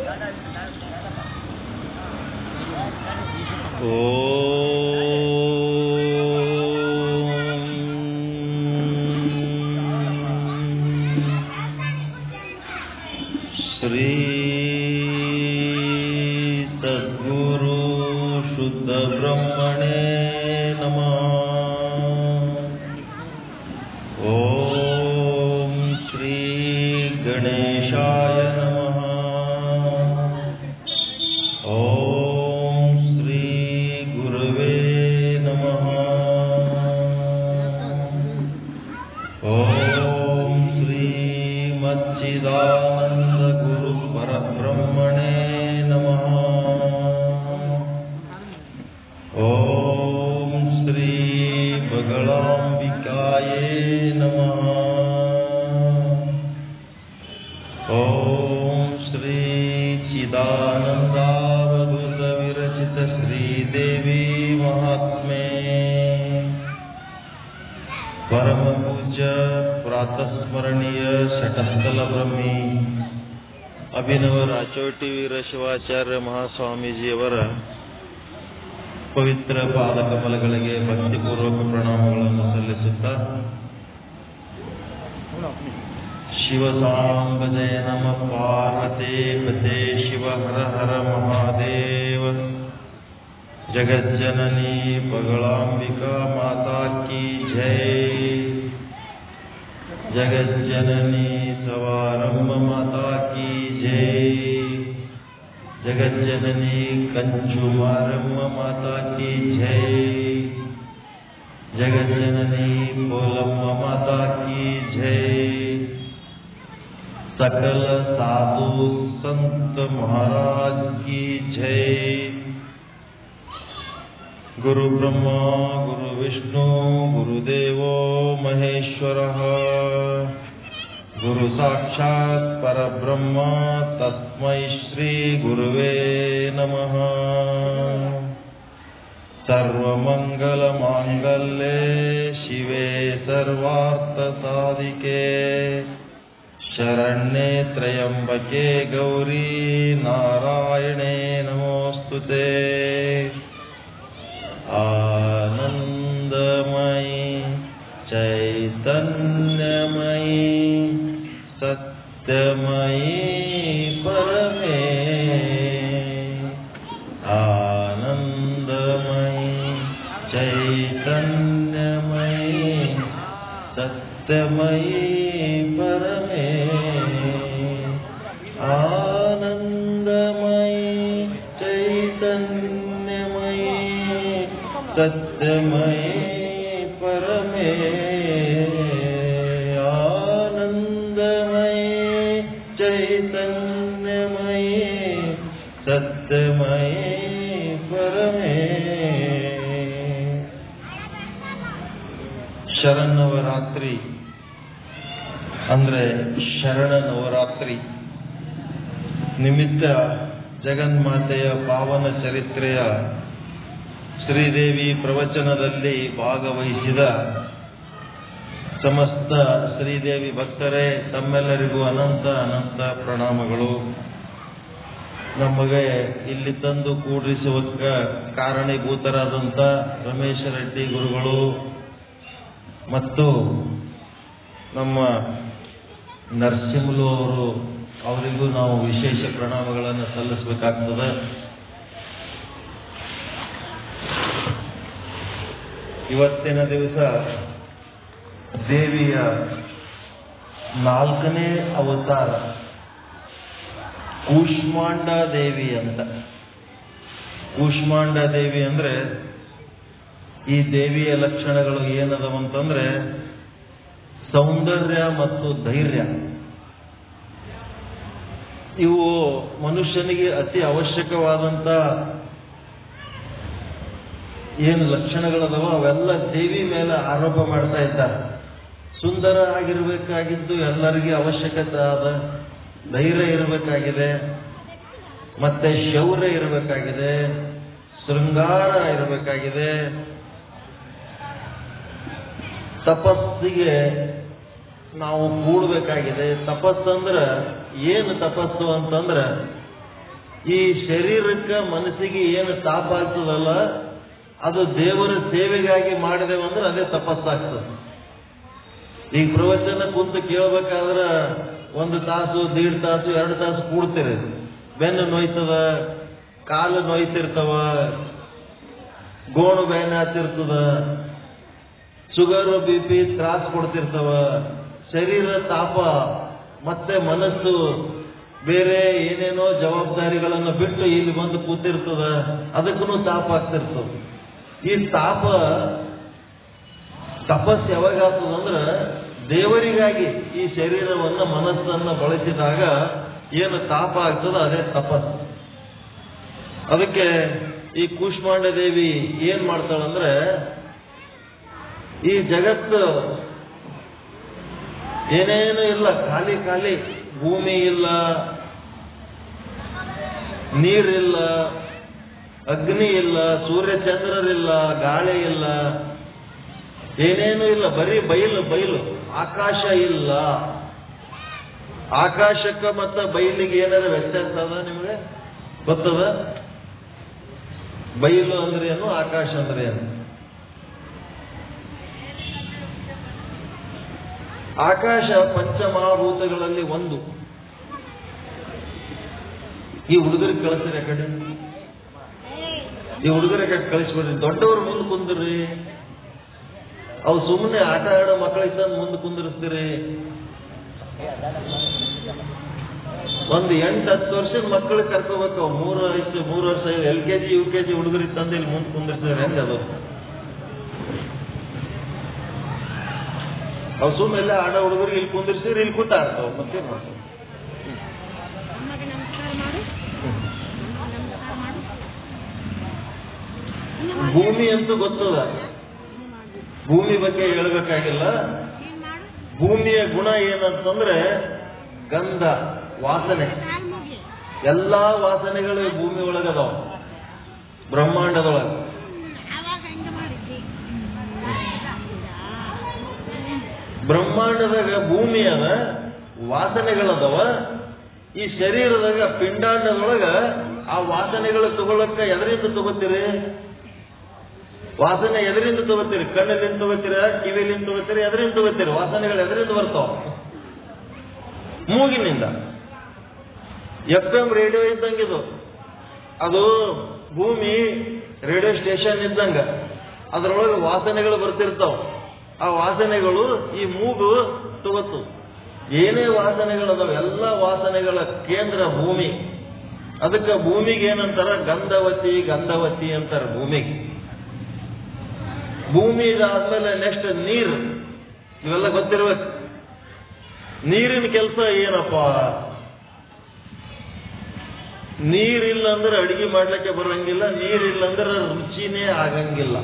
ಶ್ರೀ ಸದ್ಗುರು ಶುದ್ಧ ಬ್ರಹ್ಮಣೇ ನಮಃ. ಓಂ ಶ್ರೀ ಗಣೇಶಾಯ ನಮಃ. ಓಂ ಶ್ರೀ ಗುರುವೇ ನಮಃ. ಓಂ ಶ್ರೀ ಮಚ್ಚಿದಾನಂದ ಗುರು ಪರಬ್ರಹ್ಮಣೇ ನಮಃ. ಓಂ ಶ್ರೀ ಬಗಳಾಂಬಿಕಾಯೇ ನಮಃ. ಓಂ ಶ್ರೀ ಚಿದಾನಂದಾವಧೂತ ವಿರಚಿತ ಶ್ರೀದೇವಿ ಮಹಾತ್ಮೆ. ಪರಮ ಪೂಜ್ಯ ಪ್ರಾತಸ್ಮರಣೀಯ ಶಟಸ್ಥಲ ಬ್ರಹ್ಮಿ ಅಭಿನವ ರಾಚೋಟಿ ವೀರ ಶಿವಾಚಾರ್ಯ ಮಹಾಸ್ವಾಮೀಜಿಯವರ ಪವಿತ್ರ ಪಾದಕಮಲಗಳಿಗೆ ಭಕ್ತಿಪೂರ್ವಕ ಪ್ರಣಾಮಗಳನ್ನು ಸಲ್ಲಿಸುತ್ತಾ, ಶಿವಸಾಂಬ ಜಯ ನಮ ಪಾರ್ವತೇ ಪತೆ ಶಿವ ಹರ ಹರ ಮಹಾದೇವ. ಜಗಜ್ಜನನಿ ಬಗಳಾಂಬಿಕಾ ಮಾತಾ ಕಿ ಜೈ. ಜಗಜ್ಜನನಿ ಸವಾರಂಭ ಮಾತಾ ಕಿ ಜೈ. ಜಗಜ್ಜನನಿ ಕಂಚು ಮಾರಮ್ಮ ಮಾತಾ ಕಿ ಜೈ. ಜಗಜ್ಜನನಿ ಕೋಲಮ್ಮ ಮಾತಾ ಕಿ ಜೈ. सकल साधु संत महाराज की जय. गुरु ब्रह्मा गुरु विष्णु गुरुदेवो महेश्वरः. गुरु साक्षात् परब्रह्म तस्मै श्री गुरुवे नमः. सर्वमंगल मांगल्ये शिवे सर्वार्थ साधिके शरण्ये त्र्यंबके गौरी नारायणे नमोस्तुते. आनंदमयी चैतन्यमयी सत्यमयी परमे. आनंदमयी चैतन्यमयी सत्यमयी परमे. आनंदमयी चैतन्यमयी सत्यमयी परमे. आनंदमयी चैतन्यमयी सत्यमयी परमे. ಶರನ್ನವರಾತ್ರಿ ಅಂದ್ರೆ ಶರಣ ನವರಾತ್ರಿ ನಿಮಿತ್ತ ಜಗನ್ಮಾತೆಯ ಪಾವನ ಚರಿತ್ರೆಯ ಶ್ರೀದೇವಿ ಪ್ರವಚನದಲ್ಲಿ ಭಾಗವಹಿಸಿದ ಸಮಸ್ತ ಶ್ರೀದೇವಿ ಭಕ್ತರೇ, ತಮ್ಮೆಲ್ಲರಿಗೂ ಅನಂತ ಅನಂತ ಪ್ರಣಾಮಗಳು. ನಮಗೆ ಇಲ್ಲಿ ತಂದು ಕೂಡಿಸುವ ಕಾರಣೀಭೂತರಾದಂಥ ರಮೇಶ ರೆಡ್ಡಿ ಗುರುಗಳು ಮತ್ತು ನಮ್ಮ ನರಸಿಂಹಲು ಅವರಿಗೂ ನಾವು ವಿಶೇಷ ಪ್ರಣಾಮಗಳನ್ನು ಸಲ್ಲಿಸಬೇಕಾಗ್ತದೆ. ಇವತ್ತಿನ ದಿವಸ ದೇವಿಯ 4ನೇ ಅವತಾರ ಕೂಷ್ಮಾಂಡ ದೇವಿ ಅಂತ. ಕೂಷ್ಮಾಂಡ ದೇವಿ ಅಂದ್ರೆ ಈ ದೇವಿಯ ಲಕ್ಷಣಗಳು ಏನದವಂತಂದ್ರೆ ಸೌಂದರ್ಯ ಮತ್ತು ಧೈರ್ಯ. ಇವು ಮನುಷ್ಯನಿಗೆ ಅತಿ ಅವಶ್ಯಕವಾದಂತ ಏನು ಲಕ್ಷಣಗಳದವ ಅವೆಲ್ಲ ದೇವಿ ಮೇಲೆ ಆರೋಪ ಮಾಡ್ತಾ ಇದ್ದಾರೆ. ಸುಂದರ ಆಗಿರಬೇಕಾಗಿದ್ದು ಎಲ್ಲರಿಗೆ ಅವಶ್ಯಕತೆ ಆದ, ಧೈರ್ಯ ಇರಬೇಕಾಗಿದೆ, ಮತ್ತೆ ಶೌರ್ಯ ಇರಬೇಕಾಗಿದೆ, ಶೃಂಗಾರ ಇರಬೇಕಾಗಿದೆ, ತಪಸ್ಸಿಗೆ ನಾವು ಕೂಡಬೇಕಾಗಿದೆ. ತಪಸ್ಸಂದ್ರೆ ಏನು ತಪಸ್ಸು ಅಂತಂದ್ರೆ ಈ ಶರೀರಕ್ಕೆ ಮನಸ್ಸಿಗೆ ಏನು ತಾಪ ಆಗ್ತದಲ್ಲ, ಅದು ದೇವರ ಸೇವೆಗಾಗಿ ಮಾಡಿದೆವಂದ್ರೆ ಅದೇ ತಪಸ್ಸಾಗ್ತದೆ. ಈಗ ಪ್ರವಚನ ಕುಂತು ಕೇಳಬೇಕಾದ್ರೆ 1 ತಾಸು 1.5 ತಾಸು 2 ತಾಸು ಕೂಡ್ತೀರಿ, ಬೆನ್ನು ನೋಯ್ತದ, ಕಾಲು ನೋಯ್ತಿರ್ತಾವ, ಗೋಣು ಬೇನ ಹತ್ತಿರ್ತದ, ಶುಗರು BP ತ್ರಾಸ ಕೊಡ್ತಿರ್ತಾವ, ಶರೀರ ತಾಪ, ಮತ್ತೆ ಮನಸ್ಸು ಬೇರೆ ಏನೇನೋ ಜವಾಬ್ದಾರಿಗಳನ್ನು ಬಿಟ್ಟು ಇಲ್ಲಿ ಬಂದು ಕೂತಿರ್ತದ, ಅದಕ್ಕೂ ತಾಪ ಆಗ್ತಿರ್ತದ. ಈ ತಪಸ್ಸು ಯಾವಾಗ ಆಗ್ತದಂದ್ರೆ ದೇವರಿಗಾಗಿ ಈ ಶರೀರವನ್ನ ಮನಸ್ಸನ್ನ ಬಳಸಿದಾಗ ಏನು ತಾಪ ಆಗ್ತದ ಅದೇ ತಪಸ್ಸು. ಅದಕ್ಕೆ ಈ ಕೂಷ್ಮಾಂಡ ದೇವಿ ಏನ್ ಮಾಡ್ತಾಳಂದ್ರೆ, ಈ ಜಗತ್ತು ಏನೇನು ಇಲ್ಲ, ಖಾಲಿ ಖಾಲಿ, ಭೂಮಿ ಇಲ್ಲ, ನೀರಿಲ್ಲ, ಅಗ್ನಿ ಇಲ್ಲ, ಸೂರ್ಯ ಚಂದ್ರರಿಲ್ಲ, ಗಾಳಿ ಇಲ್ಲ, ಏನೇನು ಇಲ್ಲ, ಬರೀ ಬಯಲು, ಆಕಾಶ ಇಲ್ಲ. ಆಕಾಶಕ್ಕೆ ಮತ್ತು ಬಯಲಿಗೆ ಏನಾದ್ರು ವ್ಯತ್ಯಾಸ ಅದ ನಿಮಗೆ ಗೊತ್ತದ? ಬಯಲು ಅಂದ್ರೆ ಏನು, ಆಕಾಶ ಅಂದ್ರೆ ಏನು? ಆಕಾಶ ಪಂಚಮಹಾಭೂತಗಳಲ್ಲಿ ಒಂದು. ಈ ಹುಡುಗರಿಗೆ ಕಳಿಸ್ರಿ, ಆ ಕಡೆ ಈ ಹುಡುಗರಿಗೆ ಕಳಿಸ್ಬಿಡ್ರಿ, ದೊಡ್ಡವರು ಮುಂದೆ ಕುಂದ್ರಿ. ಅವು ಸುಮ್ಮನೆ ಆಟ ಆಡೋ ಮಕ್ಕಳಿದ್ದಂದು ಮುಂದೆ ಕುಂದಿರಿಸ್ತೀರಿ. ಒಂದು 8-10 ವರ್ಷದ ಮಕ್ಕಳಿಗೆ ಕರ್ಕೋಬೇಕು. 3 ವರ್ಷ LKG UKG ಹುಡುಗರಿಗೆ ತಂದು ಇಲ್ಲಿ ಮುಂದೆ ಕುಂದಿರ್ತಾರೆ. ಹೆಂಗೆ ಅದು? ಅವು ಸುಮ್ಮನೆ ಆಡೋ ಹುಡುಗರಿಗೆ ಇಲ್ಲಿ ಕುಂದಿರ್ಸಿದ್ರೆ ಇಲ್ಲಿ ಕೂತ ಆಡ್ತಾವ. ಮತ್ತೆ ಮಾಡ್ತಾವ. ಭೂಮಿ ಅಂತೂ ಗೊತ್ತದ, ಭೂಮಿ ಬಗ್ಗೆ ಹೇಳ್ಬೇಕಾಗಿಲ್ಲ. ಭೂಮಿಯ ಗುಣ ಏನಂತಂದ್ರೆ ಗಂಧ, ವಾಸನೆ. ಎಲ್ಲಾ ವಾಸನೆಗಳು ಭೂಮಿ ಒಳಗದಾವ, ಬ್ರಹ್ಮಾಂಡದೊಳಗೆ. ಬ್ರಹ್ಮಾಂಡದಾಗ ಭೂಮಿ ಅದ, ವಾಸನೆಗಳದವ. ಈ ಶರೀರದಾಗ ಪಿಂಡಾಂಡದೊಳಗ ಆ ವಾಸನೆಗಳು ತಗೊಳಕ್ಕ ಎದರಿಂದ ತಗೋತೀರಿ? ವಾಸನೆ ಎದರಿಂದ ತಗೋತೀರಿ? ಕಣ್ಣಿನಿಂದ ತಗೋತೀರ, ಕಿವಿಲಿಂದ ತಗೋತೀರಿ, ಎದರಿಂದ ತಗೋತೀರಿ? ವಾಸನೆಗಳು ಎದರಿಂದ ಬರ್ತಾವ? ಮೂಗಿನಿಂದ. FM ರೇಡಿಯೋ ಇದ್ದಂಗಿದು. ಅದು ಭೂಮಿ ರೇಡಿಯೋ ಸ್ಟೇಷನ್ ಇದ್ದಂಗ, ಅದರೊಳಗೆ ವಾಸನೆಗಳು ಬರ್ತಿರ್ತಾವ. ಆ ವಾಸನೆಗಳು ಈ ಮೂಗು ತಗೋತು. ಏನೇ ವಾಸನೆಗಳದಾವ, ಎಲ್ಲ ವಾಸನೆಗಳ ಕೇಂದ್ರ ಭೂಮಿ. ಅದಕ್ಕೆ ಭೂಮಿಗೆ ಏನಂತಾರ? ಗಂಧವತಿ ಅಂತಾರ ಭೂಮಿಗೆ. ಭೂಮಿ ಇದಾದ್ಮೇಲೆ ನೆಕ್ಸ್ಟ್ ನೀರು. ಇವೆಲ್ಲ ಗೊತ್ತಿರ್ಬೇಕು. ನೀರಿನ ಕೆಲಸ ಏನಪ್ಪ? ನೀರಿಲ್ಲ ಅಂದ್ರೆ ಅಡಿಗೆ ಮಾಡ್ಲಿಕ್ಕೆ ಬರಂಗಿಲ್ಲ, ನೀರಿಲ್ಲ ಅಂದ್ರೆ ರುಚಿನೇ ಆಗಂಗಿಲ್ಲ.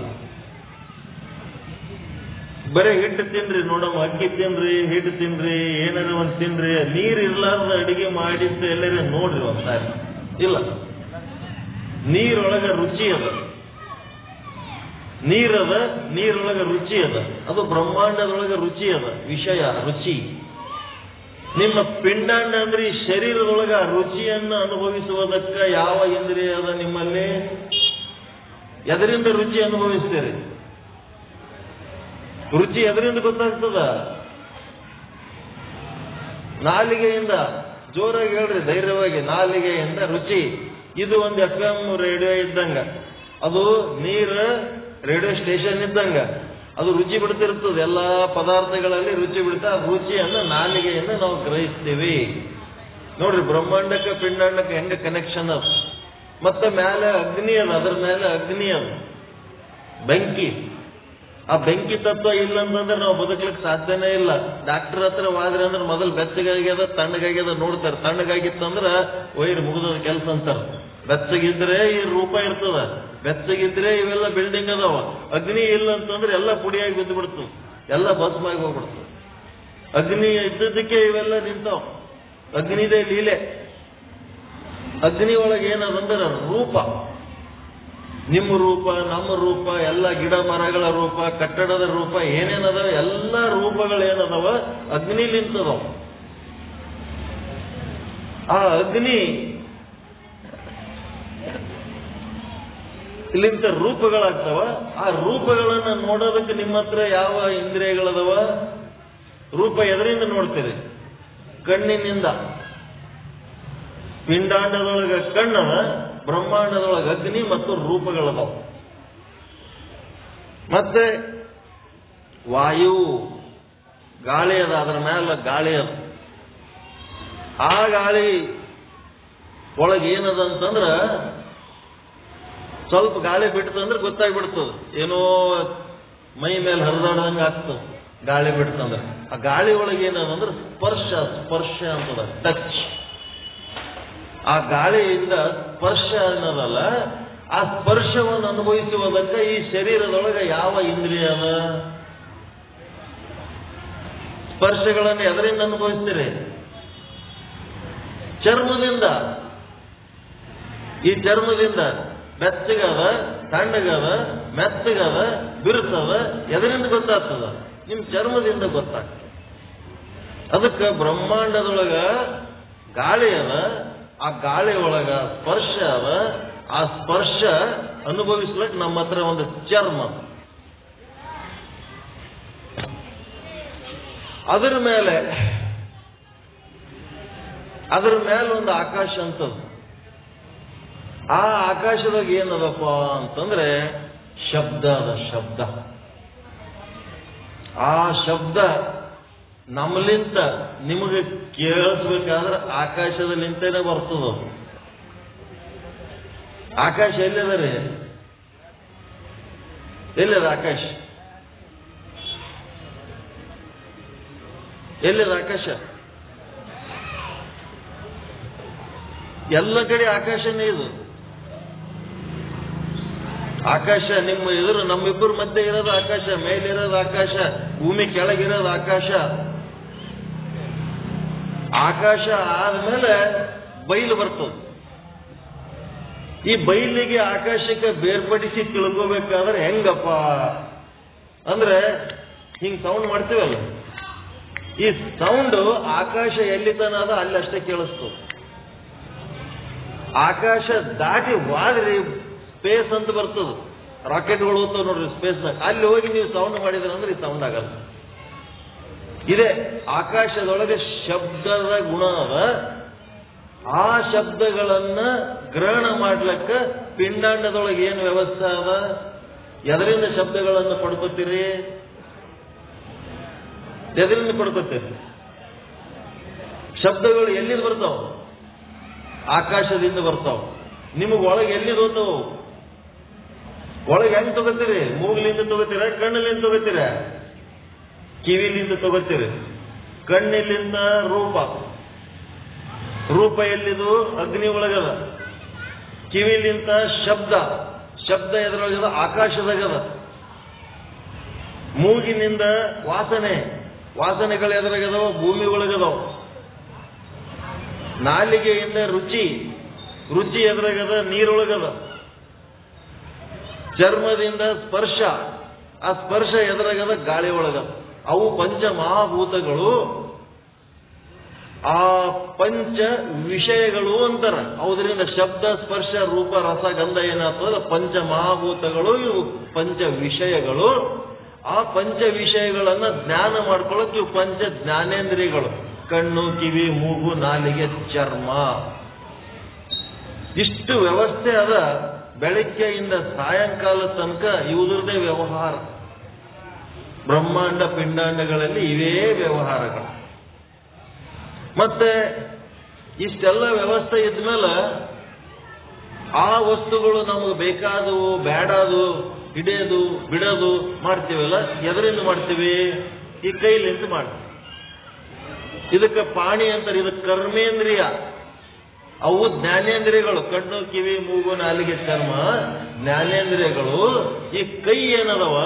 ಬರೀ ಹಿಟ್ಟು ತಿನ್ರಿ ನೋಡಮ್ಮ, ಅಕ್ಕಿ ತಿನ್ರಿ, ಹಿಟ್ಟು ತಿನ್ರಿ, ಏನಾರ ಒಂದು ತಿನ್ರಿ. ನೀರ್ ಇರ್ಲಾರ್ದ ಅಡಿಗೆ ಮಾಡಿದ್ದು ಎಲ್ಲರೂ ನೋಡ್ರಿ ಒಂದ್ಸಾರಿ. ಇಲ್ಲ, ನೀರೊಳಗ ರುಚಿ ಅದ, ನೀರದ, ನೀರೊಳಗ ರುಚಿ ಅದ. ಅದು ಬ್ರಹ್ಮಾಂಡದೊಳಗ ರುಚಿ ಅದ, ವಿಷಯ ರುಚಿ. ನಿಮ್ಮ ಪಿಂಡಾಂಡ ಅಂದ್ರೆ ಈ ಶರೀರದೊಳಗ ರುಚಿಯನ್ನು ಅನುಭವಿಸುವುದಕ್ಕೆ ಯಾವ ಇಂದ್ರಿಯ ಅದ ನಿಮ್ಮಲ್ಲಿ? ಎದರಿಂದ ರುಚಿ ಅನುಭವಿಸ್ತೀರಿ? ರುಚಿ ಎದರಿಂದ ಗೊತ್ತಾಗ್ತದ? ನಾಲಿಗೆಯಿಂದ. ಜೋರಾಗಿ ಹೇಳ್ರಿ, ಧೈರ್ಯವಾಗಿ. ನಾಲಿಗೆಯಿಂದ ರುಚಿ. ಇದು ಒಂದು FM ರೇಡಿಯೋ ಇದ್ದಂಗ, ಅದು ನೀರು ರೇಡಿಯೋ ಸ್ಟೇಷನ್ ಇದ್ದಂಗ. ಅದು ರುಚಿ ಬಿಡ್ತಿರ್ತದೆ, ಎಲ್ಲಾ ಪದಾರ್ಥಗಳಲ್ಲಿ ರುಚಿ ಬಿಡ್ತಾ. ರುಚಿಯನ್ನು ನಾಲಿಗೆಯಿಂದ ನಾವು ಗ್ರಹಿಸ್ತೀವಿ. ನೋಡ್ರಿ, ಬ್ರಹ್ಮಾಂಡಕ್ಕೆ ಪಿಂಡಾಂಡಕ್ಕೆ ಹೆಂಗ ಕನೆಕ್ಷನ್ ಅದ. ಮತ್ತೆ ಮೇಲೆ ಅಗ್ನಿ ಅದ, ಅದ್ರ ಮೇಲೆ ಅಗ್ನಿ ಅದ, ಬೆಂಕಿ. ಆ ಬೆಂಕಿ ತತ್ವ ಇಲ್ಲ ಅಂತಂದ್ರೆ ನಾವು ಬದುಕಲಿಕ್ಕೆ ಸಾಧ್ಯನೇ ಇಲ್ಲ. ಡಾಕ್ಟರ್ ಹತ್ರ ಹೋದ್ರೆ ಅಂದ್ರೆ ಮೊದಲು ಬೆಚ್ಚಗಾಗ್ಯದ ತಣ್ಣಗಾಗ್ಯದ ನೋಡ್ತಾರೆ. ತಣ್ಣಗಾಗಿತ್ತಂದ್ರೆ ವೈರ್ ಮುಗಿದ ಕೆಲಸ ಅಂತಾರ. ಬೆಚ್ಚಗಿದ್ರೆ ಈ ರೂಪ ಇರ್ತದ, ಬೆಚ್ಚಗಿದ್ರೆ ಇವೆಲ್ಲ ಬಿಲ್ಡಿಂಗ್ ಅದಾವ. ಅಗ್ನಿ ಇಲ್ಲ ಅಂತಂದ್ರೆ ಎಲ್ಲ ಪುಡಿಯಾಗಿ ಬಿದ್ದು ಬಿಡ್ತು, ಎಲ್ಲ ಭಸ್ಮಾಗಿ ಹೋಗ್ಬಿಡ್ತು. ಅಗ್ನಿ ಇದ್ದದಕ್ಕೆ ಇವೆಲ್ಲ ನಿಂತಾವ. ಅಗ್ನಿದೇ ಲೀಲೆ. ಅಗ್ನಿ ಒಳಗೆ ಏನದಂದ್ರೆ ರೂಪ. ನಿಮ್ಮ ರೂಪ, ನಮ್ಮ ರೂಪ, ಎಲ್ಲ ಗಿಡ ಮರಗಳ ರೂಪ, ಕಟ್ಟಡದ ರೂಪ, ಏನೇನದಾವ ಎಲ್ಲ ರೂಪಗಳೇನದಾವ ಅಗ್ನಿ ನಿಂತದವ. ಆ ಅಗ್ನಿ ಇಲ್ಲಿಂದ ರೂಪಗಳಾಗ್ತಾವ. ಆ ರೂಪಗಳನ್ನ ನೋಡೋದಕ್ಕೆ ನಿಮ್ಮ ಹತ್ರ ಯಾವ ಇಂದ್ರಿಯಗಳದವ? ರೂಪ ಎದರಿಂದ ನೋಡ್ತೀರಿ? ಕಣ್ಣಿನಿಂದ. ಪಿಂಡಾಂಡದೊಳಗ ಕಣ್ಣವ, ಬ್ರಹ್ಮಾಂಡದೊಳಗ ಅಗ್ನಿ ಮತ್ತು ರೂಪಗಳದವ. ಮತ್ತೆ ವಾಯು, ಗಾಳಿ ಅದ, ಅದರ ಮೇಲೆ ಗಾಳಿ ಅದ. ಆ ಗಾಳಿ ಒಳಗೆ ಏನದ ಅಂತಂದ್ರ ಸ್ವಲ್ಪ ಗಾಳಿ ಬಿಡ್ತಂದ್ರೆ ಗೊತ್ತಾಗ್ಬಿಡ್ತದ, ಏನೋ ಮೈ ಮೇಲೆ ಹರಿದಾಡ್ದಂಗೆ ಆಗ್ತದ ಗಾಳಿ ಬಿಡ್ತಂದ್ರೆ. ಆ ಗಾಳಿ ಒಳಗೆ ಏನದಂದ್ರೆ ಸ್ಪರ್ಶ ಅಂತದ, ಟಚ್. ಆ ಗಾಳಿಯಿಂದ ಸ್ಪರ್ಶ ಅನ್ನೋದಲ್ಲ, ಆ ಸ್ಪರ್ಶವನ್ನು ಅನುಭವಿಸುವುದಕ್ಕೆ ಈ ಶರೀರದೊಳಗೆ ಯಾವ ಇಂದ್ರಿಯ ಅದ? ಸ್ಪರ್ಶಗಳನ್ನು ಎದರಿಂದ ಅನುಭವಿಸ್ತೀರಿ? ಚರ್ಮದಿಂದ. ಈ ಚರ್ಮದಿಂದ ಬೆಚ್ಚಗದ, ತಣ್ಣಗದ, ಮೆತ್ತಗದ, ಬಿರುಸದ, ಎದರಿಂದ ಗೊತ್ತಾಗ್ತದ? ನಿಮ್ ಚರ್ಮದಿಂದ ಗೊತ್ತಾಗ್ತದೆ. ಅದಕ್ಕೆ ಬ್ರಹ್ಮಾಂಡದೊಳಗ ಗಾಳಿ ಅದ, ಆ ಗಾಳಿ ಒಳಗ ಸ್ಪರ್ಶ ಅದ. ಆ ಸ್ಪರ್ಶ ಅನುಭವಿಸ್ಲಿಕ್ಕೆ ನಮ್ಮ ಹತ್ರ ಒಂದು ಚರ್ಮ, ಅದರ ಮೇಲೆ ಒಂದು ಆಕಾಶ ಅಂತದ. ಆ ಆಕಾಶದಾಗ ಏನದಪ್ಪ ಅಂತಂದ್ರೆ ಶಬ್ದ ಅದ. ಶಬ್ದ, ಆ ಶಬ್ದ ನಮ್ಮಲಿಂತ ನಿಮಗೆ ಕೇಳಿಸ್ಬೇಕಾದ್ರೆ ಆಕಾಶದಲ್ಲಿಂತನೇ ಬರ್ತದ. ಆಕಾಶ ಎಲ್ಲಿದ ರೀ? ಎಲ್ಲಿದ ಆಕಾಶ? ಎಲ್ಲಿದ ಆಕಾಶ? ಎಲ್ಲ ಕಡೆ ಆಕಾಶನೇ ಇದು. ಆಕಾಶ ನಿಮ್ಮ ಎದುರು, ನಮ್ಮಿಬ್ಬರ ಮಧ್ಯೆ ಇರೋದು ಆಕಾಶ, ಮೇಲಿರೋದು ಆಕಾಶ, ಭೂಮಿ ಕೆಳಗಿರೋದು ಆಕಾಶ. ಆಕಾಶ ಆದ್ಮೇಲೆ ಬಯಲು ಬರ್ತದೆ. ಈ ಬಯಲಿಗೆ ಆಕಾಶಕ್ಕೆ ಬೇರ್ಪಡಿಸಿ ತಿಳ್ಕೋಬೇಕಾದ್ರೆ ಹೆಂಗಪ್ಪ ಅಂದ್ರೆ ಹಿಂಗ್ ಸೌಂಡ್ ಮಾಡ್ತೀವಲ್ಲ, ಈ ಸೌಂಡ್ ಆಕಾಶ ಎಲ್ಲಿ ತನ ಅದ ಅಲ್ಲಿ ಅಷ್ಟೇ ಕೇಳಿಸ್ತದೆ. ಆಕಾಶ ದಾಟಿ ವಾದ್ರಿ ಸ್ಪೇಸ್ ಅಂತ ಬರ್ತದೆ, ರಾಕೆಟ್ಗಳು ಹೋಗ್ತಾವ ನೋಡ್ರಿ ಸ್ಪೇಸ್ನಾಗ, ಅಲ್ಲಿ ಹೋಗಿ ನೀವು ಸೌಂಡ್ ಮಾಡಿದ್ರೆ ಅಂದ್ರೆ ಈ ಸೌಂಡ್ ಆಗಲ್ಲ. ಇದೆ ಆಕಾಶದೊಳಗೆ ಶಬ್ದದ ಗುಣ ಅದ. ಆ ಶಬ್ದಗಳನ್ನ ಗ್ರಹಣ ಮಾಡ್ಲಿಕ್ಕೆ ಪಿಂಡಾಂಡದೊಳಗೆ ಏನು ವ್ಯವಸ್ಥೆ ಅದ? ಎದರಿಂದ ಶಬ್ದಗಳನ್ನು ಪಡ್ಕೋತೀರಿ? ಎದರಿಂದ ಪಡ್ಕೋತೀರಿ? ಶಬ್ದಗಳು ಎಲ್ಲಿಂದ ಬರ್ತಾವ? ಆಕಾಶದಿಂದ ಬರ್ತಾವ. ನಿಮಗೆ ಒಳಗೆ ಎಲ್ಲಿಂದ ಹೋಗ್ತಾವ? ಒಳಗೆ ಹೆಂಗ್ ತಗೋತೀರಿ? ಮೂಗ್ಲಿಂದ ತಗೋತೀರ, ಕಣ್ಣಿಲಿಂದ ತಗೋತೀರ, ಕಿವಿಲಿಂದ ತಗೋತೀರಿ. ಕಣ್ಣಿಲಿಂದ ರೂಪ, ರೂಪ ಎಲ್ಲಿದು? ಅಗ್ನಿ ಒಳಗದ. ಕಿವಿಲಿಂದ ಶಬ್ದ, ಶಬ್ದ ಎದ್ರೊಳಗದ? ಆಕಾಶದಾಗದ. ಮೂಗಿನಿಂದ ವಾಸನೆ, ವಾಸನೆಗಳು ಎದುರಾಗದವ? ಭೂಮಿ ಒಳಗದವ. ನಾಲಿಗೆಯಿಂದ ರುಚಿ, ರುಚಿ ಎದುರಾಗದ? ನೀರೊಳಗದ. ಚರ್ಮದಿಂದ ಸ್ಪರ್ಶ, ಆ ಸ್ಪರ್ಶ ಎದುರಾಗದ? ಗಾಳಿ ಒಳಗದ. ಅವು ಪಂಚ ಮಹಾಭೂತಗಳು. ಆ ಪಂಚ ವಿಷಯಗಳು ಅಂತಾರ. ಅದರಿಂದ ಶಬ್ದ, ಸ್ಪರ್ಶ, ರೂಪ, ರಸ, ಗಂಧ ಏನಾಗ್ತದ? ಪಂಚ ಮಹಾಭೂತಗಳು, ಇವು ಪಂಚ ವಿಷಯಗಳು. ಆ ಪಂಚ ವಿಷಯಗಳನ್ನ ಜ್ಞಾನ ಮಾಡ್ಕೊಳ್ಳೋಕೆ ಇವು ಪಂಚ ಜ್ಞಾನೇಂದ್ರಿಯಗಳು. ಕಣ್ಣು, ಕಿವಿ, ಮೂಗು, ನಾಲಿಗೆ, ಚರ್ಮ. ಇಷ್ಟು ವ್ಯವಸ್ಥೆ ಅದ. ಬೆಳಗ್ಗೆಯಿಂದ ಸಾಯಂಕಾಲ ತನಕ ಇವುದೇ ವ್ಯವಹಾರ. ಬ್ರಹ್ಮಾಂಡ ಪಿಂಡಾಂಡಗಳಲ್ಲಿ ಇವೇ ವ್ಯವಹಾರಗಳು. ಮತ್ತೆ ಇಷ್ಟೆಲ್ಲ ವ್ಯವಸ್ಥೆ ಇದ್ಮೇಲೆ ಆ ವಸ್ತುಗಳು ನಮಗೆ ಬೇಕಾದವು, ಬೇಡದು, ಹಿಡಿಯೋದು, ಬಿಡೋದು ಮಾಡ್ತೀವಲ್ಲ, ಎದರಿಂದ ಮಾಡ್ತೀವಿ? ಈ ಕೈಲಿಂದ ಮಾಡ್ತೀವಿ. ಇದಕ್ಕೆ ಪಾಣಿ ಅಂತಾರೆ. ಇದಕ್ಕೆ ಕರ್ಮೇಂದ್ರಿಯ. ಅವು ಜ್ಞಾನೇಂದ್ರಿಯಗಳು. ಕಣ್ಣು, ಕಿವಿ, ಮೂಗು, ನಾಲಿಗೆ, ಚರ್ಮ ಜ್ಞಾನೇಂದ್ರಿಯಗಳು. ಈ ಕೈ ಏನದವ?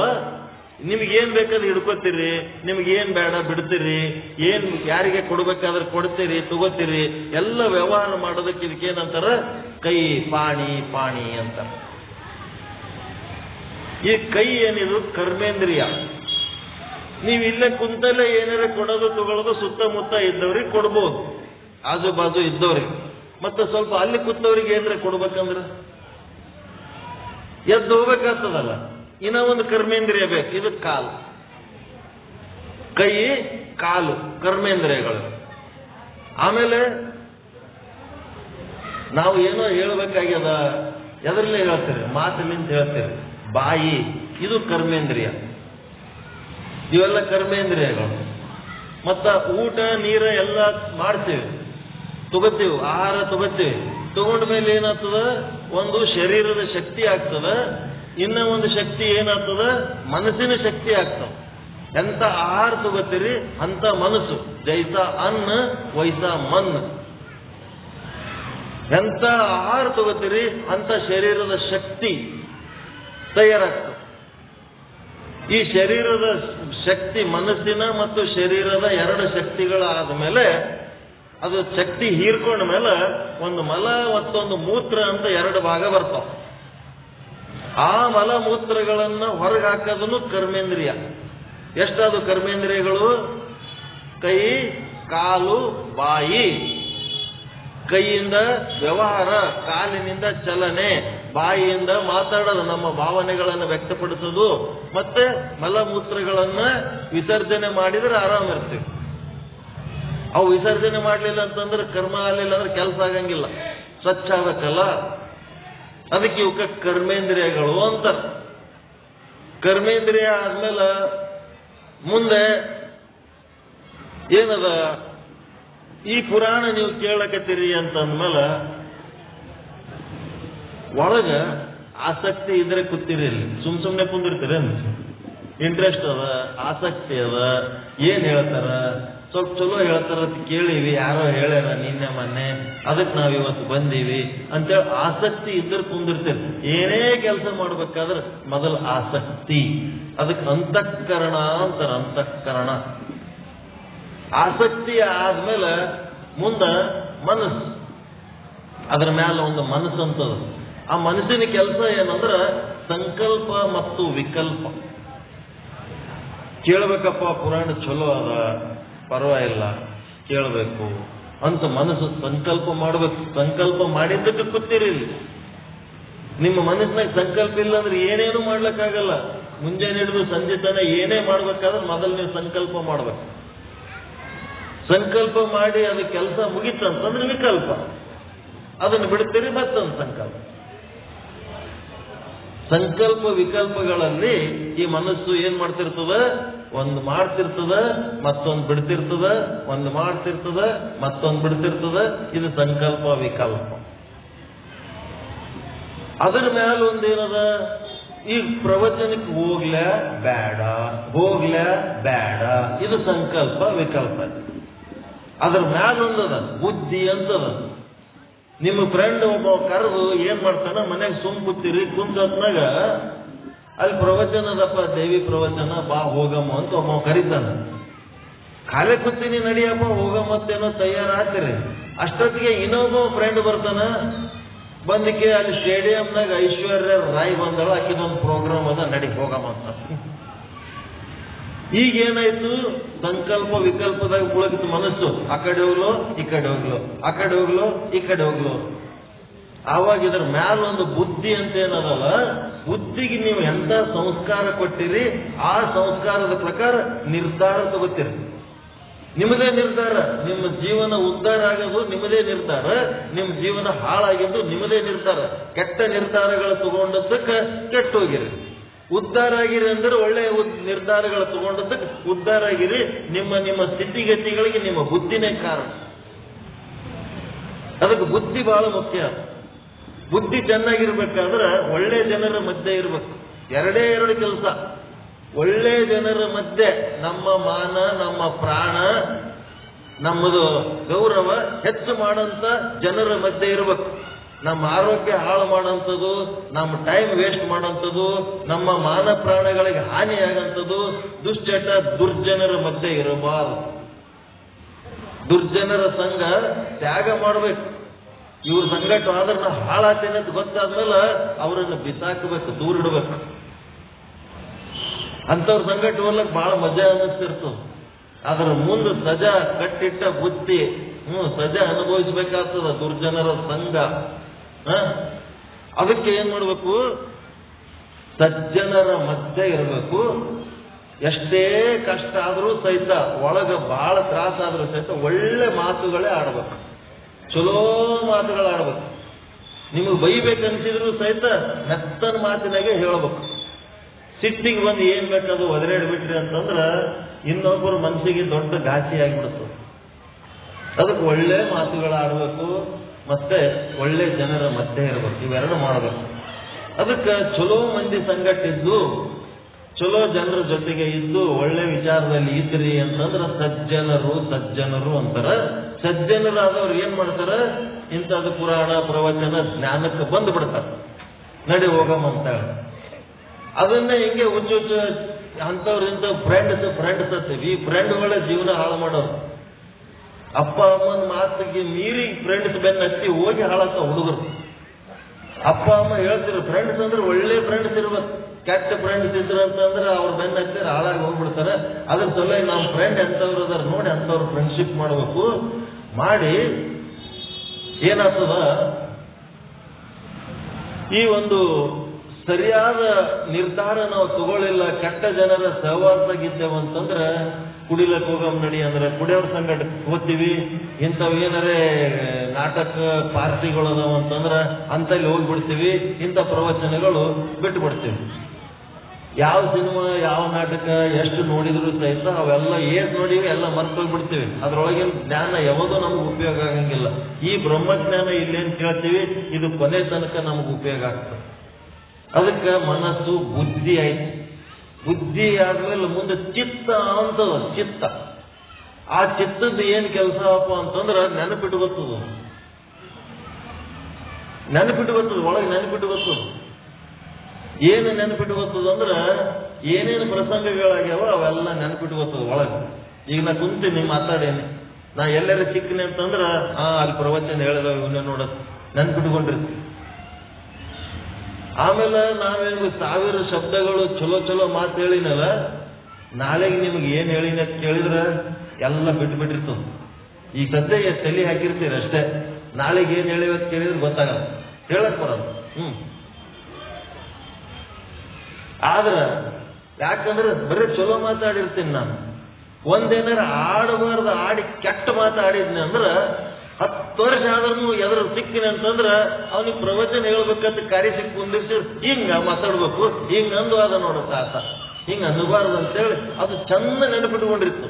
ನಿಮ್ಗೇನ್ ಬೇಕಾದ್ರೆ ಹಿಡ್ಕೋತೀರಿ, ನಿಮ್ಗೇನ್ ಬೇಡ ಬಿಡ್ತೀರಿ, ಏನ್ ಯಾರಿಗೆ ಕೊಡ್ಬೇಕಾದ್ರೆ ಕೊಡ್ತೀರಿ, ತಗೋತೀರಿ. ಎಲ್ಲ ವ್ಯವಹಾರ ಮಾಡೋದಕ್ಕೆ ಇದಕ್ಕೇನಂತಾರ? ಕೈ, ಪಾಣಿ, ಪಾಣಿ ಅಂತ. ಈ ಕೈ ಏನಿದು? ಕರ್ಮೇಂದ್ರಿಯ. ನೀವು ಇಲ್ಲೇ ಕುಂತಲ್ಲೇ ಏನಾರ ಕೊಡೋದು ತಗೊಳ್ಳೋದು ಸುತ್ತಮುತ್ತ ಇದ್ದವ್ರಿಗೆ ಕೊಡ್ಬೋದು, ಆಜು ಬಾಜು ಇದ್ದವ್ರಿಗೆ. ಮತ್ತೆ ಸ್ವಲ್ಪ ಅಲ್ಲಿ ಕೂತವ್ರಿಗೆ ಏನಾರ ಕೊಡ್ಬೇಕಂದ್ರೆ ಎದ್ದು ಹೋಗ್ಬೇಕಾಗ್ತದಲ್ಲ. ಇನ್ನ ಒಂದು ಕರ್ಮೇಂದ್ರಿಯ ಬೇಕು, ಇದು ಕಾಲು, ಕೈ, ಕಾಲು ಕರ್ಮೇಂದ್ರಿಯಗಳು. ಆಮೇಲೆ ನಾವು ಏನೋ ಹೇಳ್ಬೇಕಾಗ್ಯದ, ಎದರಲ್ಲೇ ಹೇಳ್ತೀರಿ, ಮಾತಿನಿಂದ ಹೇಳ್ತೀರಿ. ಬಾಯಿ, ಇದು ಕರ್ಮೇಂದ್ರಿಯ. ಇವೆಲ್ಲ ಕರ್ಮೇಂದ್ರಿಯಗಳು. ಮತ್ತ ಊಟ ನೀರ ಎಲ್ಲ ಮಾಡ್ತೀವಿ, ತಗೋತೀವಿ, ಆಹಾರ ತಗೋತೀವಿ. ತಗೊಂಡ ಮೇಲೆ ಏನಾಗ್ತದ, ಒಂದು ಶರೀರದ ಶಕ್ತಿ ಆಗ್ತದ, ಇನ್ನ ಒಂದು ಶಕ್ತಿ ಏನಾಗ್ತದ, ಮನಸ್ಸಿನ ಶಕ್ತಿ ಆಗ್ತದ. ಎಂತ ಆಹಾರ ತಗೋತೀರಿ ಅಂತ ಮನಸ್ಸು, ಜೈಸ ಅನ್ನ ವೈಸ ಮನ್. ಎಂತ ಆಹಾರ ತಗೋತೀರಿ ಅಂತ ಶರೀರದ ಶಕ್ತಿ ತಯಾರಾಗ್ತದೆ. ಈ ಶರೀರದ ಶಕ್ತಿ, ಮನಸ್ಸಿನ ಮತ್ತು ಶರೀರದ ಎರಡು ಶಕ್ತಿಗಳಾದ ಮೇಲೆ, ಅದು ಶಕ್ತಿ ಹೀರ್ಕೊಂಡ ಮೇಲೆ ಒಂದು ಮಲ ಮತ್ತೊಂದು ಮೂತ್ರ ಅಂತ ಎರಡು ಭಾಗ ಬರ್ತಾವ. ಆ ಮಲ ಮೂತ್ರಗಳನ್ನ ಹೊರಗೆ ಹಾಕೋದನ್ನು ಕರ್ಮೇಂದ್ರಿಯ. ಎಷ್ಟಾದ್ರು ಕರ್ಮೇಂದ್ರಿಯಗಳು? ಕೈ, ಕಾಲು, ಬಾಯಿ. ಕೈಯಿಂದ ವ್ಯವಹಾರ, ಕಾಲಿನಿಂದ ಚಲನೆ, ಬಾಯಿಯಿಂದ ಮಾತಾಡೋದು, ನಮ್ಮ ಭಾವನೆಗಳನ್ನು ವ್ಯಕ್ತಪಡಿಸೋದು, ಮತ್ತೆ ಮಲಮೂತ್ರಗಳನ್ನ ವಿಸರ್ಜನೆ ಮಾಡಿದ್ರೆ ಆರಾಮ ಇರ್ತೀವಿ. ಅವು ವಿಸರ್ಜನೆ ಮಾಡಲಿಲ್ಲ ಅಂತಂದ್ರೆ, ಕರ್ಮ ಆಗಲಿಲ್ಲ ಅಂದ್ರೆ ಕೆಲಸ ಆಗಂಗಿಲ್ಲ, ಸ್ವಚ್ಛ ಆಗಬೇಕಲ್ಲ. ಅದಕ್ಕೆ ಇವಕ್ಕೆ ಕರ್ಮೇಂದ್ರಿಯಗಳು ಅಂತ. ಕರ್ಮೇಂದ್ರಿಯ ಆದ್ಮೇಲೆ ಮುಂದೆ ಏನದ, ಈ ಪುರಾಣ ನೀವು ಕೇಳಕತ್ತೀರಿ ಅಂತಂದ್ಮೇಲೆ ಒಳಗ ಆಸಕ್ತಿ ಇದ್ರೆ ಕೂತಿರಿ, ಸುಮ್ನೆ ಕುಂದಿರ್ತೀರಿ. ಇಂಟ್ರೆಸ್ಟ್ ಅದ, ಆಸಕ್ತಿ ಅದ, ಏನ್ ಹೇಳ್ತಾರ, ಸ್ವಲ್ಪ ಚಲೋ ಹೇಳ್ತಾರ ಅಂತ ಕೇಳಿವಿ, ಯಾರೋ ಹೇಳ್ಯಾರ ನಿನ್ನೆ ಮೊನ್ನೆ, ಅದಕ್ಕೆ ನಾವ್ ಇವತ್ತು ಬಂದೀವಿ ಅಂತೇಳಿ ಆಸಕ್ತಿ ಇದ್ರೆ ಕುಂದಿರ್ತೀರಿ. ಏನೇ ಕೆಲಸ ಮಾಡ್ಬೇಕಾದ್ರೆ ಮೊದಲು ಆಸಕ್ತಿ, ಅದಕ್ಕೆ ಅಂತಃಕರಣ ಅಂತಾರ. ಅಂತಃಕರಣ ಆಸಕ್ತಿ ಆದ್ಮೇಲೆ ಮುಂದ ಮನಸ್ಸು, ಅದರ ಮೇಲೆ ಒಂದು ಮನಸ್ಸು ಅಂತದ. ಆ ಮನಸ್ಸಿನ ಕೆಲಸ ಏನಂದ್ರ ಸಂಕಲ್ಪ ಮತ್ತು ವಿಕಲ್ಪ. ಕೇಳಬೇಕಪ್ಪ ಪುರಾಣ ಚಲೋ ಅದ, ಪರವಾಗಿಲ್ಲ ಕೇಳಬೇಕು ಅಂತ ಮನಸ್ಸು ಸಂಕಲ್ಪ ಮಾಡಬೇಕು. ಸಂಕಲ್ಪ ಮಾಡಿದ್ದಕ್ಕೆ ಕೂತಿರಿ. ನಿಮ್ಮ ಮನಸ್ಸಿನಾಗ ಸಂಕಲ್ಪ ಇಲ್ಲ ಅಂದ್ರೆ ಏನೇನು ಮಾಡ್ಲಿಕ್ಕಾಗಲ್ಲ. ಮುಂಜಾನೆ ಹಿಡಿದು ಸಂಜೆ ತನಕ ಏನೇ ಮಾಡ್ಬೇಕಾದ್ರೆ ಮೊದಲು ನೀವು ಸಂಕಲ್ಪ ಮಾಡ್ಬೇಕು. ಸಂಕಲ್ಪ ಮಾಡಿ ಅದು ಕೆಲಸ ಮುಗಿತಂತಂದ್ರೆ ವಿಕಲ್ಪ, ಅದನ್ನು ಬಿಡ್ತೀರಿ, ಮತ್ತೊಂದು ಸಂಕಲ್ಪ. ಸಂಕಲ್ಪ ವಿಕಲ್ಪಗಳಲ್ಲಿ ಈ ಮನಸ್ಸು ಏನ್ ಮಾಡ್ತಿರ್ತದ, ಒಂದು ಮಾಡ್ತಿರ್ತದ, ಮತ್ತೊಂದು ಬಿಡ್ತಿರ್ತದ, ಒಂದು ಮಾಡ್ತಿರ್ತದ, ಮತ್ತೊಂದು ಬಿಡ್ತಿರ್ತದ. ಇದು ಸಂಕಲ್ಪ ವಿಕಲ್ಪ. ಅದರ ಮೇಲೆ ಒಂದೇನದ, ಈ ಪ್ರವಚನಕ್ಕೆ ಹೋಗ್ಲಾ ಬೇಡ, ಹೋಗ್ಲಾ ಬೇಡ, ಇದು ಸಂಕಲ್ಪ ವಿಕಲ್ಪ. ಅದ್ರ ಮ್ಯಾಲೊಂದದ ಬುದ್ಧಿ ಅಂತದ. ನಿಮ್ಮ ಫ್ರೆಂಡ್ ಒಬ್ಬ ಕರೆದು ಏನ್ ಮಾಡ್ತಾನ, ಮನೆಗೆ ಸುಮ್ ಕೂತೀರಿ, ಕುಂತತ್ನಾಗ ಅಲ್ಲಿ ಪ್ರವಚನದಪ್ಪ, ದೇವಿ ಪ್ರವಚನ, ಬಾ ಹೋಗಮ್ಮ ಅಂತ ಒಬ್ಬ ಕರೀತಾನ. ಖಾಲಿ ಕೂತೀನಿ, ನಡಿಯಪ್ಪ ಹೋಗಮ್ಮತ್ತೇನೋ ತಯಾರಾಗ್ತೀರಿ. ಅಷ್ಟೊತ್ತಿಗೆ ಇನ್ನೊಬ್ಬ ಫ್ರೆಂಡ್ ಬರ್ತಾನ. ಬಂದಕ್ಕೆ ಅಲ್ಲಿ ಸ್ಟೇಡಿಯಂನಾಗ ಐಶ್ವರ್ಯ ರಾಯ್ ಬಂದಳ, ಆಕಿದೊಂದು ಪ್ರೋಗ್ರಾಮ್ ಅದ, ನಡಿ ಹೋಗಮ್ಮ ಅಂತ. ಈಗೇನಾಯ್ತು, ಸಂಕಲ್ಪ ವಿಕಲ್ಪದಾಗ ಮುಳುಗಿತು ಮನಸ್ಸು. ಆ ಕಡೆ ಹೋಗ್ಲು, ಈ ಕಡೆ ಹೋಗ್ಲು, ಆ ಕಡೆ ಹೋಗ್ಲು, ಈ ಕಡೆ ಹೋಗ್ಲು. ಆವಾಗ ಇದ್ರ ಮ್ಯಾಲ ಒಂದು ಬುದ್ಧಿ ಅಂತ ಏನದಲ್ಲ, ಬುದ್ಧಿಗೆ ನೀವು ಎಂತ ಸಂಸ್ಕಾರ ಕೊಟ್ಟಿರಿ, ಆ ಸಂಸ್ಕಾರದ ಪ್ರಕಾರ ನಿರ್ಧಾರ ತಗೋತೀರಿ. ನಿಮ್ಮದೇ ನಿರ್ಧಾರ. ನಿಮ್ಮ ಜೀವನ ಉದ್ಧಾರ ಆಗೋದು ನಿಮ್ಮದೇ ನಿರ್ಧಾರ, ನಿಮ್ಮ ಜೀವನ ಹಾಳಾಗಿದ್ದು ನಿಮ್ಮದೇ ನಿರ್ಧಾರ. ಕೆಟ್ಟ ನಿರ್ಧಾರಗಳು ತಗೊಂಡದ್ದಕ್ಕೆ ಕೆಟ್ಟು ಹೋಗಿರಿ. ಉದ್ಧಾರ ಆಗಿರಿ ಅಂದ್ರೆ ಒಳ್ಳೆಯ ನಿರ್ಧಾರಗಳು ತಗೊಂಡದ್ದಕ್ಕೆ ಉದ್ಧಾರ ಆಗಿರಿ. ನಿಮ್ಮ ಸ್ಥಿತಿಗತಿಗಳಿಗೆ ನಿಮ್ಮ ಬುದ್ಧಿನೇ ಕಾರಣ. ಅದಕ್ಕೆ ಬುದ್ಧಿ ಬಹಳ ಮುಖ್ಯ. ಬುದ್ಧಿ ಚೆನ್ನಾಗಿರ್ಬೇಕಾದ್ರೆ ಒಳ್ಳೆ ಜನರ ಮಧ್ಯೆ ಇರ್ಬೇಕು. ಎರಡೇ ಎರಡು ಕೆಲಸ. ಒಳ್ಳೆ ಜನರ ಮಧ್ಯೆ ನಮ್ಮ ಮಾನ, ನಮ್ಮ ಪ್ರಾಣ, ನಮ್ಮದು ಗೌರವ ಹೆಚ್ಚು ಮಾಡಂತ ಜನರ ಮಧ್ಯೆ ಇರ್ಬೇಕು. ನಮ್ಮ ಆರೋಗ್ಯ ಹಾಳು ಮಾಡೋಂಥದ್ದು, ನಮ್ಮ ಟೈಮ್ ವೇಸ್ಟ್ ಮಾಡೋಂಥದ್ದು, ನಮ್ಮ ಮಾನ ಪ್ರಾಣಗಳಿಗೆ ಹಾನಿಯಾಗಂಥದ್ದು ದುಶ್ಚಟ ದುರ್ಜನರ ಮಧ್ಯೆ ಇರಬಾರದು. ದುರ್ಜನರ ಸಂಘ ತ್ಯಾಗ ಮಾಡಬೇಕು. ಇವ್ರ ಸಂಘಟ ಆದ್ರೆ ನಾವು ಹಾಳಾಗ್ತೇನೆ ಅಂತ ಗೊತ್ತಾದ್ಮೇಲೆ ಅವರನ್ನು ಬಿಸಾಕಬೇಕು, ದೂರ ಇಡಬೇಕು. ಅಂಥವ್ರ ಸಂಘಟ ಹೋಗ್ಲಕ್ಕೆ ಬಹಳ ಮಜಾ ಅನ್ನಿಸ್ತಿರ್ತದೆ. ಅದರ ಮುಂದೆ ಸಜಾ ಕಟ್ಟಿಟ್ಟ ಬುದ್ಧಿ, ಸಜಾ ಅನುಭವಿಸ್ಬೇಕಾಗ್ತದ ದುರ್ಜನರ ಸಂಘ. ಅದಕ್ಕೆ ಏನ್ ಮಾಡ್ಬೇಕು, ಸಜ್ಜನರ ಮಧ್ಯೆ ಇರಬೇಕು. ಎಷ್ಟೇ ಕಷ್ಟ ಆದರೂ ಸಹಿತ, ಒಳಗ ಬಹಳ ತ್ರಾಸ ಆದ್ರೂ ಸಹಿತ ಒಳ್ಳೆ ಮಾತುಗಳೇ ಆಡ್ಬೇಕು, ಚಲೋ ಮಾತುಗಳು ಆಡ್ಬೇಕು. ನಿಮಗೆ ಬೈಬೇಕನ್ಸಿದ್ರು ಸಹಿತ ಮೆತ್ತನ ಮಾತಿನಾಗೆ ಹೇಳ್ಬೇಕು. ಸಿಟ್ಟಿಗೆ ಬಂದು ಏನ್ ಬೇಕದು ಒದರಾಡ್ಬಿಟ್ರಿ ಅಂತಂದ್ರ ಇನ್ನೊಬ್ಬರ ಮನಸ್ಸಿಗೆ ದೊಡ್ಡ ಘಾಸಿ ಆಗಿಬಿಡುತ್ತೆ. ಅದಕ್ಕೆ ಒಳ್ಳೆ ಮಾತುಗಳು ಆಡ್ಬೇಕು, ಮತ್ತೆ ಒಳ್ಳೆ ಜನರ ಮಧ್ಯೆ ಇರಬೇಕು. ಇವೆರಡು ಮಾಡಬೇಕು. ಅದಕ್ಕೆ ಚಲೋ ಮಂದಿ ಸಂಗಟ್ಟಿದ್ದು, ಚಲೋ ಜನರ ಜೊತೆಗೆ ಇದ್ದು ಒಳ್ಳೆ ವಿಚಾರದಲ್ಲಿ ಇದ್ರಿ ಅಂತಂದ್ರೆ ಸಜ್ಜನರು ಅಂತಾರ. ಸಜ್ಜನರಾದವ್ರು ಏನ್ ಮಾಡ್ತಾರ, ಇಂಥದ್ದು ಪುರಾಣ ಪ್ರವಚನ ಜ್ಞಾನಕ್ಕೆ ಬಂದು ಬಿಡ್ತಾರೆ. ನಡಿ ಹೋಗಮ್ಮ ಅಂತ ಹೇಳಿ ಅದನ್ನೇ ಹಿಂಗೆ ಹುಚ್ಚ ಅಂಥವ್ರಿಂದ ಫ್ರೆಂಡ್ಸ್ ಹತ್ತೀವಿ. ಈ ಫ್ರೆಂಡ್ಗಳ ಜೀವನ ಹಾಳು ಮಾಡೋರು. ಅಪ್ಪ ಅಮ್ಮನ ಮಾತಿಗೆ ಮೀರಿ ಫ್ರೆಂಡ್ಸ್ ಬೆನ್ನ ಹತ್ತಿ ಹೋಗಿ ಹಾಳಾಗ್ತಾವ ಹುಡುಗರು. ಅಪ್ಪ ಅಮ್ಮ ಹೇಳ್ತಿರು ಫ್ರೆಂಡ್ಸ್ ಅಂದ್ರೆ ಒಳ್ಳೆ ಫ್ರೆಂಡ್ಸ್ ಇರ್ಬೇಕು. ಕೆಟ್ಟ ಫ್ರೆಂಡ್ಸ್ ಇದ್ರು ಅಂತಂದ್ರೆ ಅವ್ರ ಬೆನ್ನ ಹತ್ತಿರ ಹಾಳಾಗಿ ಹೋಗ್ಬಿಡ್ತಾರೆ. ಅದ್ರ ಸಲ ನಮ್ಮ ಫ್ರೆಂಡ್ ಎಂಥವ್ರು ಅದಾರ ನೋಡಿ ಅಂಥವ್ರು ಫ್ರೆಂಡ್ಶಿಪ್ ಮಾಡಬೇಕು. ಮಾಡಿ ಏನಾಗ್ತದ, ಈ ಒಂದು ಸರಿಯಾದ ನಿರ್ಧಾರ ನಾವು ತಗೊಳ್ಳಿಲ್ಲ, ಕೆಟ್ಟ ಜನರ ಸಹವಾಸಗಿದ್ದೇವೆ ಅಂತಂದ್ರೆ ಕುಡಿಲಕ್ಕೆ ಹೋಗಮ್ ನಡಿ ಅಂದ್ರೆ ಕುಡಿಯೋರ್ ಸಂಗಟ ಹೋಗ್ತೀವಿ. ಇಂಥವ್ ಏನಾರೇ ನಾಟಕ ಪಾರ್ಟಿಗಳು ಅದಾವ ಅಂತಂದ್ರೆ ಅಂತಲ್ಲಿ ಹೋಗ್ಬಿಡ್ತೀವಿ. ಇಂಥ ಪ್ರವಚನಗಳು ಬಿಟ್ಟು ಬಿಡ್ತೀವಿ. ಯಾವ ಸಿನಿಮಾ ಯಾವ ನಾಟಕ ಎಷ್ಟು ನೋಡಿದ್ರು ಸಹಿತ ಅವೆಲ್ಲ ಏನ್ ನೋಡಿವಿ ಎಲ್ಲ ಮರ್ತೋಗ್ಬಿಡ್ತೀವಿ. ಅದ್ರೊಳಗಿನ ಜ್ಞಾನ ಯಾವುದು ನಮ್ಗೆ ಉಪಯೋಗ ಆಗಂಗಿಲ್ಲ. ಈ ಬ್ರಹ್ಮಜ್ಞಾನ ಇಲ್ಲೇನ್ ಕೇಳ್ತೀವಿ, ಇದು ಕೊನೆ ತನಕ ನಮ್ಗೆ ಉಪಯೋಗ ಆಗ್ತದೆ. ಅದಕ್ಕೆ ಮನಸ್ಸು ಬುದ್ಧಿ ಆಯ್ತು. ಬುದ್ಧಿ ಆದ್ಮೇಲೆ ಮುಂದೆ ಚಿತ್ತ ಅಂತದ. ಚಿತ್ತ, ಆ ಚಿತ್ತದ ಏನ್ ಕೆಲಸ ಅಪ್ಪ ಅಂತಂದ್ರ ನೆನಪಿಟ್ಟು ಗೊತ್ತದ. ಒಳಗೆ ನೆನಪಿಟ್ಟು ಗೊತ್ತದ. ಏನು ನೆನಪಿಟ್ಟು ಗೊತ್ತದ ಅಂದ್ರ ಏನೇನು ಪ್ರಸಂಗಗಳಾಗ್ಯಾವ ಅವೆಲ್ಲ ನೆನಪಿಟ್ಟು ಗೊತ್ತದ ಒಳಗೆ. ಈಗ ನಾ ಕುಂತೀನಿ ಮಾತಾಡೇನಿ, ನಾ ಎಲ್ಲರ ಚಿಕ್ಕನೆ ಅಂತಂದ್ರ ಅಲ್ಲಿ ಪ್ರವಚನ ಹೇಳಿದ ಇವನ್ನ ನೋಡತ್ ನೆನಪಿಟ್ಕೊಂಡಿರ್ತೀವಿ. ಆಮೇಲೆ ನಾವೇನು 1000 ಶಬ್ದಗಳು ಚಲೋ ಮಾತು ಹೇಳಿನಲ್ಲ, ನಾಳೆಗೆ ನಿಮ್ಗೆ ಏನ್ ಹೇಳಿನ ಕೇಳಿದ್ರೆ ಎಲ್ಲ ಬಿಟ್ಬಿಟ್ಟಿರ್ತದ. ಈಗ ಸದ್ಯ ತಲೆ ಹಾಕಿರ್ತೀರ ಅಷ್ಟೇ. ನಾಳೆಗೆ ಏನ್ ಹೇಳಿವತ್ತು ಕೇಳಿದ್ರೆ ಗೊತ್ತಾಗಲ್ಲ, ಹೇಳಕ್ ಬರಲ್ಲ. ಆದ್ರ ಯಾಕಂದ್ರೆ ಬರೀ ಚಲೋ ಮಾತಾಡಿರ್ತೀನಿ ನಾನು. ಒಂದೇನಾರ ಆಡಬಾರ್ದು ಆಡಿ ಕೆಟ್ಟ ಮಾತಾಡಿದ್ನಿ ಅಂದ್ರ 10 ವರ್ಷ ಆದ್ರೂ ಎದ್ರ ಸಿಕ್ಕಿನಿ ಅಂತಂದ್ರ ಅವನಿಗೆ ಪ್ರವಚನ ಹೇಳ್ಬೇಕಂತ ಕಾರ್ಯ ಸಿಕ್ಕಿ ಕುಂದಿರ್ಸಿ ಹಿಂಗ ಮಾತಾಡ್ಬೇಕು. ಹಿಂಗ ಅಂದು ಅದ ನೋಡ ತಾತ, ಹಿಂಗ ಅನ್ನಬಾರ್ದು ಅಂತೇಳಿ ಅದು ಚಂದ ನೆನಪಿಟ್ಕೊಂಡಿರ್ತು.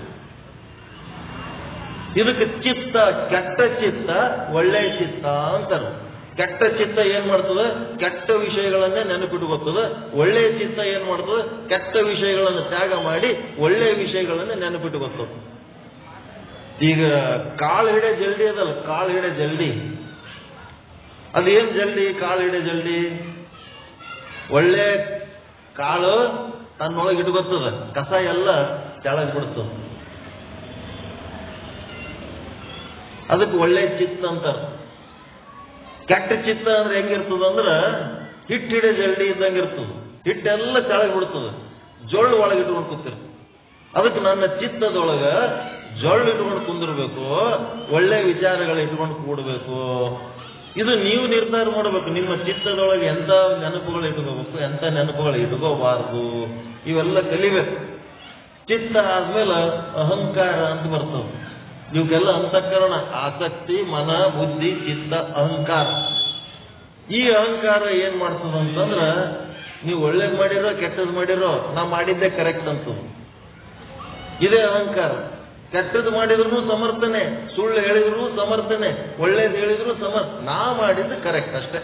ಇದಕ್ಕೆ ಚಿತ್ತ, ಕೆಟ್ಟ ಚಿತ್ತ ಒಳ್ಳೆ ಚಿತ್ತ ಅಂತಾರ. ಕೆಟ್ಟ ಚಿತ್ತ ಏನ್ ಮಾಡ್ತದ, ಕೆಟ್ಟ ವಿಷಯಗಳನ್ನೇ ನೆನಪಿಟ್ಕೋತದ. ಒಳ್ಳೆಯ ಚಿತ್ತ ಏನ್ ಮಾಡ್ತದ, ಕೆಟ್ಟ ವಿಷಯಗಳನ್ನು ತ್ಯಾಗ ಮಾಡಿ ಒಳ್ಳೆಯ ವಿಷಯಗಳನ್ನೇ ನೆನಪಿಟ್ಕೋತದ. ಈಗ ಕಾಳು ಹಿಡೆ ಜಲ್ದಿ ಅದಲ್ಲ, ಕಾಳು ಹಿಡೆ ಜಲ್ದಿ ಅದೇನ್ ಜಲ್ದಿ, ಕಾಳು ಹಿಡೆ ಜಲ್ದಿ. ಒಳ್ಳೆ ಕಾಳು ತನ್ನೊಳಗೆ ಇಟ್ಕೊತದ, ಕಸ ಎಲ್ಲ ಕೆಳಗೆ ಬಿಡ್ತದ. ಅದಕ್ಕೆ ಒಳ್ಳೆ ಚಿತ್ತ ಅಂತಾರ. ಕೆಟ್ಟ ಚಿತ್ತ ಅಂದ್ರೆ ಹೆಂಗಿರ್ತದ ಅಂದ್ರ ಹಿಟ್ಟು ಹಿಡೆ ಜಲ್ದಿ ಇದ್ದಂಗಿರ್ತದ. ಹಿಟ್ಟೆಲ್ಲ ಕೆಳಗೆ ಬಿಡ್ತದ, ಜೊಳ್ಳು ಒಳಗೆ ಇಟ್ಕೊಂಡು ಕೂತಿರ್ತದ. ಅದಕ್ಕೆ ನನ್ನ ಚಿತ್ತದೊಳಗ ಜೊಳ್ಳು ಇಟ್ಕೊಂಡು ಕುಂದಿರ್ಬೇಕು, ಒಳ್ಳೆ ವಿಚಾರಗಳು ಇಟ್ಕೊಂಡು ಕೂಡಬೇಕು. ಇದು ನೀವು ನಿರ್ಧಾರ ಮಾಡಬೇಕು. ನಿಮ್ಮ ಚಿತ್ತದೊಳಗೆ ಎಂಥ ನೆನಪುಗಳು ಇಟ್ಕೋಬೇಕು, ಎಂಥ ನೆನಪುಗಳು ಇಟ್ಕೋಬಾರ್ದು, ಇವೆಲ್ಲ ಕಲಿಬೇಕು. ಚಿತ್ತ ಆದ್ಮೇಲೆ ಅಹಂಕಾರ ಅಂತ ಬರ್ತದೆ. ಇವಕ್ಕೆಲ್ಲ ಅಂತಃಕರಣ, ಆಸಕ್ತಿ, ಮನ, ಬುದ್ಧಿ, ಚಿತ್ತ, ಅಹಂಕಾರ. ಈ ಅಹಂಕಾರ ಏನ್ ಮಾಡ್ತದ ಅಂತಂದ್ರ ನೀವು ಒಳ್ಳೇದ್ ಮಾಡಿರೋ ಕೆಟ್ಟದ್ ಮಾಡಿರೋ ನಾ ಮಾಡಿದ್ದೆ ಕರೆಕ್ಟ್ ಅಂತ ಇದೇ ಅಹಂಕಾರ. ಕೆಟ್ಟದ್ದು ಮಾಡಿದ್ರು ಸಮರ್ಥನೆ, ಸುಳ್ಳು ಹೇಳಿದ್ರು ಸಮರ್ಥನೆ, ಒಳ್ಳೇದು ಹೇಳಿದ್ರು ನಾ ಮಾಡಿದ್ದು ಕರೆಕ್ಟ್ ಅಷ್ಟೇ.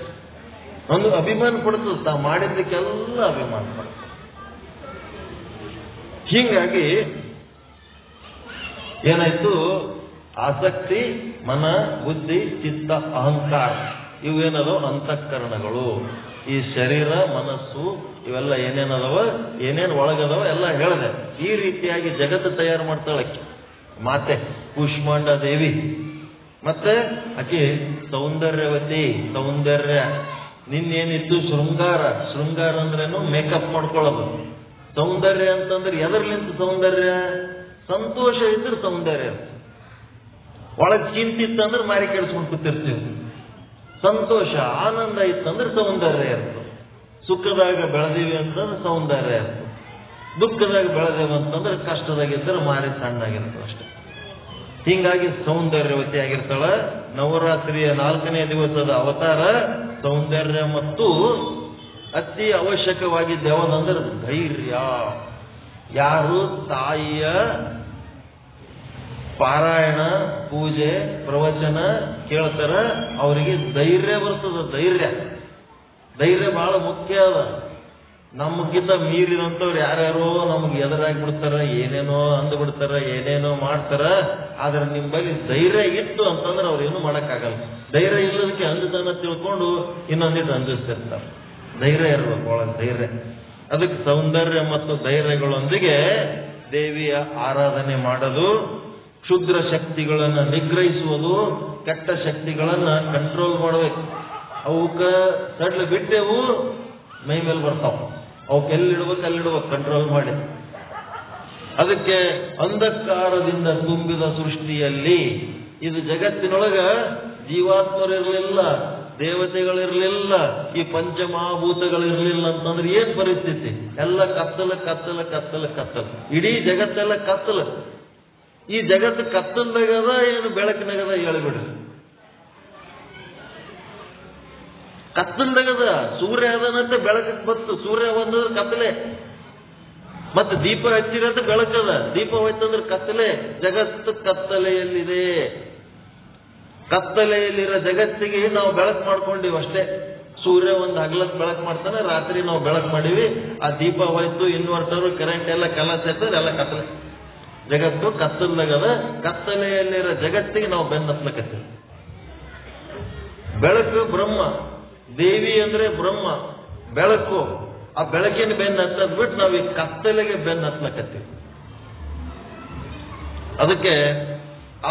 ಒಂದು ಅಭಿಮಾನ ಪಡ್ತದ, ತಾ ಮಾಡಿದ್ದಕ್ಕೆಲ್ಲ ಅಭಿಮಾನ ಪಡ್ತದೆ. ಹೀಗಾಗಿ ಏನಾಯ್ತು, ಆಸಕ್ತಿ, ಮನ, ಬುದ್ಧಿ, ಚಿತ್ತ, ಅಹಂಕಾರ ಇವೇನದೋ ಅಂತಃಕರಣಗಳು. ಈ ಶರೀರ, ಮನಸ್ಸು ಇವೆಲ್ಲ ಏನೇನದವ, ಏನೇನು ಒಳಗದವ ಎಲ್ಲ ಹೇಳಿದೆ. ಈ ರೀತಿಯಾಗಿ ಜಗತ್ತು ತಯಾರು ಮಾಡ್ತಾಳಕ್ಕೆ ಮಾತೆ ಕೂಷ್ಮಾಂಡ ದೇವಿ. ಮತ್ತೆ ಆಕೆ ಸೌಂದರ್ಯವತಿ, ಸೌಂದರ್ಯ. ನಿನ್ನೇನಿತ್ತು ಶೃಂಗಾರ. ಶೃಂಗಾರ ಅಂದ್ರೇನು ಮೇಕಪ್ ಮಾಡ್ಕೊಳ್ಳೋದು. ಸೌಂದರ್ಯ ಅಂತಂದ್ರೆ ಎದರ್ಲಿಂತ ಸೌಂದರ್ಯ, ಸಂತೋಷ ಇದ್ರೆ ಸೌಂದರ್ಯ. ಒಳಗ್ ಚಿಂತಿತ್ತಂದ್ರೆ ಮಾರಿ ಕೆಡಿಸ್ಕೊಂಡು ಕೂತಿರ್ತೀವಿ. ಸಂತೋಷ ಆನಂದ ಇತ್ತಂದ್ರೆ ಸೌಂದರ್ಯ ಇರ್ತದೆ. ಸುಖದಾಗ ಬೆಳೆದೀವಿ ಅಂತಂದ್ರೆ ಸೌಂದರ್ಯ ಇರ್ತದೆ, ದುಃಖದಾಗ ಬೆಳೆದೇವು ಅಂತಂದ್ರೆ ಕಷ್ಟದಾಗಿದ್ದರೆ ಮಾರಿ ಸಣ್ಣಾಗಿರ್ತದೆ ಅಷ್ಟೆ. ಹೀಗಾಗಿ ಸೌಂದರ್ಯವತಿ ಆಗಿರ್ತಾಳ. ನವರಾತ್ರಿಯ 4ನೇ ದಿವಸದ ಅವತಾರ ಸೌಂದರ್ಯ ಮತ್ತು ಅತಿ ಅವಶ್ಯಕವಾಗಿದ್ದ ಯಾವದಂದ್ರೆ ಧೈರ್ಯ. ಯಾರು ತಾಯಿಯ ಪಾರಾಯಣ, ಪೂಜೆ, ಪ್ರವಚನ ಕೇಳ್ತಾರ ಅವರಿಗೆ ಧೈರ್ಯ ಬರ್ತದ. ಧೈರ್ಯ ಬಹಳ ಮುಖ್ಯ ಅದ. ನಮಗಿಂತ ಮೀರಿದಂಥವ್ರು ಯಾರ್ಯಾರೋ ನಮ್ಗೆ ಎದುರಾಗಿ ಬಿಡ್ತಾರ, ಏನೇನೋ ಅಂದ್ಬಿಡ್ತಾರ, ಏನೇನೋ ಮಾಡ್ತಾರ. ಆದ್ರೆ ನಿಮ್ಮ ಬಳಿ ಧೈರ್ಯ ಇತ್ತು ಅಂತಂದ್ರೆ ಅವ್ರೇನು ಮಾಡೋಕ್ಕಾಗಲ್ಲ. ಧೈರ್ಯ ಇಲ್ಲದಕ್ಕೆ ಅಂಜದನ್ನ ತಿಳ್ಕೊಂಡು ಇನ್ನೊಂದಿಟ್ಟು ಅಂಜಿಸ್ತಿರ್ತಾರೆ. ಧೈರ್ಯ ಇರ್ಬೇಕು, ಒಳಗೆ ಧೈರ್ಯ. ಅದಕ್ಕೆ ಸೌಂದರ್ಯ ಮತ್ತು ಧೈರ್ಯಗಳೊಂದಿಗೆ ದೇವಿಯ ಆರಾಧನೆ ಮಾಡೋದು, ಕ್ಷುದ್ರ ಶಕ್ತಿಗಳನ್ನು ನಿಗ್ರಹಿಸುವುದು, ಕೆಟ್ಟ ಶಕ್ತಿಗಳನ್ನ ಕಂಟ್ರೋಲ್ ಮಾಡಬೇಕು. ಅವಕ್ಕ ಸಡ್ಲು ಬಿಟ್ಟೆವು ಮೈ ಮೇಲೆ ಬರ್ತಾವ, ಅವಕ್ಕೆ ಎಲ್ಲಿಡ್ಬೇಕು ಕಂಟ್ರೋಲ್ ಮಾಡಿ. ಅದಕ್ಕೆ ಅಂಧಕಾರದಿಂದ ತುಂಬಿದ ಸೃಷ್ಟಿಯಲ್ಲಿ ಇದು ಜಗತ್ತಿನೊಳಗ ಜೀವಾತ್ಮರಿರಲಿಲ್ಲ, ದೇವತೆಗಳಿರಲಿಲ್ಲ, ಈ ಪಂಚಮಹಾಭೂತಗಳಿರಲಿಲ್ಲ ಅಂತಂದ್ರೆ ಏನ್ ಪರಿಸ್ಥಿತಿ? ಎಲ್ಲ ಕತ್ತಲ. ಇಡೀ ಜಗತ್ತೆಲ್ಲ ಕತ್ತಲ. ಈ ಜಗತ್ತು ಕತ್ತಲ್ದಾಗದ ಏನು ಬೆಳಕಿನಾಗದ ಹೇಳಿಬಿಡ್ರಿ. ಕತ್ತಲ್ದಾಗದ. ಸೂರ್ಯ ಅದನಂತೆ ಬೆಳಕಕ್ಕೆ ಬಂತು, ಸೂರ್ಯ ಬಂದ್ರೆ ಕತ್ತಲೆ. ಮತ್ತೆ ದೀಪ ಹಚ್ಚಿರಂತ ಬೆಳಕದ, ದೀಪ ಹೋಯ್ತಂದ್ರೆ ಕತ್ತಲೆ. ಜಗತ್ತು ಕತ್ತಲೆಯಲ್ಲಿದೆ. ಕತ್ತಲೆಯಲ್ಲಿರೋ ಜಗತ್ತಿಗೆ ನಾವು ಬೆಳಕು ಮಾಡ್ಕೊಂಡಿವಿ ಅಷ್ಟೇ. ಸೂರ್ಯ ಒಂದು ಹಗಲಕ್ಕೆ ಬೆಳಕು ಮಾಡ್ತಾನೆ, ರಾತ್ರಿ ನಾವು ಬೆಳಕು ಮಾಡಿವಿ. ಆ ದೀಪ ಹೋಯ್ತು, ಇನ್ವರ್ಟರ್, ಕರೆಂಟ್ ಎಲ್ಲ ಕೆಲಸ ಆಯ್ತದೆ, ಎಲ್ಲ ಕತ್ತಲೆ. ಜಗತ್ತು ಕತ್ತಲ್ದಾಗದ. ಕತ್ತಲೆಯಲ್ಲಿರೋ ಜಗತ್ತಿಗೆ ನಾವು ಬೆನ್ನತ್ಲಕತ್ತೀವಿ. ಬೆಳಕು ಬ್ರಹ್ಮ, ದೇವಿ ಅಂದ್ರೆ ಬ್ರಹ್ಮ, ಬೆಳಕು. ಆ ಬೆಳಕಿನ ಬೆನ್ನ ಹತ್ತದ್ ಬಿಟ್ಟು ನಾವು ಈ ಕತ್ತಲೆಗೆ ಬೆನ್ನ ಹತ್ಲಕತ್ತೀವಿ. ಅದಕ್ಕೆ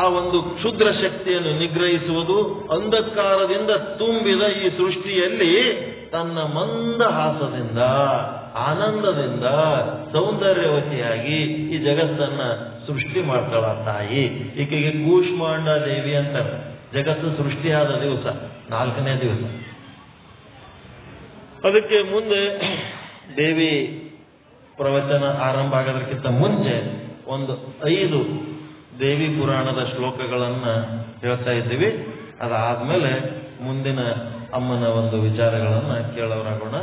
ಆ ಒಂದು ಕ್ಷುದ್ರ ಶಕ್ತಿಯನ್ನು ನಿಗ್ರಹಿಸುವುದು, ಅಂಧಕಾರದಿಂದ ತುಂಬಿದ ಈ ಸೃಷ್ಟಿಯಲ್ಲಿ ತನ್ನ ಮಂದಹಾಸದಿಂದ, ಆನಂದದಿಂದ ಸೌಂದರ್ಯವತಿಯಾಗಿ ಈ ಜಗತ್ತನ್ನ ಸೃಷ್ಟಿ ಮಾಡ್ತಾಳ ತಾಯಿ. ಈಕೆಗೆ ಕೂಷ್ಮಾಂಡ ದೇವಿ ಅಂತಾರೆ. ಜಗತ್ತು ಸೃಷ್ಟಿಯಾದ ದಿವಸ 4ನೇ ದಿವಸ. ಅದಕ್ಕೆ ಮುಂದೆ ದೇವಿ ಪ್ರವಚನ ಆರಂಭ ಆಗೋದಕ್ಕಿಂತ ಮುಂಚೆ ಒಂದು 5 ದೇವಿ ಪುರಾಣದ ಶ್ಲೋಕಗಳನ್ನ ಹೇಳ್ತಾ ಇದ್ದೀವಿ. ಅದಾದ್ಮೇಲೆ ಮುಂದಿನ ಅಮ್ಮನ ಒಂದು ವಿಚಾರಗಳನ್ನ ಕೇಳೋರಾಗೋಣ.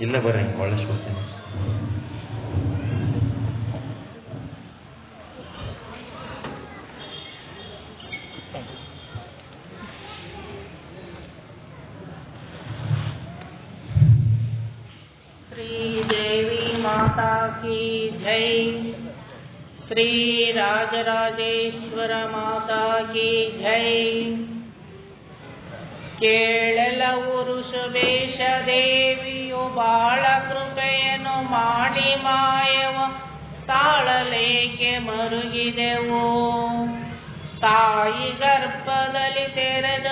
ಇಲ್ಲೇ ಬರ್ರಿ, ಒಳ್ಳೆಸ್ಕೊಡ್ತೀನಿ. देवी माता की जय। श्री राजराजेश्वर माता की जय। ಕೇಳಲವು ಋಷಭೇಶ ದೇವಿಯು ಬಾಳ ಕೃಪೆಯನ್ನು ಮಾಡಿ ಮಾಯವ ತಾಳಲೇಕೆ ಮರುಗಿದೆವು. ತಾಯಿ ಗರ್ಭದಲ್ಲಿ ತೆರೆದ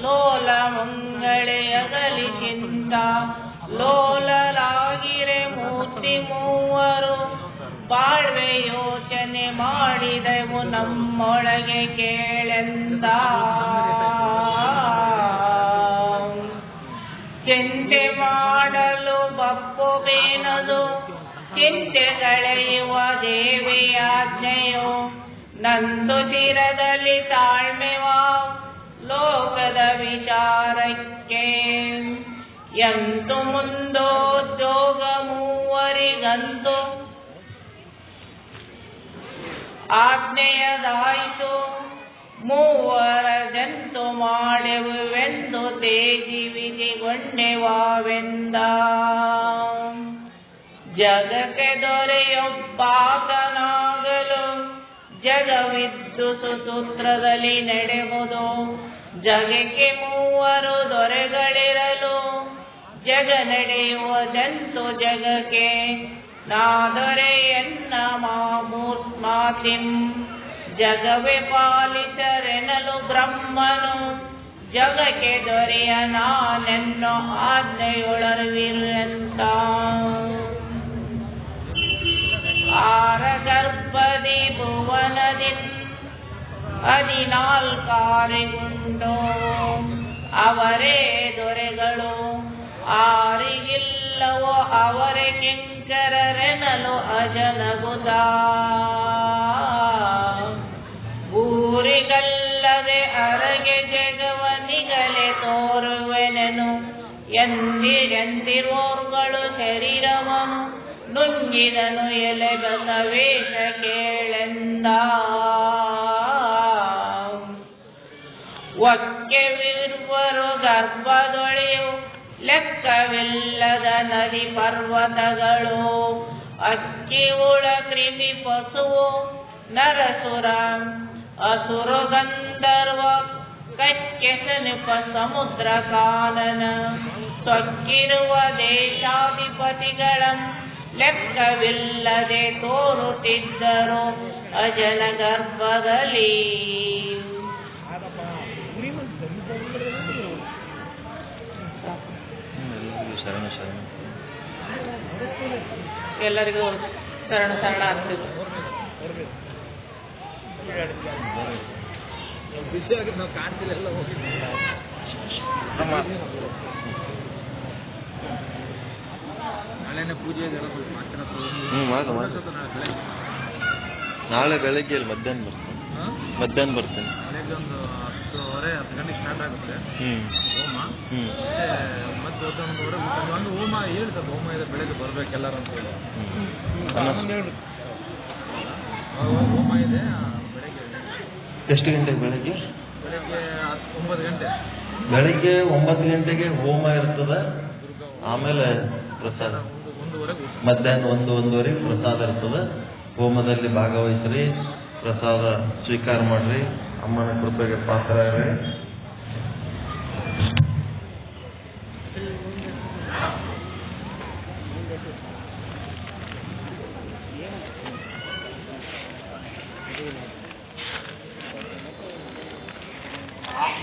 ಲೋಲ ಮಂಗಳೆಯಗಲಿಗಿಂತ ಲೋಲರಾಗಿರೆ ಮೂರ್ತಿ ಮೂವರು ಬಾಳ್ವೆ ಯೋಚನೆ ಮಾಡಿದೆವು ನಮ್ಮೊಳಗೆ ಕೇಳೆಂದ. ಚಿಂತೆ ಮಾಡಲು ಬಪ್ಪುಬೇನದು ಚಿಂತೆ ಕಳೆಯುವ ದೇವಿಯಾಜ್ಞೆಯು ನಂದು ಶಿರದಲ್ಲಿ ತಾಳ್ಮೆವ ಲೋಕದ ವಿಚಾರಕ್ಕೆ. ಎಂತು ಮುಂದೋದ್ಯೋಗ ಮೂವರಿಗಂತೂ ಆಜ್ಞೆಯದಾಯಿತು. ಮೂವರ ಜಂತು ಮಾಡುವೆಂದು ತೇಜಿ ವಿಧಿಗೊಂಡೆವಾವೆಂದ. ಜಗಕ್ಕೆ ದೊರೆಯೊಬ್ಬಾತನಾಗಲು ಜಗವಿದ್ದು ಸುಸೂತ್ರದಲ್ಲಿ ನಡೆಯುವುದು. ಜಗಕ್ಕೆ ಮೂವರು ದೊರೆಗಳಿರಲು ಜಗ ನಡೆಯುವ ಜಂತು ಜಗಕ್ಕೆ ನಾ ದೊರೆಯನ್ನ ಮಾತಿಂ. ಜಗವೇ ಪಾಲಿಸರೆನಲು ಬ್ರಹ್ಮನು ಜಗಕ್ಕೆ ದೊರೆಯ ನಾನೆನ್ನೋ ಆಜ್ಞೆಯೊಳವಿರುವಂತ. ಆರ ಗರ್ಭದಿ ಭುವನದಿ 14 ಅವರೇ ದೊರೆಗಳು. ಆರಿ ಎಲ್ಲವೋ ಅವರೇ ಕಿಂಕರರೆನಲು ಅಜನಗುದ ಊರಿಗಲ್ಲದೆ ಅರಗೆ ಜಗವನಿಗಲೆ ತೋರುವೆನೆನು ಎಂದಿರೋರ್ಗಳು ಶರೀರವನು ನುಂಗಿದನು ಎಲೆ ಬಸವೇಶ ಕೇಳೆಂದ ಒಕ್ಕೆವಿರುವರು ಗರ್ಭದೊಳೆಯು ಲೆಕ್ಕವಿಲ್ಲದ ನದಿ ಪರ್ವತಗಳು ಅಕ್ಕಿ ಉಳ ಕ್ರಿಮಿ ಪಶುವು ನರಸುರ ಅಸುರ ಗಂಧರ್ವ ಕಕ್ಕೆಸನಿಪ ಸಮುದ್ರ ಕಾನನ ಸೊಕ್ಕಿರುವ ದೇಶಾಧಿಪತಿಗಳ ಲೆಕ್ಕವಿಲ್ಲದೆ ತೋರುತ್ತಿದ್ದರು ಅಜನ ಗರ್ಭದಲ್ಲಿ ಎಲ್ಲರಿಗೂ ಶರಣ ಶರಣಾರ್ಥಿಗಳು. ನಾಳೆ ಬೆಳಗ್ಗೆ ಅಲ್ಲಿ ಮಧ್ಯಾಹ್ನ ಬರ್ತೇನೆ. ಒಂದು 10 ಗಂಟೆಗೆ ಸ್ಟಾರ್ಟ್ ಆಗುತ್ತೆ ಹೋಮ. ಮತ್ತೆ ಒಂದು ಹೋಮ ಹೇಳ್ತದೆ, ಹೋಮ ಇದೆ ಬೆಳಗ್ಗೆ ಬರ್ಬೇಕು ಎಲ್ಲರೂ ಅಂತ ಹೇಳಿ ಹೋಮ ಇದೆ ಬೆಳಗ್ಗೆ. ಎಷ್ಟು ಗಂಟೆಗೆ? ಬೆಳಗ್ಗೆ 9 ಗಂಟೆ. ಬೆಳಿಗ್ಗೆ 9 ಗಂಟೆಗೆ ಹೋಮ ಇರ್ತದೆ. ಆಮೇಲೆ ಪ್ರಸಾದ ಮಧ್ಯಾಹ್ನ 1-1:30 ಪ್ರಸಾದ ಇರ್ತದೆ. ಹೋಮದಲ್ಲಿ ಭಾಗವಹಿಸ್ರಿ, ಪ್ರಸಾದ ಸ್ವೀಕಾರ ಮಾಡ್ರಿ, ಅಮ್ಮನ ಕೃಪೆಗೆ ಪಾತ್ರ ಇರ್ರಿ.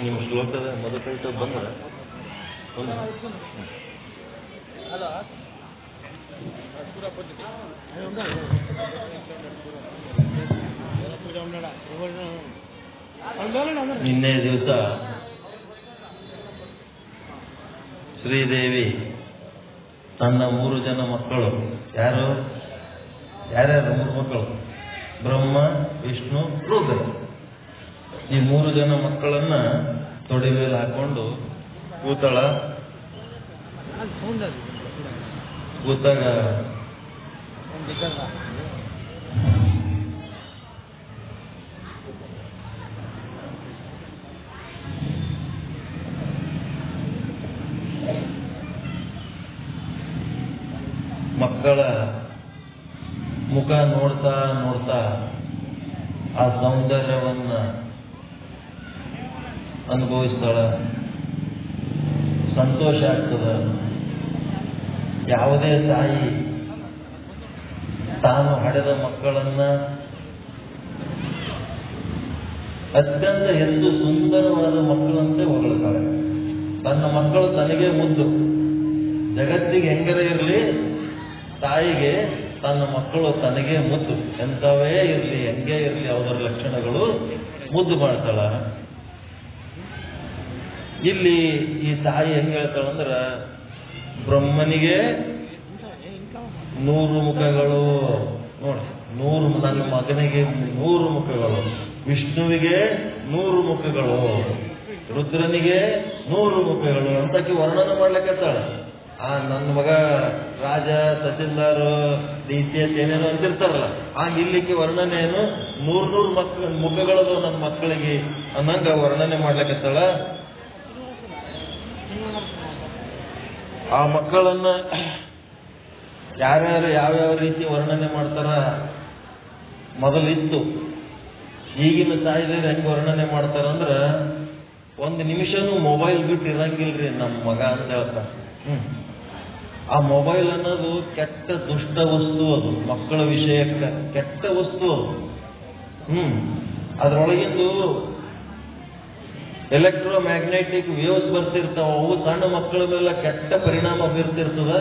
ನಿಮ್ಮ ಶ್ಲೋಕದ ಮೊದಲು ಬಂದ್ರೆ ನಿನ್ನೆ ದಿವಸ ಶ್ರೀದೇವಿ ತನ್ನ 3 ಜನ ಮಕ್ಕಳು, ಯಾರ್ಯಾರು 3 ಮಕ್ಕಳು? ಬ್ರಹ್ಮ, ವಿಷ್ಣು, ರುದ್ರ. ಈ 3 ಜನ ಮಕ್ಕಳನ್ನ ತೊಡೆ ಮೇಲೆ ಹಾಕೊಂಡು ಕೂತಾಗ ಮಕ್ಕಳ ಮುಖ ನೋಡ್ತಾ ನೋಡ್ತಾ ಆ ಸೌಂದರ್ಯವನ್ನ ಅನುಭವಿಸ್ತಾಳ. ಸಂತೋಷ ಆಗ್ತದ. ಯಾವುದೇ ತಾಯಿ ತಾನು ಹಡೆದ ಮಕ್ಕಳನ್ನ ಅತ್ಯಂತ ಎಂದು ಸುಂದರವಾದ ಮಕ್ಕಳಂತೆ ಹೊಗಳ್ತಾಳೆ. ತನ್ನ ಮಕ್ಕಳು ತನಗೆ ಮುದ್ದು. ಜಗತ್ತಿಗೆ ಹೆಂಗರೇ ಇರಲಿ, ತಾಯಿಗೆ ತನ್ನ ಮಕ್ಕಳು ತನಗೆ ಮುದ್ದು. ಎಂಥವೇ ಇರಲಿ, ಹೆಂಗೇ ಇರಲಿ, ಅವರ ಲಕ್ಷಣಗಳು ಮುದ್ದು ಮಾಡ್ತಾಳ. ಇಲ್ಲಿ ಈ ತಾಯಿ ಹೆಂಗ್ ಹೇಳ್ತಾಳಂದ್ರ, ಬ್ರಹ್ಮನಿಗೆ 100 ಮುಖಗಳು, ನೋಡಿ 100, ನನ್ನ ಮಗನಿಗೆ 100 ಮುಖಗಳು, ವಿಷ್ಣುವಿಗೆ 100 ಮುಖಗಳು, ರುದ್ರನಿಗೆ 100 ಮುಖಗಳು ಅಂತಕ್ಕೆ ವರ್ಣನೆ ಮಾಡ್ಲಿಕ್ಕತ್ತಾಳ. ನನ್ನ ಮಗ ರಾಜ, ತಹಸೀಲ್ದಾರ್, DCS ಏನೇನೋ ಅಂತಿರ್ತಾರಲ್ಲ, ಇಲ್ಲಿಕ್ಕೆ ವರ್ಣನೆ ಏನು 100 ಮುಖಗಳದು ನನ್ನ ಮಕ್ಕಳಿಗೆ ಅನ್ನಂಗ ವರ್ಣನೆ ಮಾಡ್ಲಿಕ್ಕತ್ತಾಳ. ಆ ಮಕ್ಕಳನ್ನ ಯಾರ್ಯಾರು ಯಾವ್ಯಾವ ರೀತಿ ವರ್ಣನೆ ಮಾಡ್ತಾರ ಮೊದಲಿತ್ತು. ಈಗಿನ ತಾಯಿದಾರು ಹೆಂಗ್ ವರ್ಣನೆ ಮಾಡ್ತಾರಂದ್ರ, 1 ನಿಮಿಷನೂ ಮೊಬೈಲ್ ಬಿಟ್ಟು ಇರಂಗಿಲ್ರಿ ನಮ್ಮ ಮಗ ಅಂತ ಹೇಳ್ತಾರೆ. ಆ ಮೊಬೈಲ್ ಅನ್ನೋದು ಕೆಟ್ಟ ದುಷ್ಟ ವಸ್ತು. ಅದು ಮಕ್ಕಳ ವಿಷಯಕ್ಕೆ ಕೆಟ್ಟ ವಸ್ತು ಅದು. ಅದರೊಳಗಿಂದು ಎಲೆಕ್ಟ್ರೋಮ್ಯಾಗ್ನೆಟಿಕ್ ವೇವ್ಸ್ ಬರ್ತಿರ್ತಾವ. ಅವು ಸಣ್ಣ ಮಕ್ಕಳ ಮೇಲೆ ಕೆಟ್ಟ ಪರಿಣಾಮ ಬೀರ್ತಿರ್ತದ.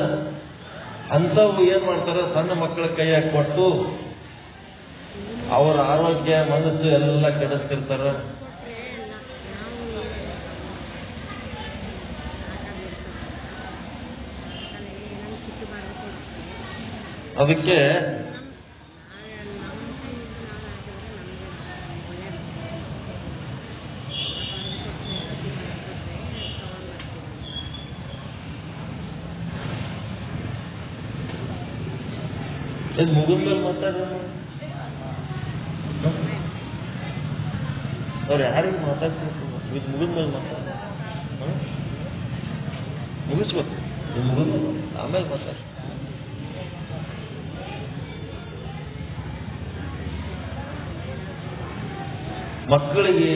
ಅಂಥವು ಏನ್ ಮಾಡ್ತಾರ, ಸಣ್ಣ ಮಕ್ಕಳ ಕೈಯಾಗಿ ಕೊಟ್ಟು ಅವರ ಆರೋಗ್ಯ, ಮನಸ್ಸು ಎಲ್ಲ ಕೆಡಿಸ್ತಿರ್ತಾರ. ಅದಕ್ಕೆ ಇದು ಮುಗಿದ ಮೇಲೆ ಮಾತಾಡೋಣ. ಅವ್ರು ಯಾರಿಗೆ ಮಾತಾಡ್ಬೇಕು? ಇದು ಮುಗಿದ ಮೇಲೆ ಮಾತಾಡ, ಮುಗಿಸ್ಬೇಕು. ಇದು ಮುಗಿದ ಆಮೇಲೆ ಮಾತಾಡ. ಮಕ್ಕಳಿಗೆ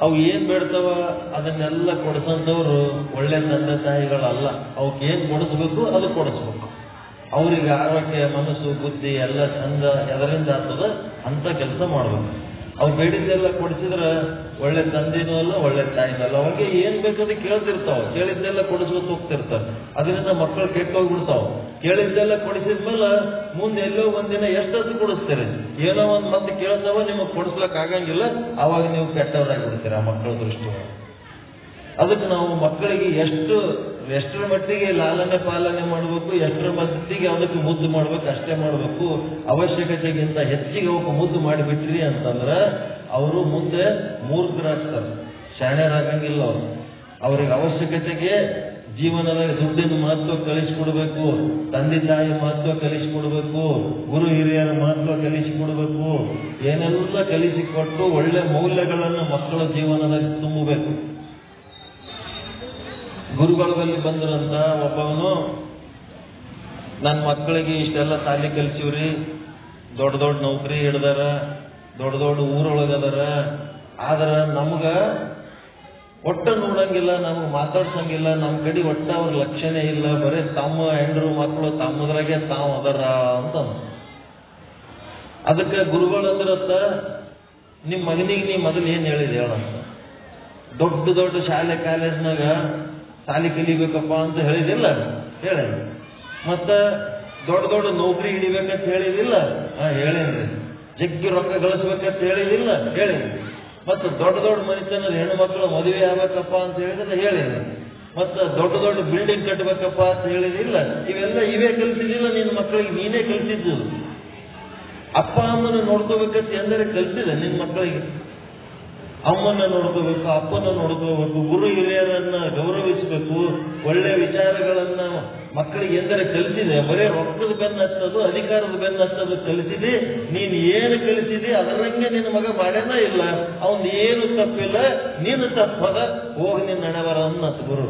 ಅವು ಏನ್ ಬೇಡ್ತಾವ ಅದನ್ನೆಲ್ಲ ಕೊಡಿಸಂತವ್ರು ಒಳ್ಳೆ ತಂದೆ ತಾಯಿಗಳಲ್ಲ. ಅವಕ್ಕೆ ಏನ್ ಕೊಡಿಸ್ಬೇಕು ಅದು ಕೊಡಿಸ್ಬೇಕು. ಅವ್ರಿಗೆ ಆರೋಗ್ಯ, ಮನಸ್ಸು, ಬುದ್ಧಿ ಎಲ್ಲ ಚಂದ ಎದರಿಂದ ಆಗ್ತದ ಅಂತ ಕೆಲಸ ಮಾಡ್ಬೇಕು. ಅವು ಬೇಡಿದ್ದೆಲ್ಲ ಕೊಡಿಸಿದ್ರೆ ಒಳ್ಳೆ ತಂದೆನೂ ಅಲ್ಲ, ಒಳ್ಳೆ ತಾಯಿನೂ ಅಲ್ಲ. ಅವಾಗ ಏನ್ ಬೇಕಾದ್ರೆ ಕೇಳ್ತಿರ್ತಾವ, ಕೇಳಿದ್ದೆಲ್ಲ ಕೊಡಿಸ್ಬೇಕು ಹೋಗ್ತಿರ್ತಾವ. ಅದರಿಂದ ಮಕ್ಕಳು ಕೆಟ್ಟೋಗ್ಬಿಡ್ತಾವ. ಕೇಳಿದ್ದೆಲ್ಲ ಕೊಡಿಸಿದ್ಮೇಲೆ ಮುಂದೆ ಎಲ್ಲೋ ಒಂದಿನ ಎಷ್ಟೊತ್ತು ಕೊಡಿಸ್ತೀರಿ, ಏನೋ ಒಂದ್ ಮತ್ತೆ ಕೇಳ್ತಾವ, ನಿಮಗೆ ಕೊಡಿಸ್ಲಕ್ ಆಗಂಗಿಲ್ಲ. ಅವಾಗ ನೀವು ಕೆಟ್ಟವರಾಗಿಬಿಡ್ತೀರ ಆ ಮಕ್ಕಳ ದೃಷ್ಟಿ. ಅದಕ್ಕೆ ನಾವು ಮಕ್ಕಳಿಗೆ ಎಷ್ಟರ ಮಟ್ಟಿಗೆ ಲಾಲನೆ ಪಾಲನೆ ಮಾಡಬೇಕು, ಎಷ್ಟರ ಮಟ್ಟಿಗೆ ಅದಕ್ಕೆ ಮುದ್ದು ಮಾಡ್ಬೇಕು ಅಷ್ಟೇ ಮಾಡಬೇಕು. ಅವಶ್ಯಕತೆಗಿಂತ ಹೆಚ್ಚಿಗೆ ಅವಕ್ಕೆ ಮುದ್ದು ಮಾಡಿಬಿಟ್ರಿ ಅಂತಂದ್ರೆ ಅವರು ಮುಂದೆ ಮೂರ್ಖರಾಗ್ತಾರೆ, ಶಾಣ್ಯರಾಗಂಗಿಲ್ಲ. ಅವ್ರಿಗೆ ಅವಶ್ಯಕತೆಗೆ ಜೀವನದಾಗ ದುಡ್ಡಿನ ಮಹತ್ವ ಕಲಿಸಿಕೊಡ್ಬೇಕು, ತಂದೆ ತಾಯಿ ಮಹತ್ವ ಕಲಿಸಿಕೊಡ್ಬೇಕು, ಗುರು ಹಿರಿಯರ ಮಹತ್ವ ಕಲಿಸಿಕೊಡ್ಬೇಕು. ಏನೆಲ್ಲ ಕಲಿಸಿಕೊಟ್ಟು ಒಳ್ಳೆ ಮೌಲ್ಯಗಳನ್ನು ಮಕ್ಕಳ ಜೀವನದಾಗ ತುಂಬಬೇಕು. ಗುರುಗಳ ಬಳಿ ಬಂದ್ರಂತ ಒಬ್ಬವನು, ನನ್ನ ಮಕ್ಕಳಿಗೆ ಇಷ್ಟೆಲ್ಲ ಸಾಲಿ ಕಲಿಸಿವ್ರಿ, ದೊಡ್ಡ ದೊಡ್ಡ ನೌಕರಿ ಹಿಡ್ದಾರ, ದೊಡ್ಡ ದೊಡ್ಡ ಊರೊಳಗದಾರ, ಆದ್ರೆ ನಮ್ಗ ಒಟ್ಟ ನೋಡಂಗಿಲ್ಲ, ನಮ್ಗೆ ಮಾತಾಡ್ಸಂಗಿಲ್ಲ, ನಮ್ಮ ಕಡೆ ಒಟ್ಟ ಅವ್ರ ಲಕ್ಷಣೆ ಇಲ್ಲ, ಬರೀ ತಮ್ಮ ಹೆಂಡ್ರು ಮಕ್ಕಳು ತಮ್ಮದ್ರಾಗೆ ತಾವು ಅದರ ಅಂತ. ಅದಕ್ಕೆ ಗುರುಗಳಂದ್ರತ್ತ, ನಿಮ್ಮ ಮಗನಿಗೆ ನೀ ಮೊದಲು ಏನ್ ಹೇಳಿದೆ ಹೇಳಂತ. ದೊಡ್ಡ ದೊಡ್ಡ ಶಾಲೆ ಕಾಲೇಜ್ನಾಗ ಸಾಲಿ ಕಲಿಬೇಕಪ್ಪ ಅಂತ ಹೇಳಿದಿಲ್ಲ, ಹೇಳಿ. ಮತ್ತ ದೊಡ್ಡ ದೊಡ್ಡ ನೌಕರಿ ಹಿಡಿಬೇಕಂತ ಹೇಳಿದಿಲ್ಲ, ಹೇಳೇನ್ರಿ. ಜಗ್ಗಿ ರೊಕ್ಕ ಗಳಿಸ್ಬೇಕಂತ ಹೇಳಿದಿಲ್ಲ, ಹೇಳೇನ್ರಿ. ಮತ್ತು ದೊಡ್ಡ ದೊಡ್ಡ ಮನುಷ್ಯನ ಹೆಣ್ಣು ಮಕ್ಕಳು ಮದುವೆ ಆಗ್ಬೇಕಪ್ಪ ಅಂತ ಹೇಳಿದ್ರೆ ಹೇಳೇನ್ರಿ. ಮತ್ತು ದೊಡ್ಡ ದೊಡ್ಡ ಬಿಲ್ಡಿಂಗ್ ಕಟ್ಟಬೇಕಪ್ಪ ಅಂತ ಹೇಳಿದಿಲ್ಲ. ಇವೆಲ್ಲ ಇವೇ ಕಲಿಸಿದಿಲ್ಲ, ನಿನ್ನ ಮಕ್ಕಳಿಗೆ ನೀನೇ ಕಲಿಸಿದ್ದು. ಅಪ್ಪ ಅಮ್ಮನ ನೋಡ್ಕೋಬೇಕಂತ ಎಂದರೆ ಕಲಿಸಿದೆ ನಿನ್ನ ಮಕ್ಕಳಿಗೆ. ಅಮ್ಮನ ನೋಡ್ಕೋಬೇಕು, ಅಪ್ಪನ ನೋಡ್ಕೋಬೇಕು, ಗುರು ಹಿರಿಯರನ್ನ ಗೌರವಿಸಬೇಕು, ಒಳ್ಳೆ ವಿಚಾರಗಳನ್ನ ಮಕ್ಕಳಿಗೆ ಎಂದರೆ ಕಲಿಸಿದೆ. ಬರೀ ರೊಕ್ಕದ ಬೆನ್ನ ಹಚ್ಚೋದು, ಅಧಿಕಾರದ ಬೆನ್ನ ಹಚ್ಚೋದು ಕಲಿಸಿದೆ. ನೀನು ಏನು ಕಲಿಸಿದೆ ಅದರಂಗೆ ನಿನ್ನ ಮಗ ಮಾಡ್ಯಾನ ಇಲ್ಲ, ಅವನ್ ಏನು ತಪ್ಪಿಲ್ಲ, ನೀನು ತಪ್ಪದ, ಹೋಗಿ ನಿನ್ನ ಹಣೆ ಬರ ಅನ್ನತ್ ಗುರು.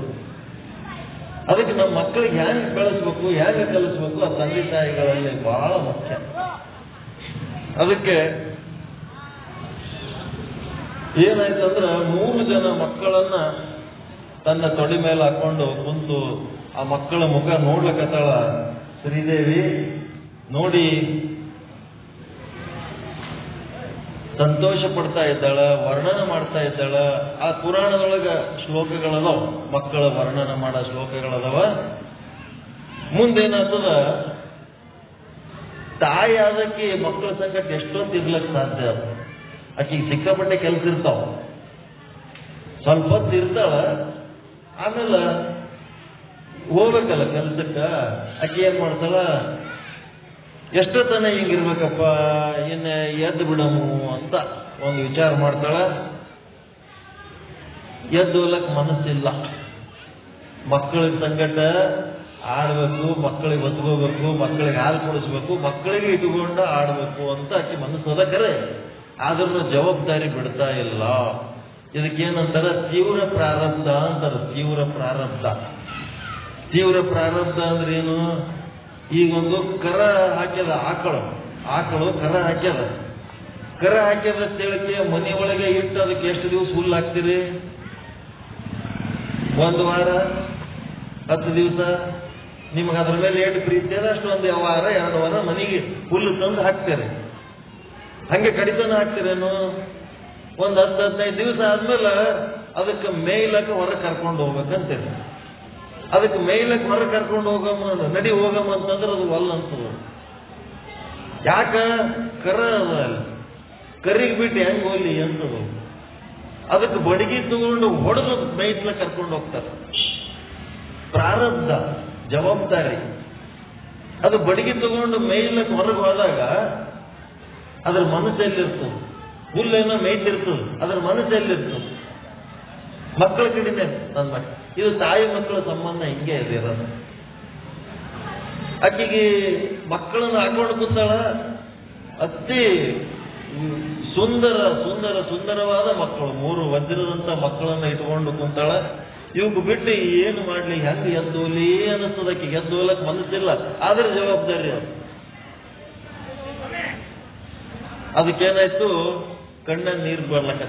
ಅದಕ್ಕೆ ನಮ್ಮ ಮಕ್ಕಳಿಗೆ ಹ್ಯಾಂಗೆ ಬೆಳೆಸ್ಬೇಕು, ಹ್ಯಾಂಗೆ ಕಲಿಸ್ಬೇಕು ಆ ತಂದೆ ತಾಯಿಗಳಲ್ಲಿ ಬಹಳ ಮುಖ್ಯ. ಅದಕ್ಕೆ ಏನಾಯ್ತಂದ್ರ 3 ಜನ ಮಕ್ಕಳನ್ನ ತನ್ನ ತೊಡೆ ಮೇಲೆ ಹಾಕೊಂಡು ಕುಂತು ಆ ಮಕ್ಕಳ ಮುಖ ನೋಡ್ಲಕತ್ತಾಳ ಶ್ರೀದೇವಿ. ನೋಡಿ ಸಂತೋಷ ಪಡ್ತಾ ಇದ್ದಾಳ, ವರ್ಣನ ಮಾಡ್ತಾ ಇದ್ದಾಳ. ಆ ಪುರಾಣದೊಳಗ ಶ್ಲೋಕಗಳದವ, ಮಕ್ಕಳ ವರ್ಣನ ಮಾಡೋ ಶ್ಲೋಕಗಳದವ. ಮುಂದೇನಾಗ್ತದ, ತಾಯಿ ಆದಕ್ಕೆ ಮಕ್ಕಳ ಸಂಕಟ ಎಷ್ಟೊತ್ತು ಇರ್ಲಕ್ ಸಾಧ್ಯ. ಆಕೆಗೆ ಸಿಕ್ಕಾಪಟ್ಟೆ ಕೆಲಸ ಇರ್ತಾವ, ಸ್ವಲ್ಪ ಹೊತ್ತು ಇರ್ತಾಳ, ಆಮೇಲೆ ಹೋಗ್ಬೇಕಲ್ಲ ಕೆಲ್ಸಕ್ಕ. ಆಕೆ ಏನ್ ಮಾಡ್ತಾಳ, ಎಷ್ಟೊತ್ತನ ಹಿಂಗಿರ್ಬೇಕಪ್ಪ, ಇನ್ನ ಎದ್ದು ಬಿಡಮು ಅಂತ ಒಂದು ವಿಚಾರ ಮಾಡ್ತಾಳ. ಎದ್ದು ಹೋಗ್ಲಕ್ ಮನಸ್ಸಿಲ್ಲ. ಮಕ್ಕಳ ಸಂಕಟ ಆಡ್ಬೇಕು, ಮಕ್ಕಳಿಗೆ ಒತ್ಕೋಬೇಕು, ಮಕ್ಕಳಿಗೆ ಹಾಲು ಕೊಡಿಸ್ಬೇಕು, ಮಕ್ಕಳಿಗೆ ಇಟ್ಟುಕೊಂಡು ಆಡ್ಬೇಕು ಅಂತ ಆಕೆ ಮನಸ್ಸು ಕರೆ. ಆದ್ರೂ ಜವಾಬ್ದಾರಿ ಬಿಡ್ತಾ ಇಲ್ಲ. ಇದಕ್ಕೇನಂತಾರ, ತೀವ್ರ ಪ್ರಾರಬ್ಧ ಅಂತಾರ. ತೀವ್ರ ಪ್ರಾರಬ್ಧ. ತೀವ್ರ ಪ್ರಾರಬ್ಧ ಅಂದ್ರೆ ಏನು? ಈಗೊಂದು ಕರ ಹಾಕ್ಯದ, ಆಕಳು ಕರ ಹಾಕ್ಯದ. ಕರ ಹಾಕ್ಯದ ತಿಳಕ್ಕೆ ಮನೆ ಒಳಗೆ ಇಟ್ಟು ಅದಕ್ಕೆ ಎಷ್ಟು ದಿವಸ ಹುಲ್ಲು ಹಾಕ್ತೀರಿ? 1 ವಾರ, 10 ದಿವಸ. ನಿಮಗೆ ಅದ್ರ ಮೇಲೆ ಎಷ್ಟು ಪ್ರೀತಿ ಅದ ಅಷ್ಟು ಒಂದು ವಾರ 2 ವಾರ ಮನೆಗೆ ಹುಲ್ಲು ತಂದು ಹಾಕ್ತೀರಿ. ಹಂಗೆ ಕಡಿತನ ಹಾಕ್ತಿರೇನು? ಒಂದು 10-15 ದಿವಸ ಆದ್ಮೇಲೆ ಅದಕ್ಕೆ ಮೇಯ್ಲಕ್ಕೆ ಹೊರಗೆ ಕರ್ಕೊಂಡು ಹೋಗ್ಬೇಕಂತೇಳಿ. ಅದಕ್ಕೆ ಮೇಯ್ಲಕ್ಕೆ ಹೊರಗೆ ಕರ್ಕೊಂಡು ಹೋಗಮ್ಮ, ನಡಿ ಹೋಗಮ್ಮ ಅಂತಂದ್ರೆ ಅದು ಒಲ್ಲ ಅಂತದ. ಯಾಕ? ಕರ ಅದ, ಕರಿಗೆ ಬಿಟ್ಟು ಹೆಂಗ್ ಹೋಗ್ಲಿ ಅಂತದು. ಅದಕ್ಕೆ ಬಡಗಿ ತಗೊಂಡು ಹೊಡೆದು ಮೇಯ್ಸ್ಲ ಕರ್ಕೊಂಡು ಹೋಗ್ತಾರೆ. ಪ್ರಾರಬ್ಧ, ಜವಾಬ್ದಾರಿ. ಅದು ಬಡಗಿ ತಗೊಂಡು ಮೇಯ್ಲಕ್ಕೆ ಹೊರಗೆ ಹೋದಾಗ ಅದ್ರ ಮನಸ್ಸಲ್ಲಿರ್ತದೆ, ಹುಲ್ಲೇನೋ ಮೇಯ್ತಿರ್ತದೆ, ಅದ್ರ ಮನಸ್ಸಲ್ಲಿರ್ತದೆ. ಮಕ್ಕಳ ಕಡೆನೇ ನನ್ನ ಮಕ್ಕಳು, ಇದು ತಾಯಿ ಮಕ್ಕಳ ಸಂಬಂಧ ಹಿಂಗೆ ಇದೆ ಇರೋದು. ಆಕೆಗೆ ಮಕ್ಕಳನ್ನು ಹಾಕೊಂಡು ಕೂತಾಳ, ಅತಿ ಸುಂದರವಾದ ಮಕ್ಕಳು, 3 ವಜ್ರದಂತ ಮಕ್ಕಳನ್ನ ಇಟ್ಕೊಂಡು ಕುಂತಾಳ. ಇವಕ್ಕೆ ಬಿಟ್ಟು ಏನು ಮಾಡ್ಲಿ, ಹೆಂಗೆ ಎದ್ದೋಲಿ ಅನ್ನಿಸ್ತದ. ಆಕೆಗೆ ಎದ್ದೋಲಕ್ ಮನಸ್ಸಿಲ್ಲ, ಆದ್ರೆ ಜವಾಬ್ದಾರಿ ಅದು. ಅದಕ್ಕೇನಾಯ್ತು, ಕಣ್ಣ ನೀರು ಬರ್ಲಕ್ಕ.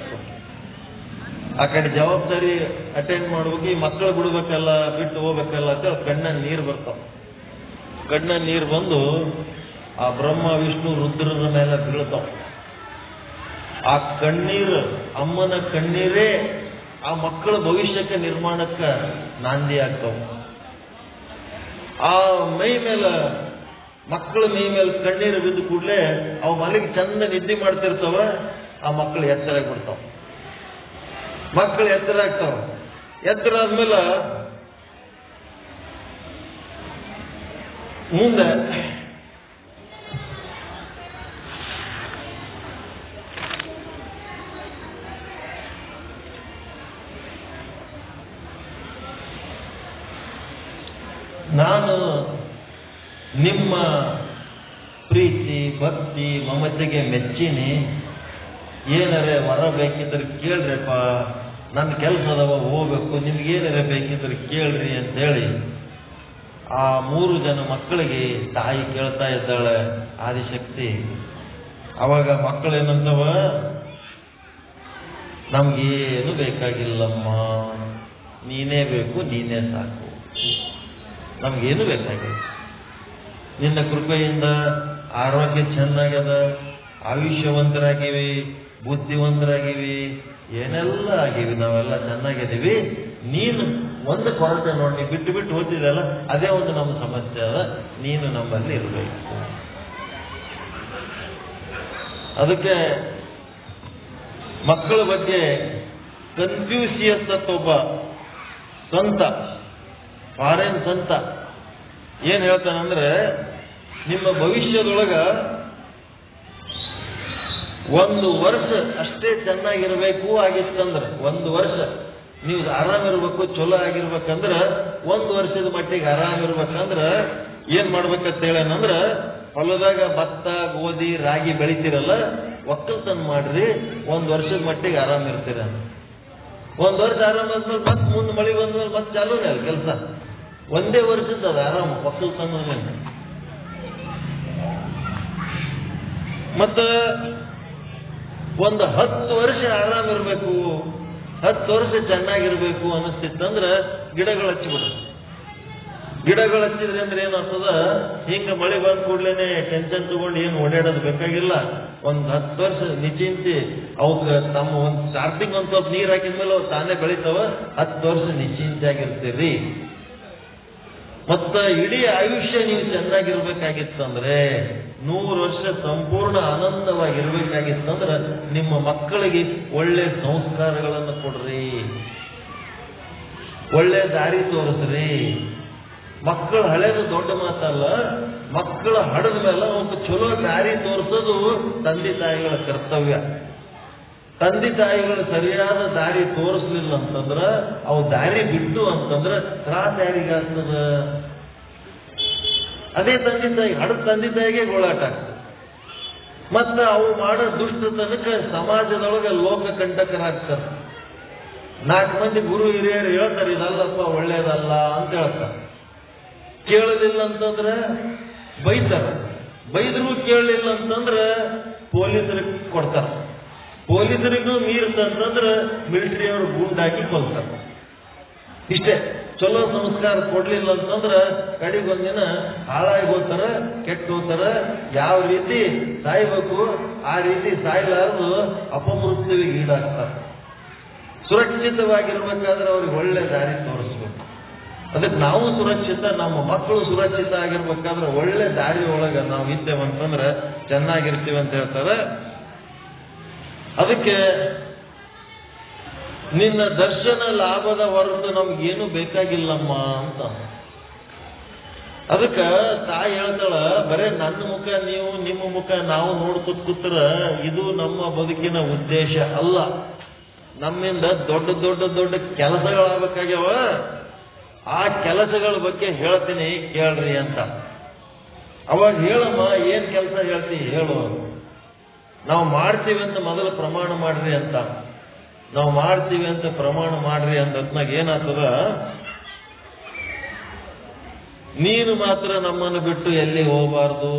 ಆ ಕಡೆ ಜವಾಬ್ದಾರಿ ಅಟೆಂಡ್ ಮಾಡ್ಬೇಕು, ಈ ಮಕ್ಕಳು ಬಿಡ್ಬೇಕಲ್ಲ, ಬಿಟ್ಟು ಹೋಗ್ಬೇಕಲ್ಲ ಅಂತ ಕಣ್ಣ ನೀರು ಬರ್ತಾವ. ಕಣ್ಣ ನೀರು ಬಂದು ಆ ಬ್ರಹ್ಮ ವಿಷ್ಣು ರುದ್ರನ ಮೇಲೆ ಬೀಳ್ತಾವ. ಆ ಕಣ್ಣೀರು, ಅಮ್ಮನ ಕಣ್ಣೀರೇ ಆ ಮಕ್ಕಳ ಭವಿಷ್ಯಕ್ಕೆ ನಿರ್ಮಾಣಕ್ಕೆ ನಾಂದಿ ಆಗ್ತಾವ. ಆ ಮೈ ಮೇಲೆ, ಮಕ್ಕಳ ಮೈ ಮೇಲೆ ಕಣ್ಣೀರು ಬಿದ್ದು ಕೂಡಲೇ ಅವು ಮನೆಗೆ ಚಂದ ನಿದ್ದೆ ಮಾಡ್ತಿರ್ತಾವ. ಆ ಮಕ್ಕಳು ಎತ್ತರ ಬಿಡ್ತಾವ. ಮಕ್ಕಳು ಎತ್ತರ ಆಗ್ತಾವ. ಎತ್ತರ ಆದ್ಮೇಲೆ ಮುಂದೆ ನಾನು ನಿಮ್ಮ ಪ್ರೀತಿ ಭಕ್ತಿ ಮಮತೆಗೆ ಮೆಚ್ಚಿನಿ, ಏನಾರೇ ವರ ಬೇಕಿದ್ರೆ ಕೇಳ್ರಿಪ್ಪ, ನನ್ನ ಕೆಲಸ ಅದಾವ ಹೋಗ್ಬೇಕು, ನಿಮ್ಗೇನಾರೇ ಬೇಕಿದ್ರೆ ಕೇಳ್ರಿ ಅಂತೇಳಿ ಆ 3 ಜನ ಮಕ್ಕಳಿಗೆ ತಾಯಿ ಕೇಳ್ತಾ ಇದ್ದಾಳೆ ಆದಿಶಕ್ತಿ. ಅವಾಗ ಮಕ್ಕಳೇನಂತವ, ನಮ್ಗೇನು ಬೇಕಾಗಿಲ್ಲಮ್ಮ, ನೀನೇ ಬೇಕು, ನೀನೇ ಸಾಕು, ನಮ್ಗೇನು ಬೇಕಾಗಿಲ್ಲ. ನಿನ್ನ ಕೃಪೆಯಿಂದ ಆರೋಗ್ಯ ಚೆನ್ನಾಗ್ಯದ, ಆಯುಷ್ಯವಂತರಾಗಿವಿ, ಬುದ್ಧಿವಂತರಾಗಿವಿ, ಏನೆಲ್ಲ ಆಗಿವಿ, ನಾವೆಲ್ಲ ಚೆನ್ನಾಗಿದ್ದೀವಿ. ನೀನು ಒಂದು ಕೊರತೆ ನೋಡಿ, ಬಿಟ್ಟು ಬಿಟ್ಟು ಓದಿದಲ್ಲ, ಅದೇ ಒಂದು ನಮ್ಮ ಸಮಸ್ಯೆ ಅದ, ನೀನು ನಮ್ಮಲ್ಲಿ ಇರಬೇಕು. ಅದಕ್ಕೆ ಮಕ್ಕಳ ಬಗ್ಗೆ ಕನ್ಫ್ಯೂಸಿಯಸ್ ಅಂತ ಒಬ್ಬ ಸಂತ, ಫಾರೆನ್ ಸಂತ ಏನ್ ಹೇಳ್ತಾನಂದ್ರೆ, ನಿಮ್ಮ ಭವಿಷ್ಯದೊಳಗ 1 ವರ್ಷ ಅಷ್ಟೇ ಚೆನ್ನಾಗಿರ್ಬೇಕು ಆಗಿತ್ತಂದ್ರೆ, 1 ವರ್ಷ ನೀವು ಆರಾಮಿರ್ಬೇಕು, ಚಲೋ ಆಗಿರ್ಬೇಕಂದ್ರ 1 ವರ್ಷದ ಮಟ್ಟಿಗೆ ಆರಾಮಿರ್ಬೇಕಂದ್ರ ಏನ್ ಮಾಡ್ಬೇಕಂತ ಹೇಳೇನಂದ್ರ, ಹೊಲದಾಗ ಭತ್ತ ಗೋಧಿ ರಾಗಿ ಬೆಳಿತೀರಲ್ಲ, ಒಕ್ಕಲ್ತನ ಮಾಡ್ರಿ, 1 ವರ್ಷದ ಮಟ್ಟಿಗೆ ಆರಾಮಿರ್ತೀರ. 1 ವರ್ಷ ಆರಾಮಾದ್ಮೇಲೆ ಮತ್ತೆ ಮುಂದೆ ಮಳಿ ಬಂದ್ಮೇಲೆ ಮತ್ತೆ ಚಾಲೂನೇ ಅಲ್ಲ ಕೆಲಸ. 1 ವರ್ಷದ ಅದು ಆರಾಮ ಒಕ್ಕಲ್ತನ. ಮತ್ತ ಒಂದು 10 ವರ್ಷ ಆರಾಮಿರ್ಬೇಕು, 10 ವರ್ಷ ಚೆನ್ನಾಗಿರ್ಬೇಕು ಅನಿಸ್ತಿತ್ತಂದ್ರ ಗಿಡಗಳು ಹಚ್ಚಿಬಿಡ್ರಿ. ಗಿಡಗಳು ಹಚ್ಚಿದ್ರಿ ಅಂದ್ರೆ ಏನಾಗ್ತದ, ಹಿಂಗ ಮಳೆ ಬಂದ ಕೂಡ್ಲೇನೆ ಟೆನ್ಷನ್ ತಗೊಂಡು ಏನು ಓಡಾಡೋದು ಬೇಕಾಗಿಲ್ಲ. 10 ವರ್ಷ ನಿಶ್ಚಿಂತಿ ಅವಕ್ಕೆ ತಮ್ಮ ಒಂದು ಸ್ಟಾರ್ಟಿಂಗ್ ಒಂದು ಸ್ವಲ್ಪ ನೀರು ಹಾಕಿದ್ಮೇಲೆ ಅವು ತಾನೇ ಬೆಳಿತಾವ. 10 ವರ್ಷ ನಿಶ್ಚಿಂತೆಯಾಗಿರ್ತೀರಿ. ಮತ್ತ ಇಡೀ ಆಯುಷ್ಯ ನೀವು ಚೆನ್ನಾಗಿರ್ಬೇಕಾಗಿತ್ತಂದ್ರೆ, 100 ವರ್ಷ ಸಂಪೂರ್ಣ ಆನಂದವಾಗಿರ್ಬೇಕಾಗಿತ್ತಂದ್ರೆ, ನಿಮ್ಮ ಮಕ್ಕಳಿಗೆ ಒಳ್ಳೆ ಸಂಸ್ಕಾರಗಳನ್ನು ಕೊಡ್ರಿ, ಒಳ್ಳೆ ದಾರಿ ತೋರಿಸ್ರಿ. ಮಕ್ಕಳು ಹಳೆದು ದೊಡ್ಡ ಮಾತಲ್ಲ, ಮಕ್ಕಳ ಹಡದ ಮೇಲೆ ಒಂದು ಚಲೋ ದಾರಿ ತೋರಿಸೋದು ತಂದೆ ತಾಯಿಗಳ ಕರ್ತವ್ಯ. ತಂದೆ ತಾಯಿಗಳು ಸರಿಯಾದ ದಾರಿ ತೋರಿಸ್ಲಿಲ್ಲ ಅಂತಂದ್ರ, ಅವು ದಾರಿ ಬಿಟ್ಟು ಅಂತಂದ್ರ ತ್ರಾಸ ಯಾರಿಗಾಗ್ತದ? ಅದೇ ತಂದೆ ತಾಯಿ, ಹಡದ ತಂದೆ ತಾಯಿಗೆ ಗೋಳಾಟ ಆಗ್ತದೆ. ಮತ್ತ ಅವು ಮಾಡೋ ದುಷ್ಟತನಕ್ಕೆ ಸಮಾಜದೊಳಗೆ ಲೋಕ ಕಂಟಕರಾಗ್ತಾರೆ. 4 ಮಂದಿ ಗುರು ಹಿರಿಯರು ಹೇಳ್ತಾರೆ, ಇದಲ್ಲಪ್ಪ ಒಳ್ಳೇದಲ್ಲ ಅಂತ ಹೇಳ್ತಾರೆ. ಕೇಳಲಿಲ್ಲ ಅಂತಂದ್ರೆ ಬೈತಾರ, ಬೈದ್ರು ಕೇಳಲಿಲ್ಲ ಅಂತಂದ್ರೆ ಪೊಲೀಸರಿಗೆ ಕೊಡ್ತಾರ. ಪೊಲೀಸರಿಗೂ ಮೀರ್ತಂತಂದ್ರೆ ಮಿಲಿಟರಿಯವರು ಗುಂಡಾಕಿ ಕೊಲ್ತಾರೆ. ಇಷ್ಟೇ. ಚಲೋ ಸಂಸ್ಕಾರ ಕೊಡ್ಲಿಲ್ಲ ಅಂತಂದ್ರೆ ಕಡೆಗೊಂದಿನ ಹಾಳಾಗಿ ಹೋಗ್ತಾರ, ಕೆಟ್ಟು ಹೋಗ್ತಾರ. ಯಾವ ರೀತಿ ಸಾಯ್ಬೇಕು ಆ ರೀತಿ ಸಾಯ್ಲಾರ್ದು ಅಪಮೃತ್ಯುವಿಗೆ ಈಡಾಗ್ತಾರೆ. ಸುರಕ್ಷಿತವಾಗಿರ್ಬೇಕಾದ್ರೆ ಅವ್ರಿಗೆ ಒಳ್ಳೆ ದಾರಿ ತೋರಿಸ್ಬೇಕು. ಅದಕ್ಕೆ ನಾವು ಸುರಕ್ಷಿತ, ನಮ್ಮ ಮಕ್ಕಳು ಸುರಕ್ಷಿತ ಆಗಿರ್ಬೇಕಾದ್ರೆ ಒಳ್ಳೆ ದಾರಿ ಒಳಗೆ ನಾವು ಇದ್ದೇವಂತಂದ್ರೆ ಚೆನ್ನಾಗಿರ್ತೀವಿ ಅಂತ ಹೇಳ್ತಾರೆ. ಅದಕ್ಕೆ ನಿನ್ನ ದರ್ಶನ ಲಾಭದ ಹೊರತು ನಮ್ಗೇನು ಬೇಕಾಗಿಲ್ಲಮ್ಮ ಅಂತ. ಅದಕ್ಕೆ ತಾಯಿ ಹೇಳ್ತಾಳ, ಬರೇ ನನ್ನ ಮುಖ ನೀವು ನಿಮ್ಮ ಮುಖ ನಾವು ನೋಡ್ಕೊತ್ ಕೂತ್ರ ಇದು ನಮ್ಮ ಬದುಕಿನ ಉದ್ದೇಶ ಅಲ್ಲ. ನಮ್ಮಿಂದ ದೊಡ್ಡ ದೊಡ್ಡ ದೊಡ್ಡ ಕೆಲಸಗಳಾಗಬೇಕಾಗ್ಯಾವ. ಆ ಕೆಲಸಗಳ ಬಗ್ಗೆ ಹೇಳ್ತೀನಿ ಕೇಳ್ರಿ ಅಂತ. ಅವಾಗ ಹೇಳಮ್ಮ, ಏನ್ ಕೆಲಸ ಹೇಳ್ತಿ ಹೇಳು. ನಾವು ಮಾಡ್ತೀವಿ ಅಂತ ಮೊದಲು ಪ್ರಮಾಣ ಮಾಡ್ರಿ ಅಂತ. ನಾವು ಮಾಡ್ತೀವಿ ಅಂತ ಪ್ರಮಾಣ ಮಾಡ್ರಿ ಅಂದ್ನಾಗ ಏನಾಗ್ತದ, ನೀನು ಮಾತ್ರ ನಮ್ಮನ್ನು ಬಿಟ್ಟು ಎಲ್ಲಿ ಹೋಗಬಾರ್ದು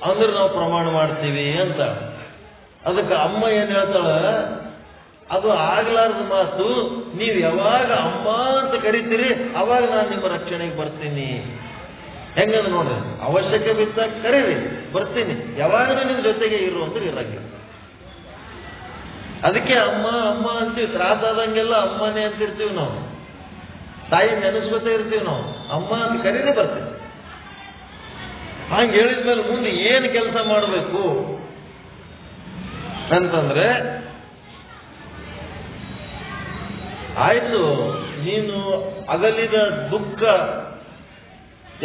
ಅಂದ್ರೆ ನಾವು ಪ್ರಮಾಣ ಮಾಡ್ತೀವಿ ಅಂತ. ಅದಕ್ಕೆ ಅಮ್ಮ ಏನ್ ಹೇಳ್ತಾಳ, ಅದು ಆಗ್ಲಾರ್ದ ಮಾತು. ನೀವು ಯಾವಾಗ ಅಮ್ಮ ಅಂತ ಕರಿತೀರಿ ಅವಾಗ ನಾನು ನಿಮ್ಮ ರಕ್ಷಣೆಗೆ ಬರ್ತೀನಿ. ಹೆಂಗಂದ್ರೆ ನೋಡ್ರಿ, ಅವಶ್ಯಕ ಬಿದ್ದಾಗ ಕರೀರಿ, ಬರ್ತೀನಿ. ಯಾವಾಗ ನಿಮ್ ಜೊತೆಗೆ ಇರುವಂದ್ರೆ ಇರಂಗಿಲ್ಲ. ಅದಕ್ಕೆ ಅಮ್ಮ ಅಮ್ಮ ಅಂತೀವಿ. ತ್ರಾಸಾದಂಗೆಲ್ಲ ಅಮ್ಮನೇ ಅಂತಿರ್ತೀವಿ ನಾವು. ತಾಯಿ ನೆನೆಸ್ಕೊತಾ ಇರ್ತೀವಿ ನಾವು. ಅಮ್ಮ ಅಂತ ಕರೀರಿ, ಬರ್ತೀವಿ. ಹಂಗೆ ಹೇಳಿದ್ಮೇಲೆ ಮುಂದೆ ಏನು ಕೆಲಸ ಮಾಡಬೇಕು ಅಂತಂದ್ರೆ, ಆಯ್ತು ನೀನು ಅಗಲಿದ ದುಃಖ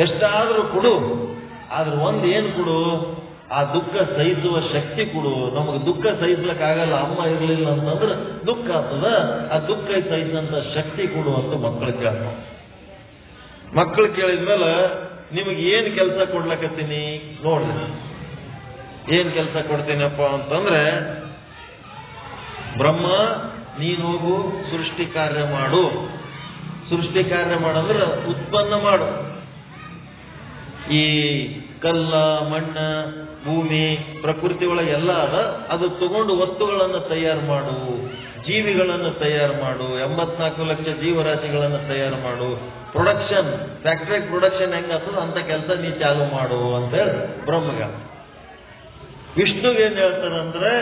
ಎಷ್ಟಾದ್ರೂ ಕೊಡು, ಆದ್ರೆ ಒಂದು ಏನು ಕೊಡು, ಆ ದುಃಖ ಸಹಿಸುವ ಶಕ್ತಿ ಕೊಡು. ನಮಗೆ ದುಃಖ ಸಹಿಸ್ಲಿಕ್ಕಾಗಲ್ಲ, ಅಮ್ಮ ಇರಲಿಲ್ಲ ಅಂತಂದ್ರೆ ದುಃಖ ಆಗ್ತದ. ಆ ದುಃಖ ಸಹಿಸಂತ ಶಕ್ತಿ ಕೊಡು ಅಂತ ಮಕ್ಕಳು ಕೇಳ್ತಾವ. ಮಕ್ಕಳು ಕೇಳಿದ್ಮೇಲೆ ನಿಮಗೆ ಏನು ಕೆಲಸ ಕೊಡ್ಲಕತ್ತೀನಿ ನೋಡ್ರಿ. ಏನ್ ಕೆಲಸ ಕೊಡ್ತೀನಪ್ಪ ಅಂತಂದ್ರೆ, ಬ್ರಹ್ಮ ನೀನು ಹೋಗು ಸೃಷ್ಟಿ ಕಾರ್ಯ ಮಾಡು. ಸೃಷ್ಟಿ ಕಾರ್ಯ ಮಾಡಂದ್ರೆ ಉತ್ಪನ್ನ ಮಾಡು. ಈ ಕಲ್ಲ ಮಣ್ಣ ಭೂಮಿ ಪ್ರಕೃತಿ ಒಳಗೆ ಎಲ್ಲ ಅದ, ಅದು ತಗೊಂಡು ವಸ್ತುಗಳನ್ನು ತಯಾರು ಮಾಡು, ಜೀವಿಗಳನ್ನು ತಯಾರು ಮಾಡು, 84 ಲಕ್ಷ ಜೀವರಾಶಿಗಳನ್ನು ತಯಾರು ಮಾಡು. ಪ್ರೊಡಕ್ಷನ್, ಫ್ಯಾಕ್ಟರಿ ಪ್ರೊಡಕ್ಷನ್ ಹೆಂಗಾಗ್ತದ ಅಂತ ಕೆಲಸ ನೀ ಚಾಲು ಮಾಡು ಅಂತ ಹೇಳಿ ಬ್ರಹ್ಮಗ. ವಿಷ್ಣುಗೆ ಏನ್ ಹೇಳ್ತಾರಂದ್ರೆ,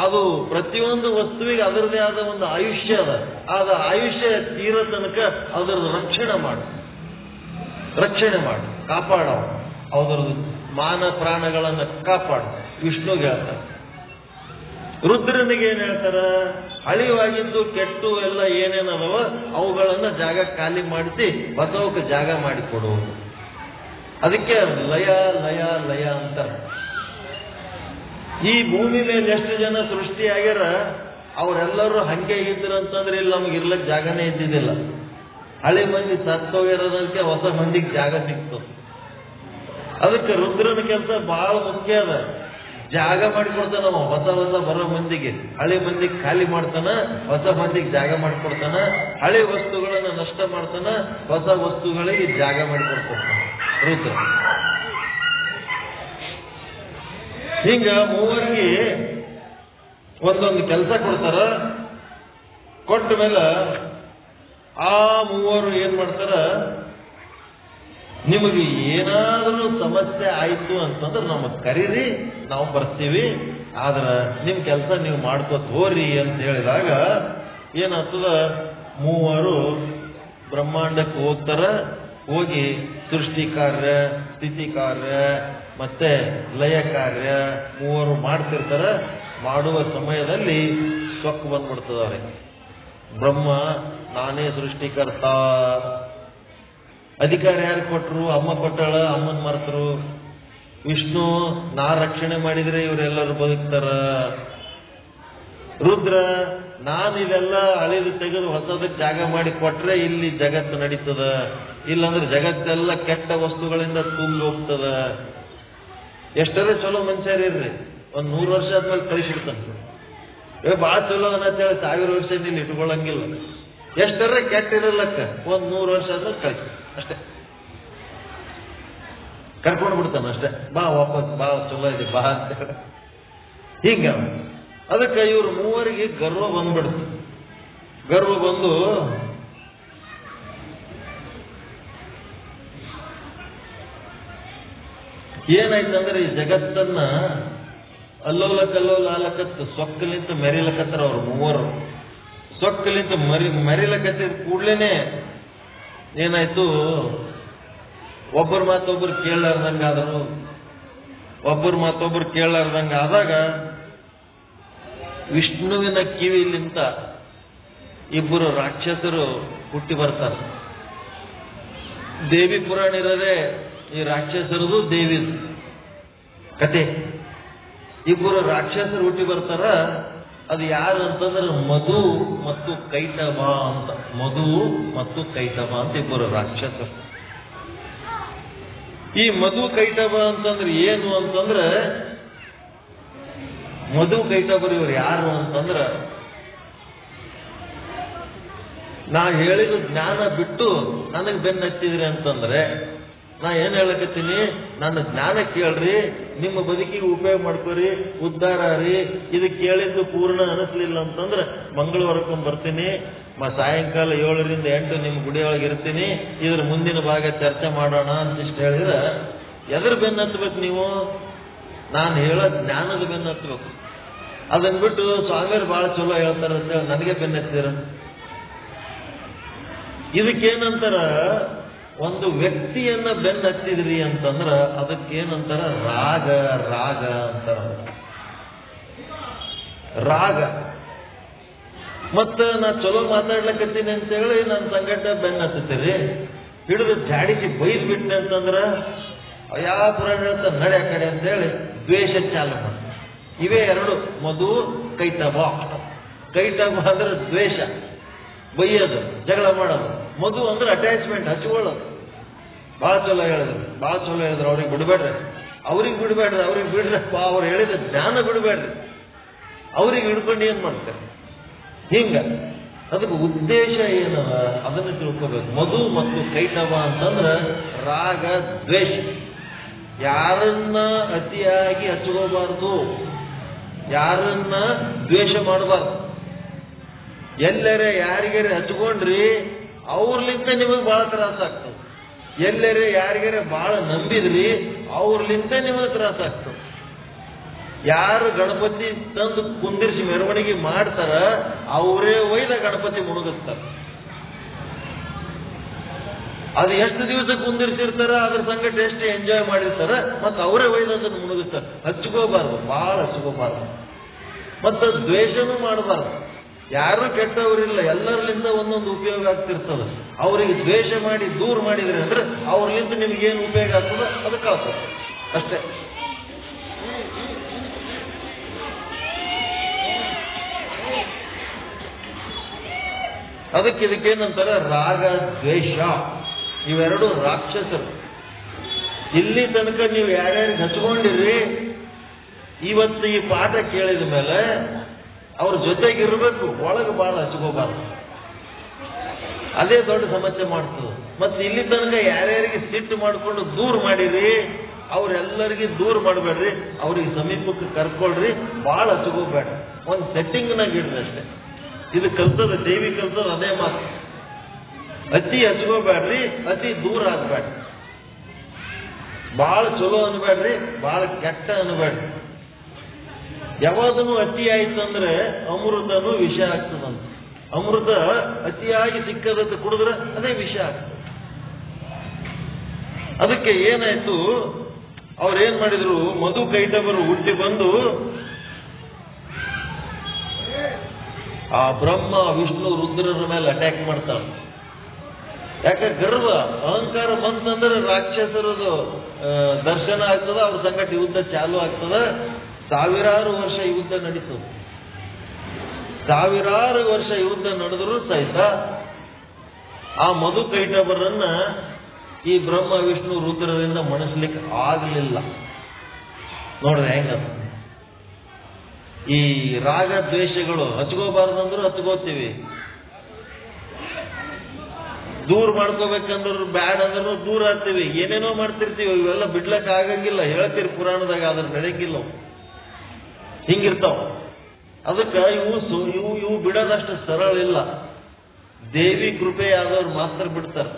ಅದು ಪ್ರತಿಯೊಂದು ವಸ್ತುವಿಗೆ ಅದರದೇ ಆದ ಒಂದು ಆಯುಷ್ಯ ಅದ. ಆದ ಆಯುಷ್ಯ ತೀರೋ ತನಕ ಅದರದ್ದು ರಕ್ಷಣೆ ಮಾಡು, ಕಾಪಾಡ. ಅದರದ್ದು ಮಾನ ಪ್ರಾಣಗಳನ್ನು ಕಾಪಾಡು. ವಿಷ್ಣುಗೆ ಹೇಳ್ತಾರೆ. ರುದ್ರನಿಗೆ ಏನ್ ಹೇಳ್ತಾರ, ಅಳಿವಾಗಿದ್ದು ಕೆಟ್ಟು ಎಲ್ಲ ಏನೇನದವ ಅವುಗಳನ್ನ ಜಾಗ ಖಾಲಿ ಮಾಡಿಸಿ ಬಸವಕ್ಕೆ ಜಾಗ ಮಾಡಿಕೊಡುವುದು. ಅದಕ್ಕೆ ಲಯ ಲಯ ಲಯ ಅಂತಾರೆ. ಈ ಭೂಮಿ ಮೇಲೆ ಎಷ್ಟು ಜನ ಸೃಷ್ಟಿಯಾಗ್ಯಾರ ಅವರೆಲ್ಲರೂ ಹಂಗೆ ಇದ್ರಂತಂದ್ರೆ ಇಲ್ಲಿ ನಮ್ಗೆ ಇರ್ಲಕ್ ಜಾಗನೇ ಇದ್ದಿದ್ದಿಲ್ಲ. ಹಳೆ ಮಂದಿ ಸತ್ತೋಗಿರೋದಕ್ಕೆ ಹೊಸ ಮಂದಿಗೆ ಜಾಗ ಸಿಕ್ತು. ಅದಕ್ಕೆ ರುದ್ರನ ಕೆಲಸ ಬಹಳ ಮುಖ್ಯ ಅದ. ಜಾಗ ಮಾಡಿಕೊಡ್ತಾನ ಹೊಸ ಹೊಸ ಬರೋ ಮಂದಿಗೆ. ಹಳೆ ಮಂದಿಗೆ ಖಾಲಿ ಮಾಡ್ತಾನ, ಹೊಸ ಮಂದಿಗೆ ಜಾಗ ಮಾಡಿಕೊಡ್ತಾನ. ಹಳೆ ವಸ್ತುಗಳನ್ನ ನಷ್ಟ ಮಾಡ್ತಾನ, ಹೊಸ ವಸ್ತುಗಳಿಗೆ ಜಾಗ ಮಾಡಿಕೊಡ್ತಾನ ರುದ್ರ. ಹಿಂಗ ಮೂವರಿಗೆ ಒಂದೊಂದು ಕೆಲಸ ಕೊಡ್ತಾರ. ಕೊಟ್ಟ ಮೇಲೆ ಆ ಮೂವರು ಏನ್ ಮಾಡ್ತಾರ, ನಿಮಗೆ ಏನಾದರೂ ಸಮಸ್ಯೆ ಆಯ್ತು ಅಂತಂದ್ರೆ ನಮಗ್ ಕರೀರಿ, ನಾವು ಬರ್ತೀವಿ. ಆದ್ರೆ ನಿಮ್ ಕೆಲಸ ನೀವು ಮಾಡ್ಕೋತ ಹೋರಿ ಅಂತ ಹೇಳಿದಾಗ ಏನಾಗ್ತದ, ಮೂವರು ಬ್ರಹ್ಮಾಂಡಕ್ಕೆ ಹೋಗ್ತಾರ. ಹೋಗಿ ಸೃಷ್ಟಿ ಕಾರ್ಯ, ಸ್ಥಿತಿ ಕಾರ್ಯ ಮತ್ತೆ ಲಯ ಕಾರ್ಯ ಮೂವರು ಮಾಡ್ತಿರ್ತಾರ. ಮಾಡುವ ಸಮಯದಲ್ಲಿ ಸೊಕ್ಕು ಬಂದ್ಬಿಡ್ತದ ಅವ್ರಿಗೆ. ಬ್ರಹ್ಮ ನಾನೇ ಸೃಷ್ಟಿಕರ್ತ. ಅಧಿಕಾರ ಯಾರು ಕೊಟ್ರು? ಅಮ್ಮ ಕೊಟ್ಟಳ, ಅಮ್ಮನ್ ಮರ್ತರು. ವಿಷ್ಣು ನಾ ರಕ್ಷಣೆ ಮಾಡಿದ್ರೆ ಇವರೆಲ್ಲರೂ ಬದುಕ್ತಾರ. ರುದ್ರ ನಾನು ಇದೆಲ್ಲ ಹಳಿದು ತೆಗೆದು ಹೊಸದಕ್ಕೆ ಜಾಗ ಮಾಡಿ ಕೊಟ್ರೆ ಇಲ್ಲಿ ಜಗತ್ತು ನಡೀತದ, ಇಲ್ಲಾಂದ್ರೆ ಜಗತ್ತೆಲ್ಲ ಕೆಟ್ಟ ವಸ್ತುಗಳಿಂದ ತುಂಬಿ ಹೋಗ್ತದ. ಎಷ್ಟರೇ ಚಲೋ ಮನುಷ್ಯರಿರ್ರಿ, 100 ವರ್ಷ ಆದ್ಮೇಲೆ ಕಳಿಸಿಡ್ತಾನೆ. ಭಾಳ ಚಲೋ ಅನ್ನತ್ತೇಳಿ 1000 ವರ್ಷ ಇಲ್ಲಿ ಇಟ್ಕೊಳ್ಳಂಗಿಲ್ಲ. ಎಷ್ಟರೇ ಕೆಟ್ಟ ಇರಲಕ್ಕ 100 ವರ್ಷ ಆದ್ಮೇಲೆ ಕಳಿಸಿ ಅಷ್ಟೇ, ಕರ್ಕೊಂಡು ಬಿಡ್ತಾನ ಅಷ್ಟೇ. ಬಾ ವಾಪಸ್ ಬಾ, ಚಲೋ ಇದೆ ಬಾ ಅಂತ. ಹಿಂಗ ಅದಕ್ಕೆ ಇವ್ರು ಮೂವರಿಗೆ ಗರ್ವ ಬಂದ್ಬಿಡ್ತು. ಗರ್ವ ಬಂದು ಏನಾಯ್ತಂದ್ರೆ ಈ ಜಗತ್ತನ್ನ ಅಲ್ಲೋಲ ಕಲ್ಲೋಲ ಆಲಕತ್ತು ಸೊಕ್ಕಲಿಂತ ಮೆರಿಲಕತ್ತಾರ ಅವ್ರು ಮೂವರು. ಸೊಕ್ಕಲಿಂತ ಮೆರಿಲಕತ್ತಿದ ಕೂಡ್ಲೇನೆ ಏನಾಯ್ತು, ಒಬ್ಬರು ಮಾತೊಬ್ಬರು ಕೇಳಲಾರ್ದಂಗ ಆದರು. ಒಬ್ಬರು ಮಾತೊಬ್ಬರು ಕೇಳಲಾರ್ದಂಗ ಆದಾಗ ವಿಷ್ಣುವಿನ ಕಿವಿಲಿಂತ ಇಬ್ಬರು ರಾಕ್ಷಸರು ಹುಟ್ಟಿ ಬರ್ತಾರೆ. ದೇವಿ ಪುರಾಣ ಇರೋದೇ ಈ ರಾಕ್ಷಸರದು ದೇವಿದು ಕತೆ. ಇಬ್ಬರು ರಾಕ್ಷಸರು ಹುಟ್ಟಿ ಬರ್ತಾರ. ಅದು ಯಾರು ಅಂತಂದ್ರೆ ಮಧು ಮತ್ತು ಕೈಟಭ ಅಂತ. ಮಧು ಮತ್ತು ಕೈಟಭ ಅಂತ ಇಬ್ಬರು ರಾಕ್ಷಸರು. ಈ ಮಧು ಕೈಟಭ ಅಂತಂದ್ರೆ ಏನು ಅಂತಂದ್ರೆ, ಮಧು ಕೈಟಭರು ಇವ್ರು ಯಾರು ಅಂತಂದ್ರ, ನಾ ಹೇಳಿದ ಜ್ಞಾನ ಬಿಟ್ಟು ನನಗೆ ಬೆನ್ನ ಹತ್ತಿದ್ರಿ ಅಂತಂದ್ರೆ ನಾ ಏನ್ ಹೇಳಕತ್ತೀನಿ, ನನ್ನ ಜ್ಞಾನ ಕೇಳ್ರಿ, ನಿಮ್ಮ ಬದುಕಿಗೆ ಉಪಯೋಗ ಮಾಡ್ಕೋರಿ, ಉದ್ಧಾರ ರೀ. ಇದು ಕೇಳಿದ್ದು ಪೂರ್ಣ ಅನಿಸ್ಲಿಲ್ಲ ಅಂತಂದ್ರೆ ಮಂಗಳವಾರಕ್ಕೊಂದು ಬರ್ತೀನಿ, ಸಾಯಂಕಾಲ 7ರಿಂದ 8 ನಿಮ್ಮ ಗುಡಿಯೊಳಗೆ ಇರ್ತೀನಿ, ಇದ್ರ ಮುಂದಿನ ಭಾಗ ಚರ್ಚೆ ಮಾಡೋಣ ಅಂತ ಇಷ್ಟು ಹೇಳಿದ್ರೆ ಎದ್ರ ಬೆನ್ನ ಹತ್ಬೇಕು ನೀವು? ನಾನು ಹೇಳೋ ಜ್ಞಾನದ ಬೆನ್ನ ಹತ್ಬೇಕು. ಅದನ್ನ ಬಿಟ್ಟು ಸ್ವಾಮಿಯರು ಬಹಳ ಚಲೋ ಹೇಳ್ತಾರ ಅಂತ ಹೇಳಿ ನನಗೆ ಬೆನ್ನ ಹತ್ತಿರ. ಇದಕ್ಕೇನಂತಾರ, ಒಂದು ವ್ಯಕ್ತಿಯನ್ನ ಬೆನ್ನ ಹತ್ತಿದ್ರಿ ಅಂತಂದ್ರ ಅದಕ್ಕೇನಂತಾರ ರಾಗ. ರಾಗ ಅಂತಾರ, ರಾಗ. ಮತ್ತ ನಾ ಚಲೋ ಮಾತಾಡ್ಲಕತ್ತೀನಿ ಅಂತ ಹೇಳಿ ನನ್ನ ಸಂಗಟ ಬೆನ್ನ ಹತ್ತೀರಿ, ಹಿಡಿದು ಜಾಡಿಸಿ ಬೈದ್ ಬಿಟ್ಟೆ ಅಂತಂದ್ರ ಯಾವ ಪುರಾಣ ಹೇಳ್ತ ನಡೆ ಕಡೆ ಅಂತ ಹೇಳಿ ದ್ವೇಷ ಚಾಲು ಮಾಡಿ. ಇವೇ ಎರಡು, ಮಧು ಕೈಟಭ. ಕೈಟಭ ಅಂದ್ರೆ ದ್ವೇಷ, ಬೈಯೋದು, ಜಗಳ ಮಾಡೋದು. ಮಧು ಅಂದ್ರೆ ಅಟ್ಯಾಚ್ಮೆಂಟ್, ಹಚ್ಕೊಳ್ಳೋದು. ಭಾಳ ಚಲೋ ಹೇಳಿದ್ರು, ಭಾಳ ಚಲೋ ಹೇಳಿದ್ರು. ಅವ್ರಿಗೆ ಬಿಡ್ಬೇಡ್ರಿ, ಅವ್ರಿಗೆ ಬಿಡ್ಬೇಡ್ರಿ, ಅವ್ರಿಗೆ ಬಿಡ್ರಪ್ಪ. ಅವ್ರು ಹೇಳಿದ ಜ್ಞಾನ ಬಿಡ್ಬೇಡ್ರಿ, ಅವ್ರಿಗೆ ಹಿಡ್ಕೊಂಡು ಏನ್ ಮಾಡ್ತಾರೆ ಹಿಂಗ. ಅದಕ್ಕೆ ಉದ್ದೇಶ ಏನು ಅದನ್ನು ತಿಳ್ಕೋಬೇಕು. ಮಧು ಮತ್ತು ಕೈಟಭ ಅಂತಂದ್ರೆ ರಾಗ ದ್ವೇಷ. ಯಾರನ್ನ ಅತಿಯಾಗಿ ಹಚ್ಕೋಬಾರ್ದು, ಯಾರನ್ನ ದ್ವೇಷ ಮಾಡಬಾರ್ದು. ಎಲ್ಲರೇ ಯಾರಿಗಾರೆ ಹಚ್ಕೊಂಡ್ರಿ ಅವ್ರಲಿಂತ ನಿಮಗೆ ಬಹಳ ತ್ರಾಸ ಆಗ್ತದೆ. ಎಲ್ಲರೇ ಯಾರಿಗಾರೆ ಬಹಳ ನಂಬಿದ್ರಿ ಅವ್ರಲಿಂತ ನಿಮಗೆ ತ್ರಾಸ ಆಗ್ತದೆ. ಯಾರು ಗಣಪತಿ ತಂದು ಕುಂದಿರಿಸಿ ಮೆರವಣಿಗೆ ಮಾಡ್ತಾರ ಅವರೇ ಒಯ್ದ ಗಣಪತಿ ಮುಳುಗಿಸ್ತಾರ. ಅದು ಎಷ್ಟು ದಿವಸ ಕುಂದಿರ್ಸಿರ್ತಾರ, ಅದ್ರ ಸಂಗಟ ಎಷ್ಟು ಎಂಜಾಯ್ ಮಾಡಿರ್ತಾರ, ಮತ್ತೆ ಅವರೇ ಒಯ್ದ ಅದನ್ನು ಮುಳುಗಿಸ್ತಾರ. ಹಚ್ಕೋಬಾರ್ದು, ಬಹಳ ಹಚ್ಕೋಬಾರ್ದು. ಮತ್ತು ದ್ವೇಷನೂ ಮಾಡಬಾರ್ದು. ಯಾರು ಕೆಟ್ಟವರಿಲ್ಲ, ಎಲ್ಲರಲ್ಲಿಂದ ಒಂದೊಂದು ಉಪಯೋಗ ಆಗ್ತಿರ್ತದ. ಅವರಿಗೆ ದ್ವೇಷ ಮಾಡಿ ದೂರ ಮಾಡಿದ್ರಿ ಅಂದ್ರೆ ಅವ್ರಲಿಂದ ನಿಮ್ಗೇನು ಉಪಯೋಗ ಆಗ್ತದ ಅದಕ್ಕೆ ಆಗ್ತದೆ ಅಷ್ಟೇ. ಅದಕ್ಕೆ ಇದಕ್ಕೇನಂತಾರೆ ರಾಗ ದ್ವೇಷ. ಇವೆರಡು ರಾಕ್ಷಸರು. ಇಲ್ಲಿ ತನಕ ನೀವು ಯಾರ್ಯಾರಿಗೆ ಹಚ್ಕೊಂಡಿರಿ, ಇವತ್ತು ಈ ಪಾಠ ಕೇಳಿದ ಮೇಲೆ ಅವ್ರ ಜೊತೆಗಿರ್ಬೇಕು, ಒಳಗೆ ಬಹಳ ಹಚ್ಕೋಬಾರ್ದು. ಅದೇ ದೊಡ್ಡ ಸಮಸ್ಯೆ ಮಾಡ್ತದೆ. ಮತ್ತೆ ಇಲ್ಲಿ ತನಕ ಯಾರ್ಯಾರಿಗೆ ಸಿಟ್ಟು ಮಾಡಿಕೊಂಡು ದೂರ ಮಾಡಿರಿ, ಅವ್ರೆಲ್ಲರಿಗೆ ದೂರ ಮಾಡಬೇಡ್ರಿ, ಅವ್ರಿಗೆ ಸಮೀಪಕ್ಕೆ ಕರ್ಕೊಳ್ರಿ, ಬಹಳ ಹಚ್ಕೋಬೇಡ. ಒಂದು ಸೆಟ್ಟಿಂಗ್ನಾಗ ಇಡ್ರಿ ಅಷ್ಟೇ. ಇದು ಕಲ್ತದ, ದೇವಿ ಕಲ್ತದ ಅದೇ ಮಾತು. ಅತಿ ಹಚ್ಕೋಬೇಡ್ರಿ, ಅತಿ ದೂರ ಆಗ್ಬೇಡ್ರಿ. ಬಹಳ ಚಲೋ ಅನ್ಬೇಡ್ರಿ, ಬಹಳ ಕೆಟ್ಟ ಅನ್ಬೇಡ್ರಿ. ಯಾವಾಗನೂ ಅತಿ ಆಯ್ತು ಅಂದ್ರೆ ಅಮೃತನೂ ವಿಷ ಆಗ್ತದಂತ. ಅಮೃತ ಅತಿಯಾಗಿ ಸಿಕ್ಕದಂತ ಕುಡಿದ್ರೆ ಅದೇ ವಿಷ ಆಗ್ತದೆ. ಅದಕ್ಕೆ ಏನಾಯ್ತು, ಅವ್ರೇನ್ ಮಾಡಿದ್ರು, ಮಧು ಕೈಟಭರು ಹುಟ್ಟಿ ಬಂದು ಆ ಬ್ರಹ್ಮ ವಿಷ್ಣು ರುದ್ರರ ಮೇಲೆ ಅಟ್ಯಾಕ್ ಮಾಡ್ತಾರೆ. ಯಾಕೆ ಗರ್ವ ಅಹಂಕಾರ ಬಂತಂದ್ರೆ ರಾಕ್ಷಸರದು ದರ್ಶನ ಆಗ್ತದ, ಅವ್ರ ಸಂಗಟ ಯುದ್ಧ ಚಾಲು ಆಗ್ತದ. ಸಾವಿರಾರು ವರ್ಷ ಯುದ್ಧ ನಡೀತದೆ. ಸಾವಿರಾರು ವರ್ಷ ಯುದ್ಧ ನಡೆದರೂ ಸಹಿತ ಆ ಮಧು ಕೈಟಭರನ್ನ ಈ ಬ್ರಹ್ಮ ವಿಷ್ಣು ರುದ್ರರಿಂದ ಮಣಿಸ್ಲಿಕ್ಕೆ ಆಗಲಿಲ್ಲ. ನೋಡ್ರಿ ಹೆಂಗ ಈ ರಾಗ ದ್ವೇಷಗಳು. ಹಚ್ಕೋಬಾರ್ದಂದ್ರು ಹಚ್ಕೋತೀವಿ, ದೂರ ಮಾಡ್ಕೋಬೇಕಂದ್ರು ಬ್ಯಾಡ್ ಅಂದ್ರೂ ದೂರ ಆಗ್ತೀವಿ, ಏನೇನೋ ಮಾಡ್ತಿರ್ತೀವಿ. ಇವೆಲ್ಲ ಬಿಡ್ಲಕ್ ಆಗಂಗಿಲ್ಲ. ಹೇಳ್ತೀರಿ ಪುರಾಣದಾಗ, ಅದ್ರ ನಡೆಯಂಗಿಲ್ಲ, ಹಿಂಗಿರ್ತಾವ. ಅದಕ್ಕೆ ಇವು ಬಿಡೋದಷ್ಟು ಸರಳ ಇಲ್ಲ. ದೇವಿ ಕೃಪೆ ಆದವ್ರು ಮಾತ್ರ ಬಿಡ್ತಾರೆ,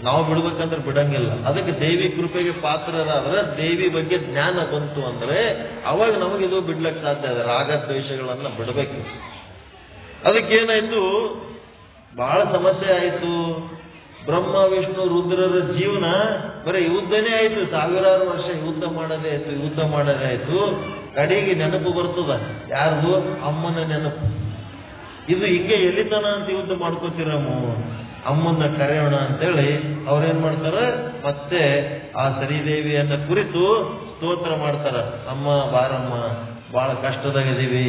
ನಾವು ಬಿಡ್ಬೇಕಂದ್ರೆ ಬಿಡಂಗಿಲ್ಲ. ಅದಕ್ಕೆ ದೇವಿ ಕೃಪೆಗೆ ಪಾತ್ರರಾದ್ರೆ, ದೇವಿ ಬಗ್ಗೆ ಜ್ಞಾನ ಬಂತು ಅಂದ್ರೆ ಅವಾಗ ನಮಗಿದು ಬಿಡ್ಲಕ್ಕೆ ಸಾಧ್ಯ ಇದೆ. ರಾಗ ದ್ವೇಷಗಳನ್ನ ಬಿಡಬೇಕು. ಅದಕ್ಕೇನಾಯ್ತು, ಬಹಳ ಸಮಸ್ಯೆ ಆಯ್ತು. ಬ್ರಹ್ಮ ವಿಷ್ಣು ರುದ್ರರ ಜೀವನ ಬರೀ ಯುದ್ಧನೇ ಆಯ್ತು. ಸಾವಿರಾರು ವರ್ಷ ಯುದ್ಧ ಮಾಡೋದೇ ಆಯ್ತು, ಯುದ್ಧ ಮಾಡೋದೇ ಆಯ್ತು. ಕಡೆಗೆ ನೆನಪು ಬರ್ತದ, ಯಾರ್ದು? ಅಮ್ಮನ ನೆನಪು. ಇದು ಹಿಂಗೆ ಎಲ್ಲಿತನ ಅಂತ ಯುದ್ಧ ಮಾಡ್ಕೋತೀರಮ್ಮ ಅಮ್ಮನ್ನ ಕರೆಯೋಣ ಅಂತೇಳಿ ಅವ್ರೇನ್ ಮಾಡ್ತಾರ, ಮತ್ತೆ ಆ ಶ್ರೀದೇವಿಯನ್ನ ಕುರಿತು ಸ್ತೋತ್ರ ಮಾಡ್ತಾರ. ಅಮ್ಮ ಬಾರಮ್ಮ, ಬಹಳ ಕಷ್ಟದಾಗಿದ್ದೀವಿ,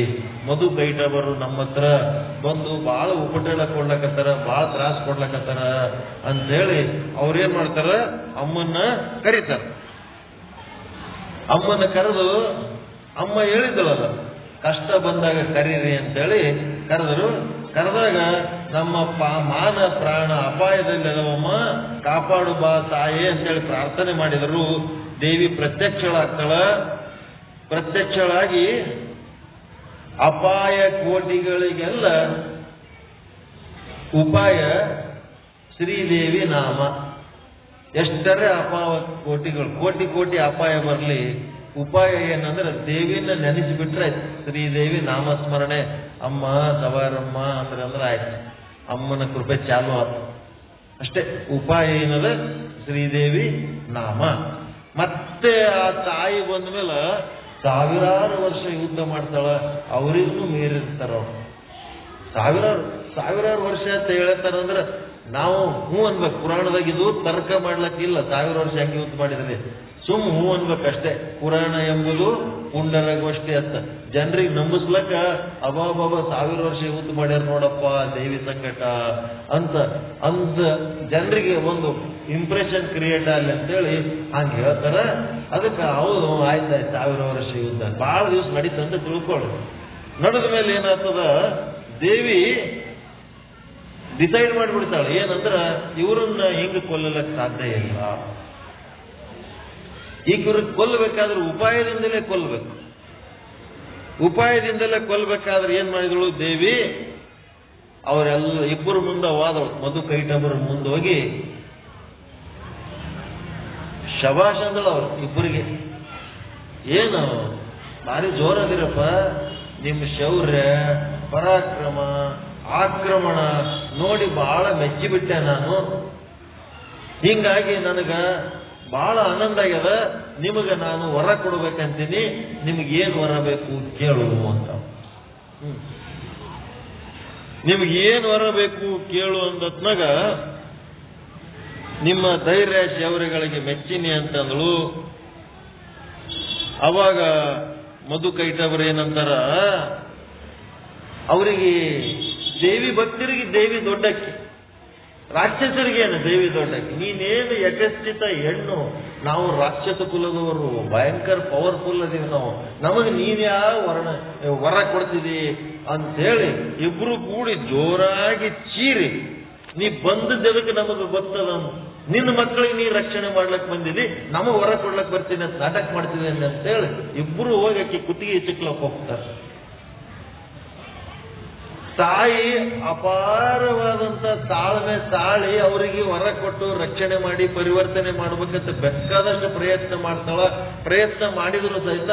ಮಧು ಕೈಟಬರು ನಮ್ಮ ಹತ್ರ ಬಂದು ಬಹಳ ಉಪಟಳ ಕೊಡ್ಲಕತ್ತಾರ, ಬಹಳ ತ್ರಾಸ ಕೊಡ್ಲಕತ್ತಾರ ಅಂತೇಳಿ ಅವ್ರೇನ್ ಮಾಡ್ತಾರ, ಅಮ್ಮನ್ನ ಕರೀತಾರ. ಅಮ್ಮನ್ನ ಕರೆದು, ಅಮ್ಮ ಹೇಳಿದ್ರಲ್ಲ ಕಷ್ಟ ಬಂದಾಗ ಕರೀರಿ ಅಂತೇಳಿ ಕರೆದರು. ಕರೆದಾಗ ನಮ್ಮ ಮಾನ ಪ್ರಾಣ ಅಪಾಯದಲ್ಲಿರವಮ್ಮ, ಕಾಪಾಡು ಬಾ ತಾಯಿ ಅಂತೇಳಿ ಪ್ರಾರ್ಥನೆ ಮಾಡಿದರು. ದೇವಿ ಪ್ರತ್ಯಕ್ಷಳಾಗ್ತಾಳ. ಪ್ರತ್ಯಕ್ಷಳಾಗಿ ಅಪಾಯ ಕೋಟಿಗಳಿಗೆಲ್ಲ ಉಪಾಯ ಶ್ರೀದೇವಿ ನಾಮ. ಎಷ್ಟರೇ ಅಪಾಯ ಕೋಟಿಗಳು, ಕೋಟಿ ಕೋಟಿ ಅಪಾಯ ಬರಲಿ, ಉಪಾಯ ಏನಂದ್ರೆ ದೇವಿನ ನೆನೆಸಿಬಿಟ್ರೆ ಶ್ರೀದೇವಿ ನಾಮಸ್ಮರಣೆ, ಅಮ್ಮ ಸವಾರಮ್ಮ ಅಂದ್ರೆ ಆಯ್ತು, ಅಮ್ಮನ ಕೃಪೆ ಚಾಲು ಆಯ್ತು ಅಷ್ಟೇ. ಉಪಾಯ ಏನದ ಶ್ರೀದೇವಿ ನಾಮ. ಮತ್ತೆ ಆ ತಾಯಿ ಬಂದ ಮೇಲೆ ಸಾವಿರಾರು ವರ್ಷ ಯುದ್ಧ ಮಾಡ್ತಾಳ, ಅವರಿಗೂ ಮೀರಿರ್ತಾರ. ಸಾವಿರಾರು ವರ್ಷ ಅಂತ ಹೇಳ್ತಾರಂದ್ರೆ ನಾವು ಹೂ ಅನ್ಬೇಕು. ಪುರಾಣದಾಗ ಇದು ತರ್ಕ ಮಾಡ್ಲಕ್ಕಿಲ್ಲ, 1000 ವರ್ಷ ಹೆಂಗೆ ಯುದ್ಧ ಮಾಡಿದ್ರಿ, ಸುಮ್ ಹೂ ಅನ್ಬೇಕಷ್ಟೇ. ಪುರಾಣ ಎಂಬುದು ಪುಂಡರಗೋಷ್ಠಿ ಅಂತ ಜನರಿಗೆ ನಂಬಿಸ್ಲಕ್ಕ ಅಬಾಬಾಬ 1000 ವರ್ಷ ಯುದ್ಧ ಮಾಡ್ಯಾರ ನೋಡಪ್ಪ ದೇವಿ ಸಂಕಟ ಅಂತ ಜನರಿಗೆ ಒಂದು ಇಂಪ್ರೆಷನ್ ಕ್ರಿಯೇಟ್ ಆಗಲಿ ಅಂತೇಳಿ ಹಂಗೆ ಹೇಳ್ತಾರ. ಅದಕ್ಕೆ ಹೌದು ಆಯ್ತಾಯ್ತು 1000 ವರ್ಷ ಯುದ್ಧ ಬಹಳ ದಿವಸ ನಡೀತಂತ ತಿಳ್ಕೊಳ್ಳಿ. ನಡೆದ ಮೇಲೆ ಏನಾಗ್ತದ, ದೇವಿ ಡಿಸೈಡ್ ಮಾಡಿಬಿಡ್ತಾಳೆ ಏನಂದ್ರ ಇವ್ರನ್ನ ಹೆಂಗ್ ಕೊಲ್ಲಲಕ್ ಸಾಧ್ಯ ಇಲ್ಲ. ಈಗ ಇವ್ರಿಗೆ ಕೊಲ್ಲಬೇಕಾದ್ರೆ ಉಪಾಯದಿಂದಲೇ ಕೊಲ್ಲಬೇಕು. ಉಪಾಯದಿಂದಲೇ ಕೊಲ್ಲಬೇಕಾದ್ರೆ ಏನ್ ಮಾಡಿದಳು ದೇವಿ, ಅವರೆಲ್ಲ ಇಬ್ಬರು ಮುಂದೆ ಹೋದಳು. ಮಧು ಕೈಟಬರ ಮುಂದೆ ಹೋಗಿ ಶಬಾಷ್ ಅಂದಳು ಅವ್ರು ಇಬ್ಬರಿಗೆ. ಏನು ಭಾರಿ ಜೋರಾದಿರಪ್ಪ, ನಿಮ್ಮ ಶೌರ್ಯ ಪರಾಕ್ರಮ ಆಕ್ರಮಣ ನೋಡಿ ಬಹಳ ಮೆಚ್ಚಿಬಿಟ್ಟೆ ನಾನು. ಹಿಂಗಾಗಿ ನನಗ ಬಹಳ ಆನಂದ ಆಗ್ಯದ. ನಿಮಗೆ ನಾನು ವರ ಕೊಡ್ಬೇಕಂತೀನಿ, ನಿಮಗೇನು ವರ ಬೇಕು ಕೇಳು ಅಂತ. ನಿಮಗೇನು ವರ ಬೇಕು ಕೇಳು ಅಂದತ್ನಾಗ ನಿಮ್ಮ ಧೈರ್ಯ ಶೌರ್ಯಗಳಿಗೆ ಮೆಚ್ಚಿನಿ ಅಂತಂದಳು. ಅವಾಗ ಮಧು ಕೈಟಬರು ಏನಂತಾರ, ಅವರಿಗೆ ದೇವಿ ಭಕ್ತರಿಗೆ ದೇವಿ ದೊಡ್ಡಕ್ಕಿ, ರಾಕ್ಷಸರಿಗೇನು ದೇವಿ ದೊಡ್ಡಕ್ಕಿ. ನೀನೇನು ಯಕಶ್ಚಿತ ಹೆಣ್ಣು, ನಾವು ರಾಕ್ಷಸ ಕುಲದವರು, ಭಯಂಕರ ಪವರ್ಫುಲ್ ಅದೀವಿ ನಾವು, ನಮಗೆ ನೀನ್ಯಾವ ವರ ಕೊಡ್ತಿದಿ ಅಂತೇಳಿ ಇಬ್ರು ಕೂಡಿ ಜೋರಾಗಿ ಚೀರಿ, ನೀ ಬಂದದ್ದಕ್ಕೆ ನಮಗೆ ಗೊತ್ತದ, ನಿನ್ನ ಮಕ್ಕಳಿಗೆ ನೀ ರಕ್ಷಣೆ ಮಾಡ್ಲಕ್ ಬಂದಿದಿ, ನಮಗೆ ವರ ಕೊಡ್ಲಕ್ ಬರ್ತೀನಿ ಅಂತ ನಾಟಕ ಮಾಡ್ತೀನಿ ಅಂತೇಳಿ ಇಬ್ರು ಹೋಗಿ ಆಕಿ ಕುತ್ತಿಗೆ ಚಿಕ್ಲಕ್ ಹೋಗ್ತಾರೆ. ತಾಯಿ ಅಪಾರವಾದಂತ ತಾಳ್ಮೆ ತಾಳಿ ಅವರಿಗೆ ವರ ಕೊಟ್ಟು ರಕ್ಷಣೆ ಮಾಡಿ ಪರಿವರ್ತನೆ ಮಾಡ್ಬೇಕಂತ ಬೇಕಾದಷ್ಟು ಪ್ರಯತ್ನ ಮಾಡ್ತಾಳ. ಪ್ರಯತ್ನ ಮಾಡಿದ್ರು ಸಹಿತ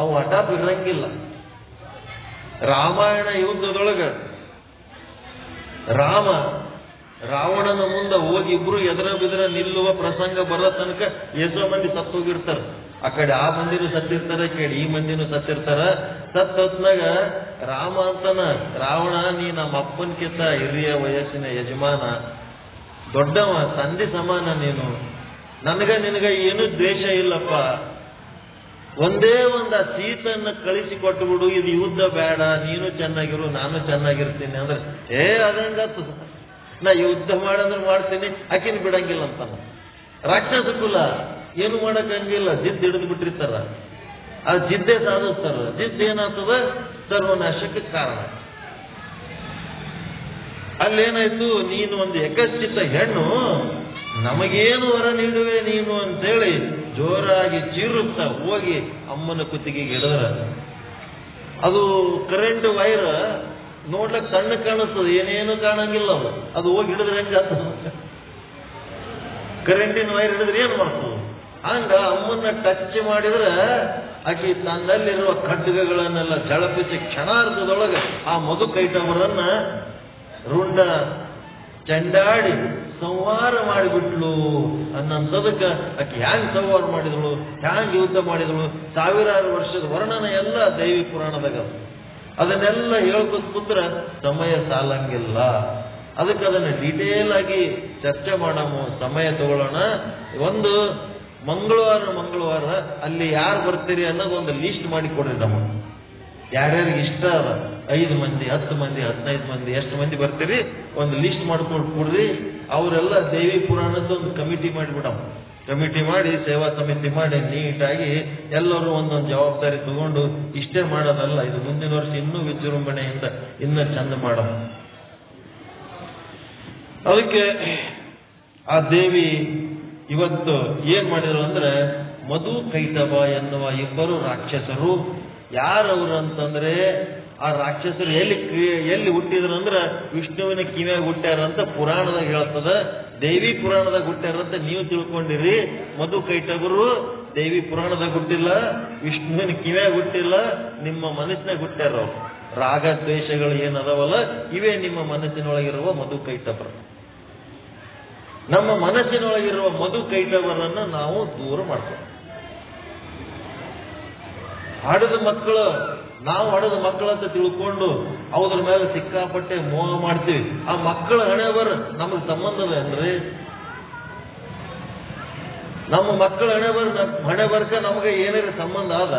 ಅವು ಹಠ ಬಿಡಂಗಿಲ್ಲ. ರಾಮಾಯಣ ಯುದ್ಧದೊಳಗ ರಾವಣನ ಮುಂದೆ ಹೋಗಿ ಇಬ್ರು ಎದರ ಬಿದ್ರ ನಿಲ್ಲುವ ಪ್ರಸಂಗ ಬರೋ ತನಕ ಎಷ್ಟೋ ಮಂದಿ ಸತ್ತು ಹೋಗಿರ್ತಾರ. ಆ ಕಡೆ ಆ ಮಂದಿನೂ ಸತ್ತಿರ್ತಾರ, ಈ ಕಡೆ ಈ ಮಂದಿನೂ ಸತ್ತಿರ್ತಾರ. ಸತ್ತೊತ್ನಾಗ ರಾಮ ಅಂತಾನ, ರಾವಣ ನೀ ನಮ್ಮ ಅಪ್ಪನ್ಕಿಂತ ಹಿರಿಯ ವಯಸ್ಸಿನ ಯಜಮಾನ, ದೊಡ್ಡವ, ತಂದೆ ಸಮಾನ ನೀನು, ನಿನಗ ಏನೂ ದ್ವೇಷ ಇಲ್ಲಪ್ಪ, ಒಂದೇ ಒಂದು ಆ ಸೀತನ್ನ ಕಳಿಸಿ ಕೊಟ್ಟು ಬಿಡು, ಇದು ಯುದ್ಧ ಬೇಡ, ನೀನು ಚೆನ್ನಾಗಿರು ನಾನು ಚೆನ್ನಾಗಿರ್ತೀನಿ ಅಂದ್ರೆ ಅದಂಗತ್ತು, ನಾ ಯುದ್ಧ ಮಾಡಂದ್ರೆ ಮಾಡ್ತೀನಿ, ಆಕಿನ ಬಿಡಂಗಿಲ್ಲ ಅಂತಾನ. ರಾಕ್ಷಸ ಕುಲ ಏನು ಮಾಡಕ್ಕಂಗಿಲ್ಲ, ಜಿದ್ದು ಹಿಡಿದು ಬಿಟ್ಟಿರ್ತಾರ, ಆ ಜಿದ್ದೆ ಸಾಧಿಸ್ತಾರ. ಜಿದ್ದು ಏನಾಗ್ತದ, ಸರ್ವನಾಶಕ್ಕೆ ಕಾರಣ. ಅಲ್ಲೇನಾಯ್ತು, ನೀನು ಒಂದು ಯಕಶ್ಚಿತ ಹೆಣ್ಣು, ನಮಗೇನು ವರ ನೀಡುವೆ ನೀನು ಅಂತೇಳಿ ಜೋರಾಗಿ ಚೀರುತ್ತಾ ಹೋಗಿ ಅಮ್ಮನ ಕುತ್ತಿಗೆಗೆ ಹಿಡಿದ್ರ. ಅದು ಕರೆಂಟ್ ವೈರ್ ನೋಡ್ಲಕ್ ಸಣ್ಣ ಕಾಣಿಸ್ತದೆ, ಏನೇನು ಕಾಣಂಗಿಲ್ಲ. ಅದು ಹೋಗಿ ಹಿಡಿದ್ರೆ ಹೆಂಗಾಗ್ತದೆ, ಕರೆಂಟಿನ ವೈರ್ ಹಿಡಿದ್ರೆ ಏನ್ ಮಾಡ್ತದೆ. ಹಂಗ ಅಮ್ಮನ್ನ ಟಚ್ ಮಾಡಿದ್ರೆ ಆಕಿ ತನ್ನಲ್ಲಿರುವ ಖಡ್ಗಗಳನ್ನೆಲ್ಲ ಝಳಪಿಸಿ ಕ್ಷಣಾರ್ಧದೊಳಗೆ ಆ ಮಧು ಕೈಟಬರನ್ನ ರುಂಡ ಚಂಡಾಡಿ ಸಂಹಾರ ಮಾಡಿಬಿಟ್ಲು ಅನ್ನಂಥದಕ್ಕೆ ಆಕೆ ಹ್ಯಾಂಗ್ ಸಂಹಾರ ಮಾಡಿದಳು, ಹ್ಯಾಂಗ್ ಯುದ್ಧ ಮಾಡಿದಳು, ಸಾವಿರಾರು ವರ್ಷದ ವರ್ಣನ ಎಲ್ಲ ದೈವಿ ಪುರಾಣದಾಗ. ಅದನ್ನೆಲ್ಲ ಹೇಳ್ಕೊತ ಕುಂದ್ರೆ ಸಮಯ ಸಾಲಂಗಿಲ್ಲ. ಅದಕ್ಕೆ ಅದನ್ನು ಡೀಟೇಲ್ ಆಗಿ ಚರ್ಚೆ ಮಾಡೋಣ, ಸಮಯ ತಗೊಳ್ಳೋಣ. ಒಂದು ಮಂಗಳವಾರ ಅಲ್ಲಿ ಯಾರು ಬರ್ತೀರಿ ಅನ್ನೋದು ಒಂದು ಲೀಸ್ಟ್ ಮಾಡಿ ಕೊಡ್ರಿ ನಮಗೆ. ಯಾರ್ಯಾರಿಗೆ ಇಷ್ಟ ಅದ 5 ಮಂದಿ 10 ಮಂದಿ 15 ಮಂದಿ ಎಷ್ಟು ಮಂದಿ ಬರ್ತೀರಿ ಒಂದು ಲಿಸ್ಟ್ ಮಾಡ್ಕೊಂಡು ಕೊಡ್ರಿ. ಅವರೆಲ್ಲ ದೇವಿ ಪುರಾಣದ ಒಂದು ಕಮಿಟಿ ಮಾಡಿಬಿಡಮ್. ಕಮಿಟಿ ಮಾಡಿ ಸೇವಾ ಸಮಿತಿ ಮಾಡಿ ನೀಟಾಗಿ ಎಲ್ಲರೂ ಒಂದೊಂದು ಜವಾಬ್ದಾರಿ ತಗೊಂಡು ಇಷ್ಟೇ ಮಾಡೋದಲ್ಲ, ಇದು ಮುಂದಿನ ವರ್ಷ ಇನ್ನೂ ವಿಜೃಂಭಣೆಯಿಂದ ಇನ್ನೂ ಚಂದ ಮಾಡಮ್. ಅದಕ್ಕೆ ಆ ದೇವಿ ಇವತ್ತು ಏನ್ ಮಾಡಿದ್ರು ಅಂದ್ರೆ, ಮಧು ಕೈಟಭ ಎನ್ನುವ ಇಬ್ಬರು ರಾಕ್ಷಸರು. ಯಾರವರು ಅಂತಂದ್ರೆ, ಆ ರಾಕ್ಷಸರು ಎಲ್ಲಿ ಹುಟ್ಟಿದ್ರು ಅಂದ್ರೆ ವಿಷ್ಣುವಿನ ಕಿವಿಯಾಗ ಹುಟ್ಟ್ಯಾರ ಅಂತ ಪುರಾಣದಾಗ ಹೇಳ್ತದ. ದೇವಿ ಪುರಾಣದಾಗ ಹುಟ್ಟ್ಯಾರಂತ ನೀವು ತಿಳ್ಕೊಂಡಿರಿ. ಮಧು ಕೈಟಭರು ದೇವಿ ಪುರಾಣದಾಗ ಹುಟ್ಟಿಲ್ಲ, ವಿಷ್ಣುವಿನ ಕಿವಿಯಾಗ ಹುಟ್ಟಿಲ್ಲ, ನಿಮ್ಮ ಮನಸ್ಸಿನಾಗ ಹುಟ್ಟ್ಯಾರ. ಅವ್ರು ರಾಗ ದ್ವೇಷಗಳು ಏನದವಲ್ಲ ಇವೇ ನಿಮ್ಮ ಮನಸ್ಸಿನೊಳಗಿರುವ ಮಧು ಕೈಟಭರು. ನಮ್ಮ ಮನಸ್ಸಿನೊಳಗಿರುವ ಮಧು ಕೈಟಭರನ್ನ ನಾವು ದೂರ ಮಾಡ್ತೇವೆ. ಹಡದ ಮಕ್ಕಳು, ನಾವು ಹಡದ ಮಕ್ಕಳಂತ ತಿಳ್ಕೊಂಡು ಅವ್ರ ಮೇಲೆ ಸಿಕ್ಕಾಪಟ್ಟೆ ಮೋಹ ಮಾಡ್ತೀವಿ. ಆ ಮಕ್ಕಳ ಹಣೆಬರ ನಮಗೆ ಸಂಬಂಧದ ಅಂದ್ರೆ, ನಮ್ಮ ಮಕ್ಕಳ ಹಣೆಬರಕ ನಮಗೆ ಏನಾದ್ರು ಸಂಬಂಧ ಆದ,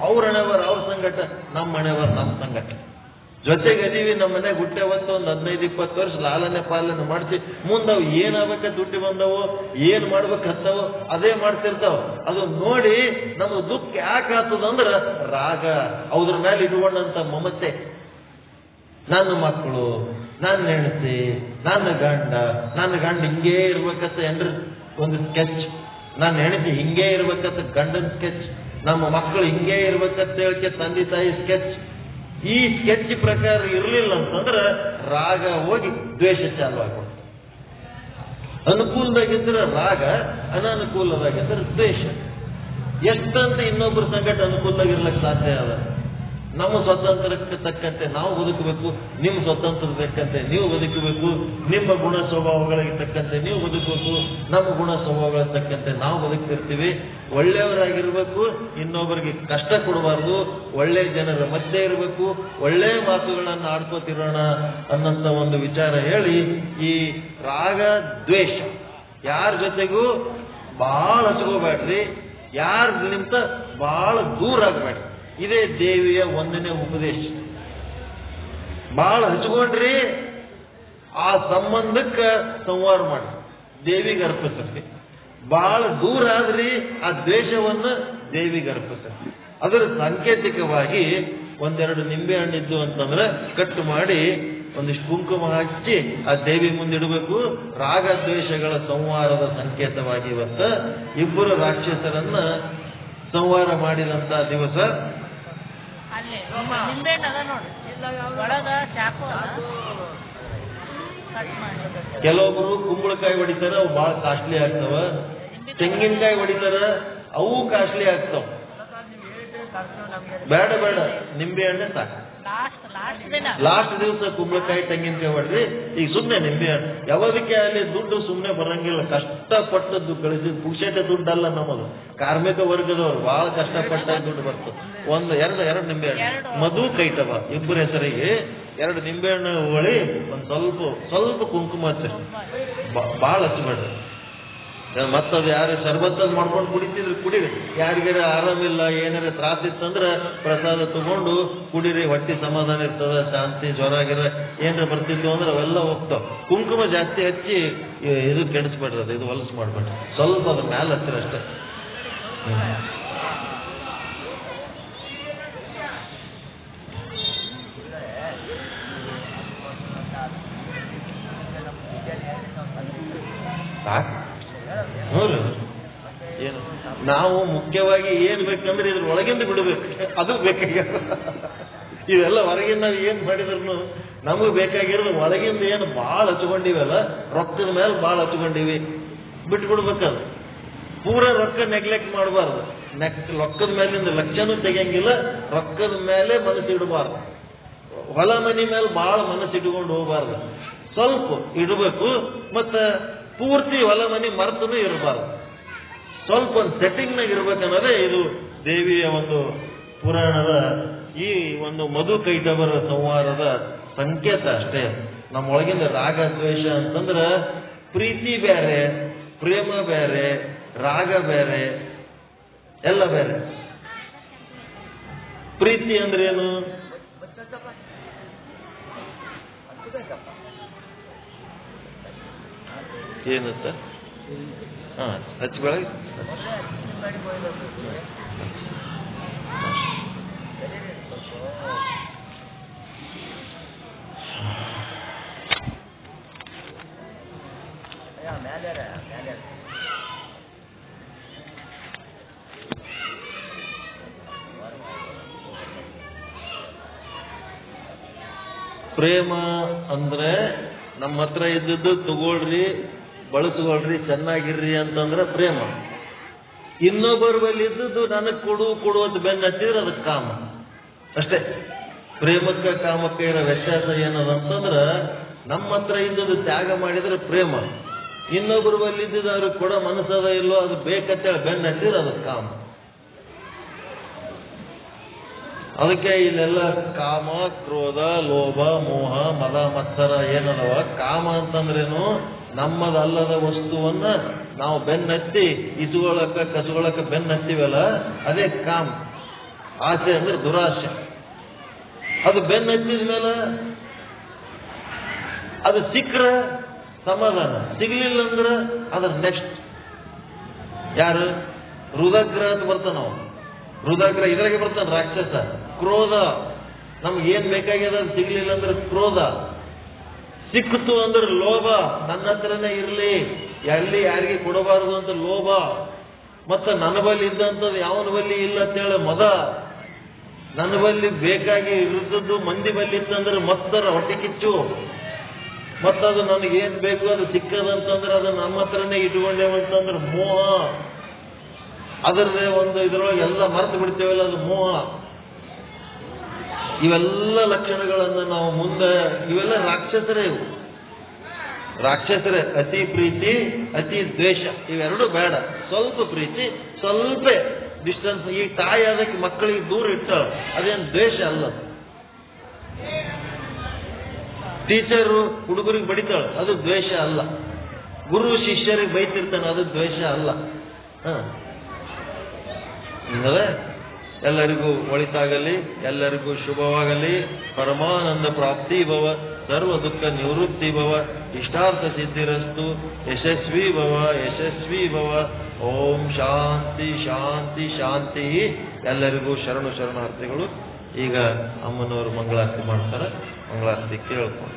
ಅವ್ರ ಹಣೆಬರ ಅವ್ರ ಸಂಗಟ, ನಮ್ಮ ಹಣೆಬರ ನಮ್ಮ ಸಂಗಟ. ಜೊತೆಗೆ ಅದೀವಿ, ನಮ್ಮ ಮನೆಗೆ ಹುಟ್ಟೆವತ್ತು ಒಂದು 15-20 ವರ್ಷ ಲಾಲನೆ ಪಾಲನೆ ಮಾಡ್ತೀವಿ. ಮುಂದೆ ಅವು ಏನಾಗಬೇಕ ದುಡ್ಡು ಬಂದವು, ಏನ್ ಮಾಡ್ಬೇಕಂತವು ಅದೇ ಮಾಡ್ತಿರ್ತಾವ. ಅದು ನೋಡಿ ನಮ್ಗೆ ದುಃಖ ಯಾಕೆ ಆಗ್ತದಂದ್ರ ರಾಗ, ಅವ್ರ ಮೇಲೆ ಇಟ್ಕೊಂಡಂತ ಮಮತೆ. ನನ್ನ ಮಕ್ಕಳು, ನನ್ನ ಹೆಂಡತಿ, ನನ್ನ ಗಂಡ ಹಿಂಗೇ ಇರ್ಬೇಕಂತ ಏನ್ರ ಒಂದು ಸ್ಕೆಚ್, ನನ್ನ ಹೆಂಡತಿ ಹಿಂಗೇ ಇರ್ಬೇಕಂತ ಗಂಡನ ಸ್ಕೆಚ್, ನಮ್ಮ ಮಕ್ಕಳು ಹಿಂಗೇ ಇರ್ಬೇಕಂತ ಹೇಳಕ್ಕೆ ತಂದೆ ತಾಯಿ ಸ್ಕೆಚ್. ಈ ಸ್ಕೆಚ್ ಪ್ರಕಾರ ಇರಲಿಲ್ಲ ಅಂತಂದ್ರೆ ರಾಗ ಹೋಗಿ ದ್ವೇಷ ಚಾಲು ಆಗ್ಬೋದು. ಅನುಕೂಲದಾಗಿದ್ರೆ ರಾಗ, ಅನನುಕೂಲದಾಗಿದ್ರೆ ದ್ವೇಷ. ಎಷ್ಟಂತ ಇನ್ನೊಬ್ಬರ ಸಂಗಟ ಅನುಕೂಲದಾಗಿರ್ಲಿಕ್ಕೆ ಸಾಧ್ಯ ಅದ. ನಮ್ಮ ಸ್ವಾತಂತ್ರ್ಯಕ್ಕೆ ತಕ್ಕಂತೆ ನಾವು ಬದುಕಬೇಕು, ನಿಮ್ಮ ಸ್ವಾತಂತ್ರ್ಯ ತಕ್ಕಂತೆ ನೀವು ಬದುಕಬೇಕು, ನಿಮ್ಮ ಗುಣ ಸ್ವಭಾವಗಳಿಗೆ ತಕ್ಕಂತೆ ನೀವು ಬದುಕಬೇಕು, ನಮ್ಮ ಗುಣ ಸ್ವಭಾವಗಳಿಗೆ ತಕ್ಕಂತೆ ನಾವು ಬದುಕ್ತಿರ್ತೀವಿ. ಒಳ್ಳೆಯವರಾಗಿರ್ಬೇಕು, ಇನ್ನೊಬ್ಬರಿಗೆ ಕಷ್ಟ ಕೊಡಬಾರ್ದು, ಒಳ್ಳೆ ಜನರ ಮಧ್ಯೆ ಇರಬೇಕು, ಒಳ್ಳೆ ಮಾತುಗಳನ್ನು ಆಡ್ಕೋತಿರೋಣ ಅನ್ನಂತ ಒಂದು ವಿಚಾರ ಹೇಳಿ, ಈ ರಾಗ ದ್ವೇಷ ಯಾರ ಜೊತೆಗೂ ಬಹಳ ಹಚ್ಕೋಬೇಡ್ರಿ, ಯಾರ್ಲಿಂತ ಬಹಳ ದೂರ ಆಗ್ಬೇಡ್ರಿ. ಇದೇ ದೇವಿಯ 1ನೇ ಉಪದೇಶ. ಬಹಳ ಹಚ್ಕೊಂಡ್ರಿ ಆ ಸಂಬಂಧಕ್ಕೆ ಸಂವಾರ ಮಾಡಿ ದೇವಿಗೆ ಅರ್ಪಿಸ್ರಿ. ಬಹಳ ದೂರ ಆದ್ರಿ ಆ ದ್ವೇಷವನ್ನ ದೇವಿಗೆ ಅರ್ಪಿಸ್ರಿ. ಅದರ ಸಾಂಕೇತಿಕವಾಗಿ 1-2 ನಿಂಬೆ ಹಣ್ಣಿದ್ದು ಅಂತಂದ್ರೆ ಕಟ್ಟು ಮಾಡಿ ಒಂದಿಷ್ಟು ಕುಂಕುಮ ಹಚ್ಚಿ ಆ ದೇವಿ ಮುಂದಿಡಬೇಕು. ರಾಗ ದ್ವೇಷಗಳ ಸಂವಾರದ ಸಂಕೇತವಾಗಿ ಇವತ್ತ ಇಬ್ಬರು ರಾಕ್ಷಸರನ್ನ ಸಂವಾರ ಮಾಡಿದಂತ ದಿವಸ. ಕೆಲವೊಬ್ರು ಕುಂಬಳಕಾಯಿ ಹೊಡಿತಾರ, ಅವು ಬಹಳ ಕಾಸ್ಟ್ಲಿ ಆಗ್ತಾವ. ತೆಂಗಿನಕಾಯಿ ಹೊಡಿತಾರ, ಅವು ಕಾಸ್ಟ್ಲಿ ಆಗ್ತಾವ. ಬೇಡ ನಿಂಬೆ ಹಣ್ಣೆ ಸಾಕು. ಲಾಸ್ಟ್ ದಿವಸ ಕುಂಬಳಕಾಯಿ ತೆಂಗಿನಕಾಯಿ ಹೊಡ್ರಿ. ಈಗ ಸುಮ್ಮನೆ ನಿಂಬೆ ಹಣ್ಣು ಯಾವದಕ್ಕೆ ಅಲ್ಲಿ ದುಡ್ಡು ಸುಮ್ಮನೆ ಬರಂಗಿಲ್ಲ. ಕಷ್ಟಪಟ್ಟದ್ದು ಕಳಿಸಿದ ಪುಕ್ಷೇಟ ದುಡ್ಡಲ್ಲ ನಮ್ಮದು. ಕಾರ್ಮಿಕ ವರ್ಗದವರು ಬಹಳ ಕಷ್ಟಪಟ್ಟ ದುಡ್ಡು ಬರ್ತದೆ. ಎರಡು ನಿಂಬೆ ಹಣ್ಣು, ಮಧು ಕೈಟಭ ಇಬ್ಬರ ಹೆಸರಿಗೆ 2 ನಿಂಬೆ ಹಣ್ಣು ಹೊಳಿ ಒಂದು ಸ್ವಲ್ಪ ಕುಂಕುಮ ಹಚ್ಚರಿ. ಬಹಳ ಹಚ್ಚಬೇಡ್ರಿ. ಮತ್ತದು ಯಾರು ಶರ್ಬತ್ತದ್ ಮಾಡ್ಕೊಂಡು ಕುಡಿತಿದ್ರು ಕುಡೀರಿ. ಯಾರಿಗಾರ ಆರಾಮಿಲ್ಲ, ಏನಾರ ತ್ರಾಸ ಇತ್ತಂದ್ರೆ ಪ್ರಸಾದ ತಗೊಂಡು ಕುಡೀರಿ. ಹೊಟ್ಟೆ ಸಮಾಧಾನ ಇರ್ತದ, ಶಾಂತಿ, ಜ್ವರ ಆಗಿರ ಏನಾರ ಬರ್ತಿತ್ತು ಅಂದ್ರೆ ಅವೆಲ್ಲ ಹೋಗ್ತಾವ. ಕುಂಕುಮ ಜಾಸ್ತಿ ಹಚ್ಚಿ ಇದು ಕೆಡಿಸ್ಬೇಡ್ರಿ, ಇದು ಹೊಲಸು ಮಾಡ್ಬೇಡ್ರಿ. ಸ್ವಲ್ಪ ಅದ್ರ ಮ್ಯಾಲ ಹಚ್ಚಿರ ಅಷ್ಟೇ. ಏನು ನಾವು ಮುಖ್ಯವಾಗಿ ಏನ್ ಬೇಕಂದ್ರೆ ಇದ್ರ ಒಳಗಿಂದ ಬಿಡಬೇಕು, ಅದು ಬೇಕಾಗಿರೋದು. ಇವೆಲ್ಲ ಹೊರಗಿಂದ ನಾವು ಏನ್ ಮಾಡಿದ್ರು ನಮಗ್ ಬೇಕಾಗಿರೋದು ಒಳಗಿಂದ ಏನು ಭಾಳ ಹಚ್ಕೊಂಡಿವಲ್ಲ, ರೊಕ್ಕದ ಮೇಲೆ ಭಾಳ ಹಚ್ಕೊಂಡಿವಿ, ಬಿಟ್ಬಿಡ್ಬೇಕದು. ಪೂರ ರೊಕ್ಕ ನೆಗ್ಲೆಕ್ಟ್ ಮಾಡಬಾರ್ದು. ರೊಕ್ಕದ ಮೇಲಿಂದ ಲಕ್ಷನೂ ತೆಗಿಯಂಗಿಲ್ಲ, ರೊಕ್ಕದ ಮೇಲೆ ಮನಸ್ಸಿಡಬಾರ್ದು. ಹೊಲ ಮನಿ ಮೇಲೆ ಭಾಳ ಮನಸ್ಸಿಟ್ಕೊಂಡು ಹೋಗಬಾರ್ದು, ಸ್ವಲ್ಪ ಇಡಬೇಕು. ಮತ್ತ ಪೂರ್ತಿ ಹೊಲ ಮನಿ ಮರೆತೂ ಇರಬಾರ್ದು, ಸ್ವಲ್ಪ ಒಂದು ಸೆಟ್ಟಿಂಗ್ನಾಗ ಇರ್ಬೇಕನ್ನೋದೇ ಇದು ದೇವಿಯ ಒಂದು ಪುರಾಣದ ಈ ಒಂದು ಮಧು ಕೈಟಭರ ಸಂವಾರದ ಸಂಕೇತ ಅಷ್ಟೇ. ನಮ್ಮೊಳಗಿಂದ ರಾಗ ದ್ವೇಷ ಅಂತಂದ್ರೆ ಪ್ರೀತಿ ಬೇರೆ, ಪ್ರೇಮ ಬೇರೆ, ರಾಗ ಬೇರೆ, ಎಲ್ಲ ಬೇರೆ. ಪ್ರೀತಿ ಅಂದ್ರೆ ಏನು? ಏನಂತ ಹಚ್ಚ ಪ್ರೇಮ ಅಂದ್ರೆ ನಮ್ಮ ಹತ್ರ ಇದ್ದದ್ದು ತಗೊಳ್ರಿ, ಬಳಸ್ಕೊಳ್ರಿ, ಚೆನ್ನಾಗಿರ್ರಿ ಅಂತಂದ್ರೆ ಪ್ರೇಮ. ಇನ್ನೊಬ್ಬರ ಬಳಿ ಇದ್ದದ್ದು ನನಗೆ ಕೊಡು ಅಂತ ಬೆನ್ನ ಹತ್ತಿದ್ರೆ ಅದಕ್ಕೆ ಕಾಮ. ಅಷ್ಟೇ. ಪ್ರೇಮಕ್ಕೆ ಕಾಮಕ್ಕೆ ಇರೋ ವ್ಯತ್ಯಾಸ ಏನದ ಅಂತಂದ್ರ ನಮ್ಮ ಹತ್ರ ಇದ್ದದ್ದು ತ್ಯಾಗ ಮಾಡಿದ್ರೆ ಪ್ರೇಮ, ಇನ್ನೊಬ್ಬರ ಬಳಿ ಇದ್ದಿದ್ದು ಅವ್ರಿಗೆ ಕೊಡೋ ಮನಸ್ಸದ ಇಲ್ಲೋ ಅದು ಬೇಕಂತೇಳಿ ಬೆನ್ನ ಹತ್ತಿದ್ರೆ ಅದಕ್ಕೆ ಕಾಮ. ಅದಕ್ಕೆ ಇಲ್ಲೆಲ್ಲ ಕಾಮ, ಕ್ರೋಧ, ಲೋಭ, ಮೋಹ, ಮದ, ಮತ್ಸರ ಏನದವ. ಕಾಮ ಅಂತಂದ್ರೇನು? ನಮ್ಮದಲ್ಲದ ವಸ್ತುವನ್ನ ನಾವು ಬೆನ್ನತ್ತಿ ಇಸುಗೊಳಕ ಕಸುಗೊಳಕ ಬೆನ್ನತ್ತೀವಲ್ಲ, ಅದೇ ಕಾಮ. ಆಸೆ ಅಂದ್ರೆ ದುರಾಸೆ. ಅದು ಬೆನ್ನತ್ತಿದ ಮೇಲೆ ಅದು ಸಿಕ್ಕ್ರ ಸಮಾಧಾನ, ಸಿಗ್ಲಿಲ್ಲ ಅಂದ್ರೆ ಅದ್ರ ನೆಕ್ಸ್ಟ್. ಯಾರು? ಹೃದಗ್ರಹ ಅಂತ ಬರ್ತಾನ ನಾವು. ಹೃದಗ್ರಹ ಇದ್ರಾಗೆ ಬರ್ತಾನೆ ರಾಕ್ಷಸ. ಕ್ರೋಧ, ನಮ್ಗೆ ಏನ್ ಬೇಕಾಗ್ಯದ ಅದು ಸಿಗ್ಲಿಲ್ಲ ಅಂದ್ರೆ ಕ್ರೋಧ. ಸಿಕ್ಕಿತು ಅಂದ್ರೆ ಲೋಭ, ನನ್ನ ಹತ್ರನೇ ಇರ್ಲಿ, ಎಲ್ಲಿ ಯಾರಿಗೆ ಕೊಡಬಾರದು ಅಂತ ಲೋಭ. ಮತ್ತ ನನ್ನ ಬಲ್ಲಿ ಇದ್ದಂಥದ್ದು ಯಾವನ ಬಲ್ಲಿ ಇಲ್ಲ ಅಂತೇಳಿ ಮದ. ನನ್ನ ಬಲ್ಲಿ ಬೇಕಾಗಿ ಇರುತ್ತದ್ದು ಮಂದಿ ಬಲ್ಲಿ ಇತ್ತಂದ್ರೆ ಮತ್ತರ ಹೊಟ್ಟೆ ಕಿಚ್ಚು. ಮತ್ತದು ನನಗೇನ್ ಬೇಕು ಅದು ಸಿಕ್ಕದಂತಂದ್ರೆ ಅದು ನಮ್ಮ ಹತ್ರನೇ ಇಟ್ಕೊಂಡೇವಂತಂದ್ರೆ ಮೋಹ. ಅದರದೇ ಒಂದು ಇದ್ರೊಳಗೆ ಎಲ್ಲ ಮರೆತು ಬಿಡ್ತೇವಲ್ಲ, ಅದು ಮೋಹ. ಇವೆಲ್ಲ ಲಕ್ಷಣಗಳನ್ನು ನಾವು ಮುಂದೆ, ಇವೆಲ್ಲ ರಾಕ್ಷಸರೇ. ಇವು ರಾಕ್ಷಸರೇ. ಅತಿ ಪ್ರೀತಿ, ಅತಿ ದ್ವೇಷ, ಇವೆರಡು ಬೇಡ. ಸ್ವಲ್ಪ ಪ್ರೀತಿ, ಸ್ವಲ್ಪ ಡಿಸ್ಟೆನ್ಸ್. ಈ ತಾಯಿ ಅದಕ್ಕೆ ಮಕ್ಕಳಿಗೆ ದೂರ ಇಟ್ಟಾಳ, ಅದೇನು ದ್ವೇಷ ಅಲ್ಲ. ಟೀಚರು ಹುಡುಗರಿಗೆ ಬಡಿತಾಳ, ಅದು ದ್ವೇಷ ಅಲ್ಲ. ಗುರು ಶಿಷ್ಯರಿಗೆ ಬೈತಿರ್ತಾನೆ, ಅದು ದ್ವೇಷ ಅಲ್ಲ. ಎಲ್ಲರಿಗೂ ಒಳಿತಾಗಲಿ, ಎಲ್ಲರಿಗೂ ಶುಭವಾಗಲಿ. ಪರಮಾನಂದ ಪ್ರಾಪ್ತಿ ಭವ, ಸರ್ವ ದುಃಖ ನಿವೃತ್ತಿ ಭವ, ಇಷ್ಟಾರ್ಥ ಸಿದ್ಧಿರಸ್ತು. ಯಶಸ್ವಿ ಭವ, ಯಶಸ್ವಿ ಭವ. ಓಂ ಶಾಂತಿ ಶಾಂತಿ ಶಾಂತಿ. ಎಲ್ಲರಿಗೂ ಶರಣು ಶರಣಾರ್ಥಿಗಳು. ಈಗ ಅಮ್ಮನವರು ಮಂಗಳಾರತಿ ಮಾಡ್ತಾರೆ, ಮಂಗಳಾರತಿ ಕೇಳ್ಕೊಂಡು.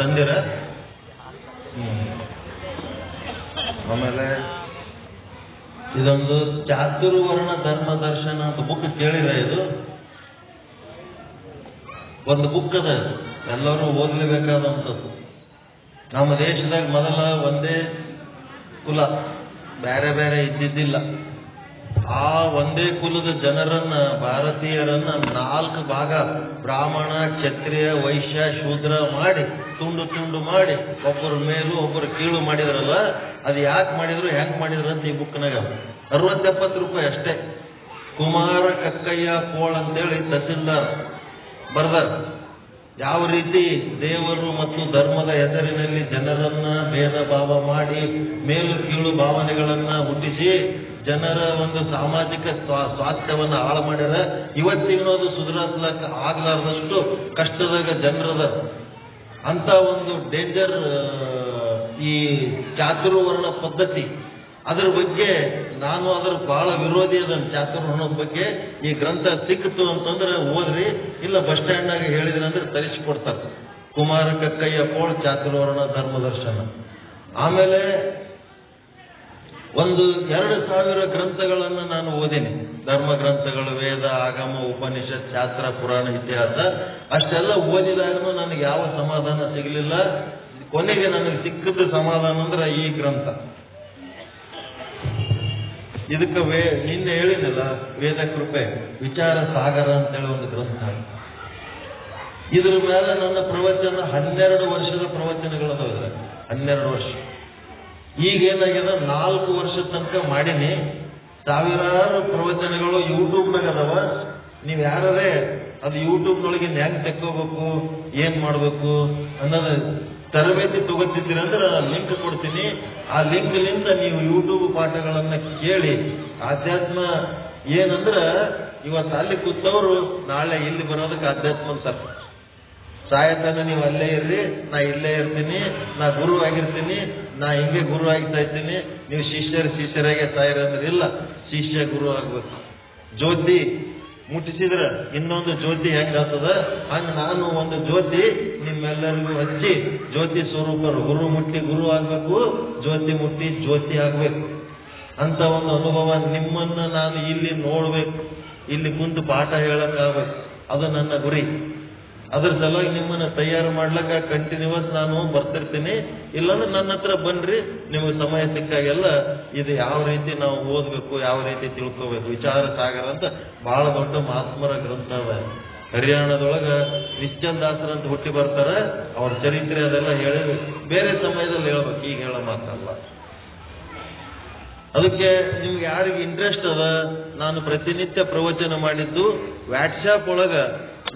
ತಂದಿರ? ಆಮೇಲೆ ಇದೊಂದು ಚಾತುರ್ವರ್ಣ ಧರ್ಮ ದರ್ಶನ ಅಂತ ಬುಕ್ ಕೇಳಿರ? ಇದು ಒಂದು ಬುಕ್ ಅದ, ಎಲ್ಲರೂ ಓದಲೇಬೇಕಾದಂಥದ್ದು. ನಮ್ಮ ದೇಶದಾಗ ಮೊದಲ ಒಂದೇ ಕುಲ, ಬೇರೆ ಬೇರೆ ಇದ್ದಿದ್ದಿಲ್ಲ. ಆ ಒಂದೇ ಕುಲದ ಜನರನ್ನ, ಭಾರತೀಯರನ್ನ 4 ಭಾಗ, ಬ್ರಾಹ್ಮಣ, ಕ್ಷತ್ರಿಯ, ವೈಶ್ಯ, ಶೂದ್ರ ಮಾಡಿ ತುಂಡು ತುಂಡು ಮಾಡಿ ಒಬ್ಬರು ಮೇಲು ಒಬ್ಬರು ಕೀಳು ಮಾಡಿದ್ರಲ್ಲ, ಅದು ಯಾಕೆ ಮಾಡಿದ್ರು, ಹೆಂಗ್ ಮಾಡಿದ್ರು ಅಂತ ಈ ಬುಕ್ನಾಗ 60-70 ರೂಪಾಯಿ ಅಷ್ಟೇ. ಕುಮಾರ ಕಕ್ಕಯ್ಯ ಕೋಳ್ ಅಂತೇಳಿ ತಹಸೀಲ್ದಾರ್ ಬರ್ದಾರ. ಯಾವ ರೀತಿ ದೇವರು ಮತ್ತು ಧರ್ಮದ ಹೆಸರಿನಲ್ಲಿ ಜನರನ್ನ ಭೇದ ಭಾವ ಮಾಡಿ ಮೇಲು ಕೀಳು ಭಾವನೆಗಳನ್ನ ಹುಟ್ಟಿಸಿ ಜನರ ಒಂದು ಸಾಮಾಜಿಕ ಸ್ವಾಸ್ಥ್ಯವನ್ನ ಹಾಳು ಮಾಡ್ಯಾರ. ಇವತ್ತಿನದು ಸುಧಾರಿಸ್ಲಕ್ಕ ಆಗ್ಲಾರ್ದಷ್ಟು ಕಷ್ಟದಾಗ ಜನರದ ಅಂತ ಒಂದು ಡೇಂಜರ್ ಈ ಚಾತುರ್ವರ್ಣ ಪದ್ಧತಿ. ಅದ್ರ ಬಗ್ಗೆ ನಾನು ಅದ್ರ ಬಹಳ ವಿರೋಧಿ ಅದನ್ನು, ಚಾತುರ್ವರ್ಣದ ಬಗ್ಗೆ. ಈ ಗ್ರಂಥ ಸಿಕ್ತು ಅಂತಂದ್ರೆ ಓದ್ರಿ, ಇಲ್ಲ ಬಸ್ ಸ್ಟ್ಯಾಂಡ್ನಾಗ ಹೇಳಿದ್ರಿ ಅಂದ್ರೆ ತರಿಸಿಕೊಡ್ತಾರೆ. ಕುಮಾರ ಕಕ್ಕಯ್ಯ ಕೋಳ್ ಚಾತುರ್ವರ್ಣ ಧರ್ಮದರ್ಶನ. ಆಮೇಲೆ ಒಂದು 2000 ಗ್ರಂಥಗಳನ್ನು ನಾನು ಓದಿನಿ, ಧರ್ಮ ಗ್ರಂಥಗಳು, ವೇದ, ಆಗಮ, ಉಪನಿಷತ್, ಶಾಸ್ತ್ರ, ಪುರಾಣ, ಇತಿಹಾಸ. ಅಷ್ಟೆಲ್ಲ ಓದಿದಾಗೂ ನನಗೆ ಯಾವ ಸಮಾಧಾನ ಸಿಗಲಿಲ್ಲ. ಕೊನೆಗೆ ನನಗೆ ಸಿಕ್ಕಿದ ಸಮಾಧಾನ ಅಂದ್ರೆ ಈ ಗ್ರಂಥ. ಇದಕ್ಕೆ ನಿನ್ನೆ ಹೇಳಿದಿಲ್ಲ, ವೇದ ಕೃಪೆ ವಿಚಾರ ಸಾಗರ ಅಂತೇಳಿ ಒಂದು ಗ್ರಂಥ. ಇದ್ರ ಮೇಲೆ ನನ್ನ ಪ್ರವಚನ 12 ವರ್ಷದ ಪ್ರವಚನಗಳದಾವೆ. 12 ವರ್ಷ. ಈಗೇನಾಗ್ಯದ 4 ವರ್ಷದ ತನಕ ಮಾಡೀನಿ. ಸಾವಿರಾರು ಪ್ರವಚನಗಳು ಯೂಟ್ಯೂಬ್ನಾಗ ಅದಾವ. ನೀವು ಯಾರೇ ಅದು ಯೂಟ್ಯೂಬ್ನೊಳಗೆ ಹೆಂಗ್ ತೆಕ್ಕೋಬೇಕು, ಏನ್ ಮಾಡ್ಬೇಕು ಅನ್ನೋದು ತರಬೇತಿ ತಗೋತಿದ್ದೀರಿ ಅಂದ್ರೆ ಲಿಂಕ್ ಕೊಡ್ತೀನಿ. ಆ ಲಿಂಕ್ಲಿಂದ ನೀವು ಯೂಟ್ಯೂಬ್ ಪಾಠಗಳನ್ನ ಕೇಳಿ ಆಧ್ಯಾತ್ಮ ಏನಂದ್ರ ಇವತ್ತು ಅಲ್ಲಿ ಕೂತವರು ನಾಳೆ ಇಲ್ಲಿ ಬರೋದಕ್ಕೆ ಅಧ್ಯಾತ್ಮ ಅಂತಾರೆ. ಸಾಯತನ ನೀವು ಅಲ್ಲೇ ಇರ್ರಿ, ನಾ ಇಲ್ಲೇ ಇರ್ತೀನಿ, ನಾ ಗುರು ಆಗಿರ್ತೀನಿ, ನಾ ಹಿಂಗೆ ಗುರು ಆಗಿ ಸಾಯ್ತೀನಿ, ನೀವು ಶಿಷ್ಯರಾಗೆ ಸಾಯಿರ ಅಂದ್ರೆ ಇಲ್ಲ, ಶಿಷ್ಯ ಗುರು ಆಗ್ಬೇಕು. ಜ್ಯೋತಿ ಮುಟ್ಟಿಸಿದ್ರ ಇನ್ನೊಂದು ಜ್ಯೋತಿ ಹೆಂಗ ಆಗ್ತದ, ಹಂಗ ನಾನು ಒಂದು ಜ್ಯೋತಿ ನಿಮ್ಮೆಲ್ಲರಿಗೂ ಹಚ್ಚಿ ಜ್ಯೋತಿ ಸ್ವರೂಪರು. ಗುರು ಮುಟ್ಟಿ ಗುರು ಆಗ್ಬೇಕು, ಜ್ಯೋತಿ ಮುಟ್ಟಿ ಜ್ಯೋತಿ ಆಗ್ಬೇಕು ಅಂತ ಒಂದು ಅನುಭವ ನಿಮ್ಮನ್ನ ನಾನು ಇಲ್ಲಿ ನೋಡ್ಬೇಕು, ಇಲ್ಲಿ ಕುಂತು ಪಾಠ ಹೇಳಕ್ಕಾಗಬೇಕು. ಅದು ನನ್ನ ಗುರಿ. ಅದ್ರ ಸಲುವಾಗಿ ನಿಮ್ಮನ್ನ ತಯಾರು ಮಾಡ್ಲಕ್ಕ ಕಂಟಿನ್ಯೂಸ್ ನಾನು ಬರ್ತಿರ್ತೀನಿ. ಇಲ್ಲಾಂದ್ರೆ ನನ್ನ ಹತ್ರ ಬನ್ರಿ, ನಿಮಗೆ ಸಮಯ ಸಿಕ್ಕಾಗೆಲ್ಲ ಇದು ಯಾವ ರೀತಿ ನಾವು ಓದ್ಬೇಕು, ಯಾವ ರೀತಿ ತಿಳ್ಕೋಬೇಕು. ವಿಚಾರ ಸಾಗರ ಅಂತ ಬಹಳ ದೊಡ್ಡ ಮಹಾತ್ಮರ ಗ್ರಂಥ ಅದ. ಹರಿಯಾಣದೊಳಗ ನಿಶ್ಚಂದಾಸರ ಅಂತ ಹುಟ್ಟಿ ಬರ್ತಾರ. ಅವ್ರ ಚರಿತ್ರೆ ಅದೆಲ್ಲ ಹೇಳಿ ಬೇರೆ ಸಮಯದಲ್ಲಿ ಹೇಳ್ಬೇಕು, ಈಗ ಹೇಳೋ ಮಾತಲ್ಲ. ಅದಕ್ಕೆ ನಿಮ್ಗೆ ಯಾರಿಗೆ ಇಂಟ್ರೆಸ್ಟ್ ಅದ, ನಾನು ಪ್ರತಿನಿತ್ಯ ಪ್ರವಚನ ಮಾಡಿದ್ದು ವಾಟ್ಸ್ಆಪ್ ಒಳಗ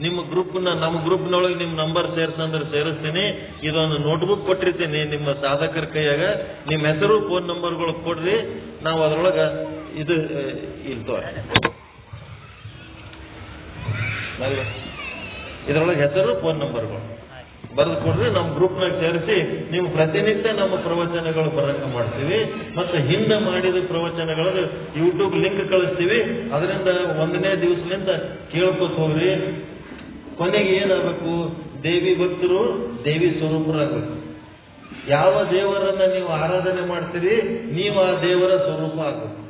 ನಿಮ್ಮ ಗ್ರೂಪ್ನ, ನಮ್ಮ ಗ್ರೂಪ್ನೊಳಗೆ ನಿಮ್ಮ ನಂಬರ್ ಸೇರ್ಸಂದ್ರೆ ಸೇರಿಸ್ತೀನಿ. ಇದೊಂದು ನೋಟ್ಬುಕ್ ಕೊಟ್ಟಿರ್ತೀನಿ ನಿಮ್ಮ ಸಾಧಕರ ಕೈಯಾಗ. ನಿಮ್ಮ ಹೆಸರು, ಫೋನ್ ನಂಬರ್ಗಳು ಕೊಡ್ರಿ. ನಾವು ಅದ್ರೊಳಗ ಇದು ಇದ್ರೊಳಗೆ ಹೆಸರು, ಫೋನ್ ನಂಬರ್ಗಳು ಬರೆದು ಕೊಡ್ರಿ. ನಮ್ಮ ಗ್ರೂಪ್ನಾಗ ಸೇರಿಸಿ ನೀವು ಪ್ರತಿನಿತ್ಯ ನಮ್ಮ ಪ್ರವಚನಗಳು ಬರಂಗ ಮಾಡ್ತೀವಿ. ಮತ್ತೆ ಹಿಂದೆ ಮಾಡಿದ ಪ್ರವಚನಗಳು ಯೂಟ್ಯೂಬ್ ಲಿಂಕ್ ಕಳಿಸ್ತೀವಿ. ಅದರಿಂದ 1ನೇ ದಿವಸದಿಂದ ಕೇಳ್ಕೊತ ಹೋಗ್ರಿ. ಕೊನೆಗೆ ಏನಾಗಬೇಕು, ದೇವಿ ಭಕ್ತರು, ದೇವಿ ಸ್ವರೂಪರಾಗಬೇಕು. ಯಾವ ದೇವರನ್ನ ನೀವು ಆರಾಧನೆ ಮಾಡ್ತೀರಿ, ನೀವು ಆ ದೇವರ ಸ್ವರೂಪ ಆಗಬೇಕು.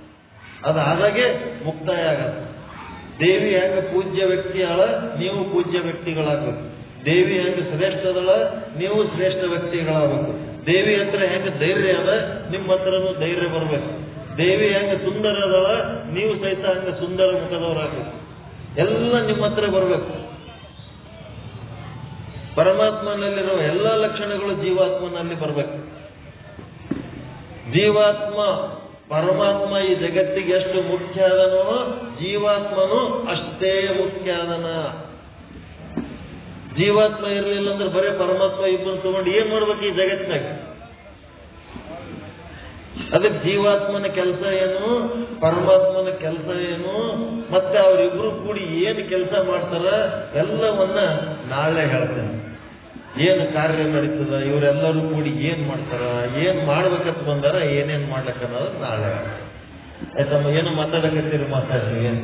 ಅದಾದಾಗೆ ಮುಕ್ತಾಯ ಆಗತ್ತೆ. ದೇವಿ ಹೆಂಗ ಪೂಜ್ಯ ವ್ಯಕ್ತಿ ಅಳ, ನೀವು ಪೂಜ್ಯ ವ್ಯಕ್ತಿಗಳಾಗಬೇಕು. ದೇವಿ ಹೆಂಗ ಶ್ರೇಷ್ಠದಳ, ನೀವು ಶ್ರೇಷ್ಠ ವ್ಯಕ್ತಿಗಳಾಗಬೇಕು. ದೇವಿ ಹತ್ರ ಹೆಂಗ ಧೈರ್ಯ ಅದ, ನಿಮ್ಮ ಹತ್ರನೂ ಧೈರ್ಯ ಬರ್ಬೇಕು. ದೇವಿ ಹೆಂಗ ಸುಂದರ ಅದಳ, ನೀವು ಸಹಿತ ಹಂಗ ಸುಂದರ ಮುಖದವರಾಗಬೇಕು. ಎಲ್ಲ ನಿಮ್ಮ ಹತ್ರ ಬರ್ಬೇಕು. ಪರಮಾತ್ಮನಲ್ಲಿರೋ ಎಲ್ಲ ಲಕ್ಷಣಗಳು ಜೀವಾತ್ಮನಲ್ಲಿ ಬರ್ಬೇಕು. ಜೀವಾತ್ಮ ಪರಮಾತ್ಮ ಈ ಜಗತ್ತಿಗೆ ಎಷ್ಟು ಮುಖ್ಯ ಅದನೋ, ಜೀವಾತ್ಮನು ಅಷ್ಟೇ ಮುಖ್ಯ ಅದನ. ಜೀವಾತ್ಮ ಇರಲಿಲ್ಲ ಅಂದ್ರೆ ಬರೇ ಪರಮಾತ್ಮ ಇಬ್ಬರು ತಗೊಂಡು ಏನ್ ಮಾಡ್ಬೇಕು ಈ ಜಗತ್ತಿನಾಗ? ಅದಕ್ಕೆ ಜೀವಾತ್ಮನ ಕೆಲಸ ಏನು, ಪರಮಾತ್ಮನ ಕೆಲಸ ಏನು, ಮತ್ತೆ ಅವರಿಬ್ರು ಕೂಡಿ ಏನು ಕೆಲಸ ಮಾಡ್ತಾರ ಎಲ್ಲವನ್ನ ನಾಳೆ ಹೇಳ್ತೇನೆ. ಏನು ಕಾರ್ಯ ನಡೀತದ, ಇವರೆಲ್ಲರೂ ಕೂಡಿ ಏನ್ ಮಾಡ್ತಾರ, ಏನ್ ಮಾಡ್ಬೇಕಂತ ಬಂದಾರ, ಏನೇನ್ ಮಾಡ್ಲಕ್ಕ ಅನ್ನೋದು ನಾಳೆ. ಆಯ್ತಮ್ಮ, ಏನು ಮಾತಾಡಕತ್ತೀರಿ? ಮಾತಾಡ್ರಿ. ಏನ್